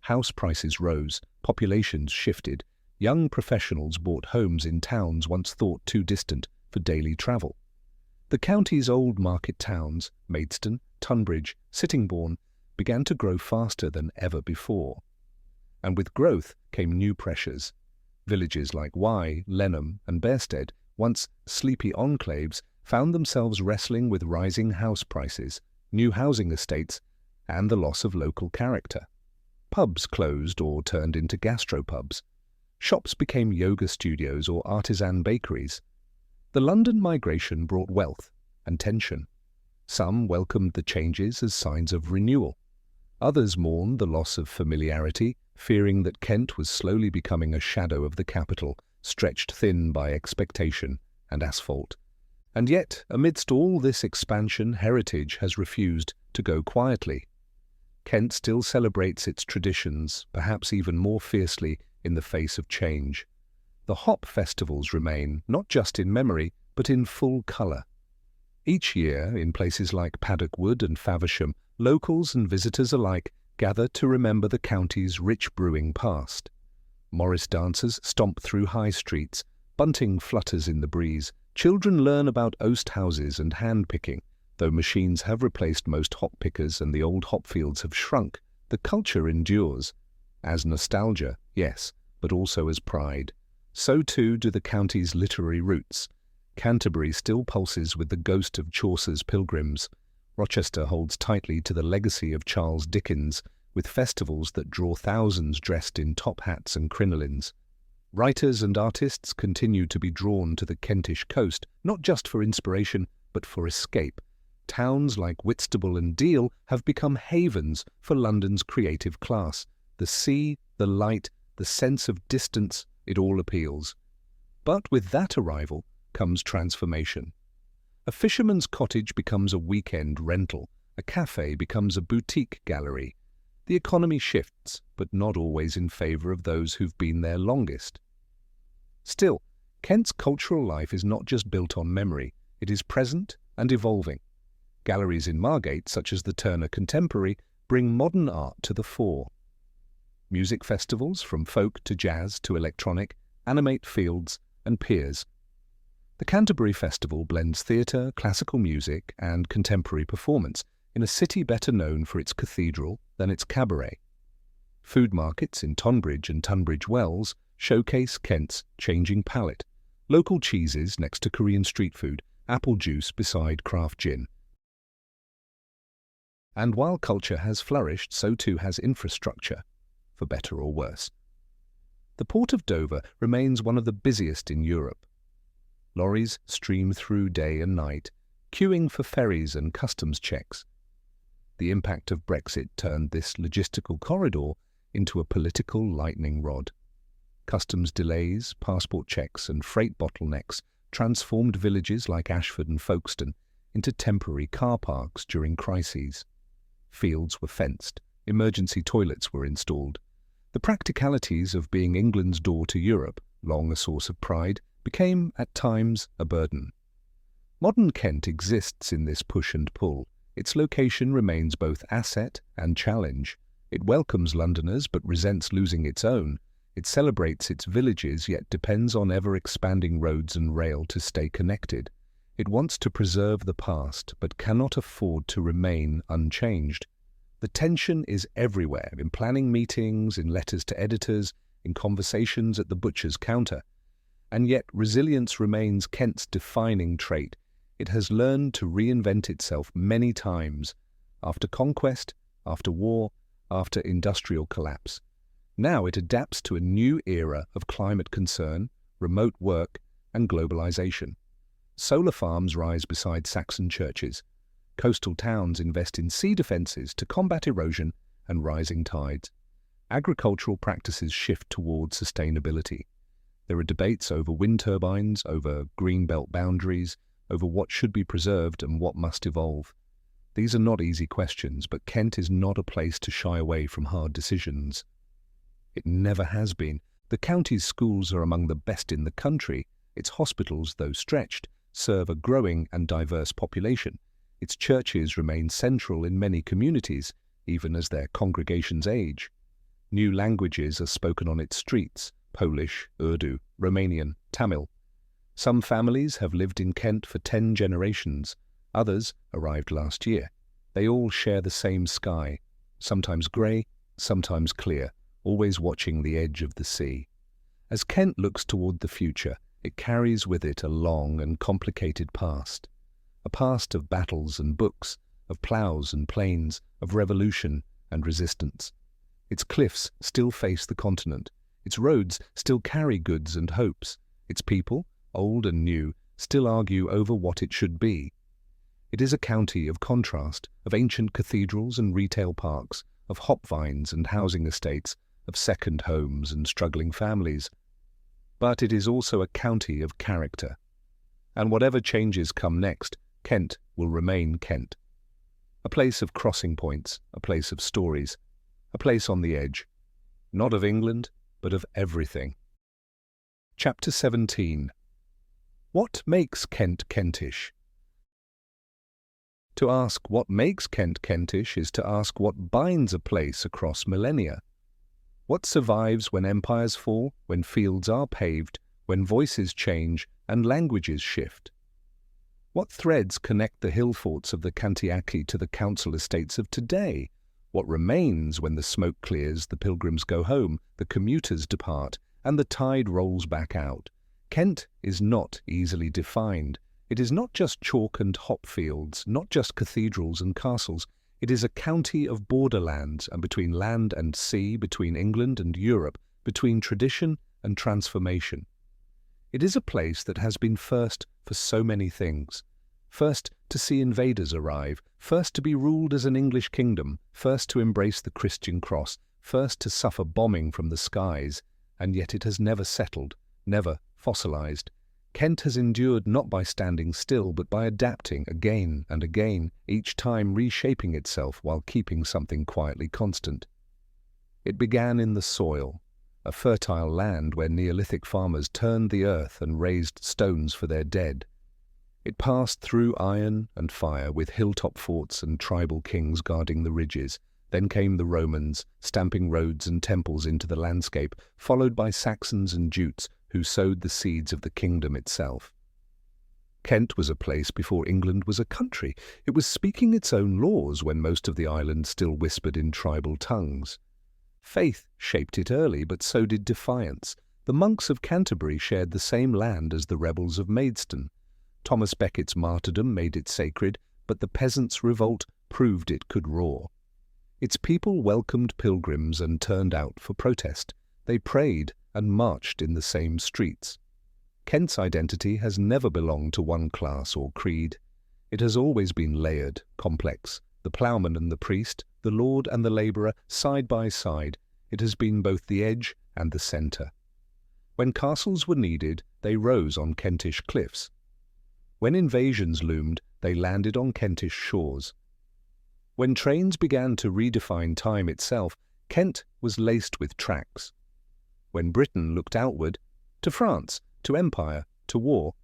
House prices rose, populations shifted, young professionals bought homes in towns once thought too distant for daily travel. The county's old market towns, Maidstone, Tunbridge, Sittingbourne, began to grow faster than ever before. And with growth came new pressures. Villages like Wye, Lenham and Bearsted, once sleepy enclaves, found themselves wrestling with rising house prices, new housing estates, and the loss of local character. Pubs closed or turned into gastropubs. Shops became yoga studios or artisan bakeries. The London migration brought wealth and tension. Some welcomed the changes as signs of renewal. Others mourned the loss of familiarity, fearing that Kent was slowly becoming a shadow of the capital, stretched thin by expectation and asphalt. And yet, amidst all this expansion, heritage has refused to go quietly. Kent still celebrates its traditions, perhaps even more fiercely in the face of change. The hop festivals remain, not just in memory, but in full colour. Each year, in places like Paddock Wood and Faversham, locals and visitors alike gather to remember the county's rich brewing past. Morris dancers stomp through high streets, bunting flutters in the breeze, children learn about oast houses and hand-picking. Though machines have replaced most hop pickers and the old hop fields have shrunk, the culture endures. As nostalgia, yes, but also as pride. So too do the county's literary roots. Canterbury still pulses with the ghost of Chaucer's Pilgrims. Rochester holds tightly to the legacy of Charles Dickens, with festivals that draw thousands dressed in top hats and crinolines. Writers and artists continue to be drawn to the Kentish coast, not just for inspiration, but for escape. Towns like Whitstable and Deal have become havens for London's creative class. The sea, the light, the sense of distance, it all appeals. But with that arrival comes transformation. A fisherman's cottage becomes a weekend rental. A cafe becomes a boutique gallery. The economy shifts, but not always in favour of those who've been there longest. Still, Kent's cultural life is not just built on memory, it is present and evolving. Galleries in Margate, such as the Turner Contemporary, bring modern art to the fore. Music festivals, from folk to jazz to electronic, animate fields and piers. The Canterbury Festival blends theatre, classical music and contemporary performance in a city better known for its cathedral than its cabaret. Food markets in Tonbridge and Tunbridge Wells showcase Kent's changing palate. Local cheeses next to Korean street food, apple juice beside craft gin. And while culture has flourished, so too has infrastructure, for better or worse. The port of Dover remains one of the busiest in Europe. Lorries stream through day and night, queuing for ferries and customs checks. The impact of Brexit turned this logistical corridor into a political lightning rod. Customs delays, passport checks and freight bottlenecks transformed villages like Ashford and Folkestone into temporary car parks during crises. Fields were fenced, emergency toilets were installed. The practicalities of being England's door to Europe, long a source of pride, became, at times, a burden. Modern Kent exists in this push and pull. Its location remains both asset and challenge. It welcomes Londoners but resents losing its own. It celebrates its villages yet depends on ever-expanding roads and rail to stay connected. It wants to preserve the past but cannot afford to remain unchanged. The tension is everywhere, in planning meetings, in letters to editors, in conversations at the butcher's counter. And yet resilience remains Kent's defining trait. It has learned to reinvent itself many times, after conquest, after war, after industrial collapse. Now it adapts to a new era of climate concern, remote work, and globalization. Solar farms rise beside Saxon churches. Coastal towns invest in sea defences to combat erosion and rising tides. Agricultural practices shift towards sustainability. There are debates over wind turbines, over green belt boundaries, over what should be preserved and what must evolve. These are not easy questions, but Kent is not a place to shy away from hard decisions. It never has been. The county's schools are among the best in the country. Its hospitals, though stretched, serve a growing and diverse population. Its churches remain central in many communities, even as their congregations age. New languages are spoken on its streets: Polish, Urdu, Romanian, Tamil. Some families have lived in Kent for 10 generations. Others arrived last year. They all share the same sky, sometimes grey, sometimes clear, always watching the edge of the sea. As Kent looks toward the future, it carries with it a long and complicated past. A past of battles and books, of ploughs and plains, of revolution and resistance. Its cliffs still face the continent. Its roads still carry goods and hopes. Its people, old and new, still argue over what it should be. It is a county of contrast, of ancient cathedrals and retail parks, of hop vines and housing estates, of second homes and struggling families. But it is also a county of character. And whatever changes come next, Kent will remain Kent. A place of crossing points, a place of stories, a place on the edge, not of England, but of everything. Chapter 17. What makes Kent Kentish? To ask what makes Kent Kentish is to ask what binds a place across millennia. What survives when empires fall, when fields are paved, when voices change and languages shift? What threads connect the hill forts of the Cantiaci to the council estates of today? What remains when the smoke clears, the pilgrims go home, the commuters depart, and the tide rolls back out? Kent is not easily defined. It is not just chalk and hop fields, not just cathedrals and castles. It is a county of borderlands, and between land and sea, between England and Europe, between tradition and transformation. It is a place that has been first for so many things. First to see invaders arrive, first to be ruled as an English kingdom, first to embrace the Christian cross, first to suffer bombing from the skies, and yet it has never settled, never fossilized. Kent has endured not by standing still, but by adapting again and again, each time reshaping itself while keeping something quietly constant. It began in the soil, a fertile land where Neolithic farmers turned the earth and raised stones for their dead. It passed through iron and fire, with hilltop forts and tribal kings guarding the ridges. Then came the Romans, stamping roads and temples into the landscape, followed by Saxons and Jutes, who sowed the seeds of the kingdom itself. Kent was a place before England was a country. It was speaking its own laws when most of the island still whispered in tribal tongues. Faith shaped it early, but so did defiance. The monks of Canterbury shared the same land as the rebels of Maidstone. Thomas Becket's martyrdom made it sacred, but the peasants' revolt proved it could roar. Its people welcomed pilgrims and turned out for protest. They prayed and marched in the same streets. Kent's identity has never belonged to one class or creed. It has always been layered, complex. The ploughman and the priest, the lord and the labourer, side by side. It has been both the edge and the centre. When castles were needed, they rose on Kentish cliffs. When invasions loomed, they landed on Kentish shores. When trains began to redefine time itself, Kent was laced with tracks. When Britain looked outward, to France, to empire, to war,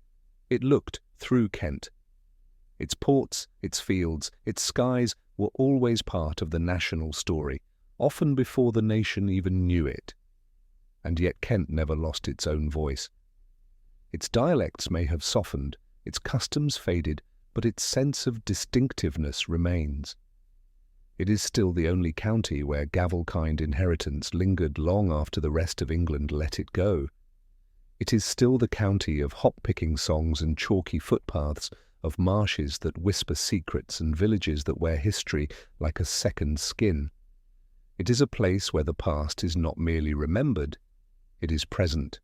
it looked through Kent. Its ports, its fields, its skies were always part of the national story, often before the nation even knew it. And yet Kent never lost its own voice. Its dialects may have softened, its customs faded, but its sense of distinctiveness remains. It is still the only county where gavel-kind inheritance lingered long after the rest of England let it go. It is still the county of hop-picking songs and chalky footpaths, of marshes that whisper secrets and villages that wear history like a second skin. It is a place where the past is not merely remembered, it is present.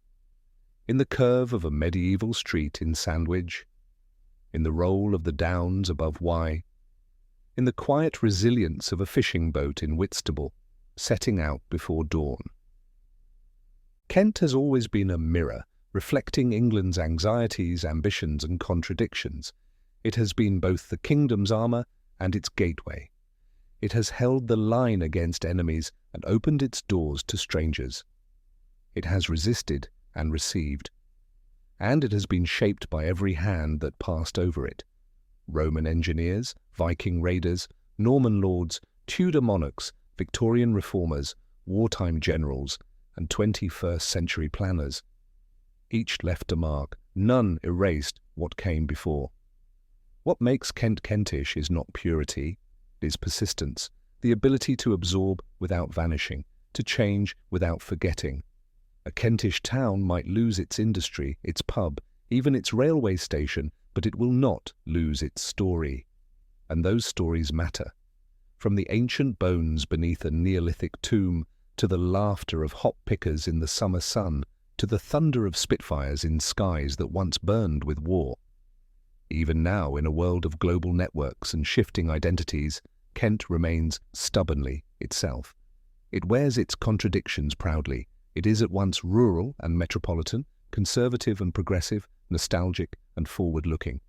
In the curve of a medieval street in Sandwich, in the roll of the downs above Wye, in the quiet resilience of a fishing boat in Whitstable, setting out before dawn. Kent has always been a mirror, reflecting England's anxieties, ambitions and contradictions. It has been both the kingdom's armour and its gateway. It has held the line against enemies and opened its doors to strangers. It has resisted and received. And it has been shaped by every hand that passed over it. Roman engineers, Viking raiders, Norman lords, Tudor monarchs, Victorian reformers, wartime generals, and 21st century planners. Each left a mark, none erased what came before. What makes Kent Kentish is not purity, it is persistence, the ability to absorb without vanishing, to change without forgetting. A Kentish town might lose its industry, its pub, even its railway station, but it will not lose its story. And those stories matter. From the ancient bones beneath a Neolithic tomb, to the laughter of hop pickers in the summer sun, to the thunder of Spitfires in skies that once burned with war. Even now, in a world of global networks and shifting identities, Kent remains stubbornly itself. It wears its contradictions proudly. It is at once rural and metropolitan, conservative and progressive, nostalgic and forward-looking.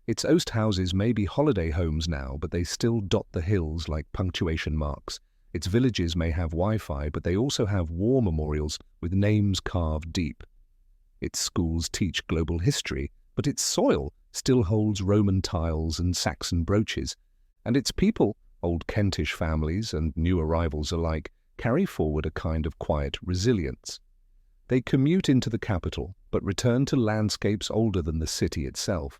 Its oast houses may be holiday homes now, but they still dot the hills like punctuation marks. Its villages may have Wi-Fi, but they also have war memorials with names carved deep. Its schools teach global history, but its soil still holds Roman tiles and Saxon brooches. And its people, old Kentish families and new arrivals alike, carry forward a kind of quiet resilience. They commute into the capital, but return to landscapes older than the city itself.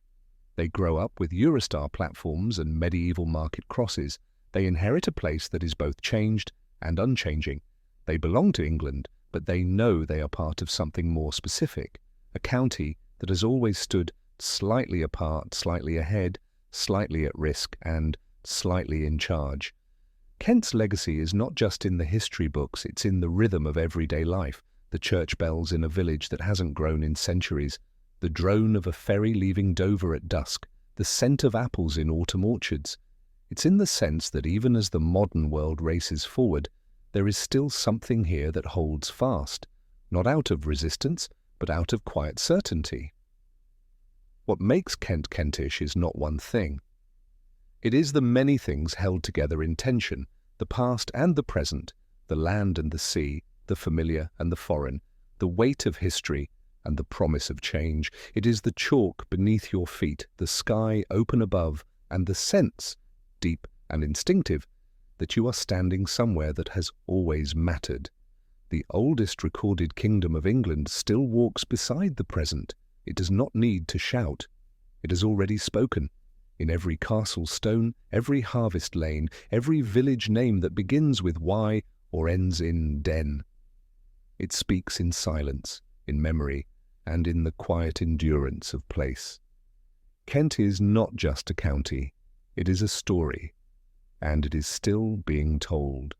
They grow up with Eurostar platforms and medieval market crosses. They inherit a place that is both changed and unchanging. They belong to England, but they know they are part of something more specific, a county that has always stood slightly apart, slightly ahead, slightly at risk, and slightly in charge. Kent's legacy is not just in the history books, it's in the rhythm of everyday life, the church bells in a village that hasn't grown in centuries, the drone of a ferry leaving Dover at dusk, the scent of apples in autumn orchards. It's in the sense that even as the modern world races forward, there is still something here that holds fast, not out of resistance, but out of quiet certainty. What makes Kent Kentish is not one thing. It is the many things held together in tension, the past and the present, the land and the sea, the familiar and the foreign, the weight of history and the promise of change. It is the chalk beneath your feet, the sky open above, and the sense, deep and instinctive, that you are standing somewhere that has always mattered. The oldest recorded kingdom of England still walks beside the present. It does not need to shout. It has already spoken. In every castle stone, every harvest lane, every village name that begins with Y or ends in den. It speaks in silence, in memory, and in the quiet endurance of place. Kent is not just a county. It is a story, and it is still being told.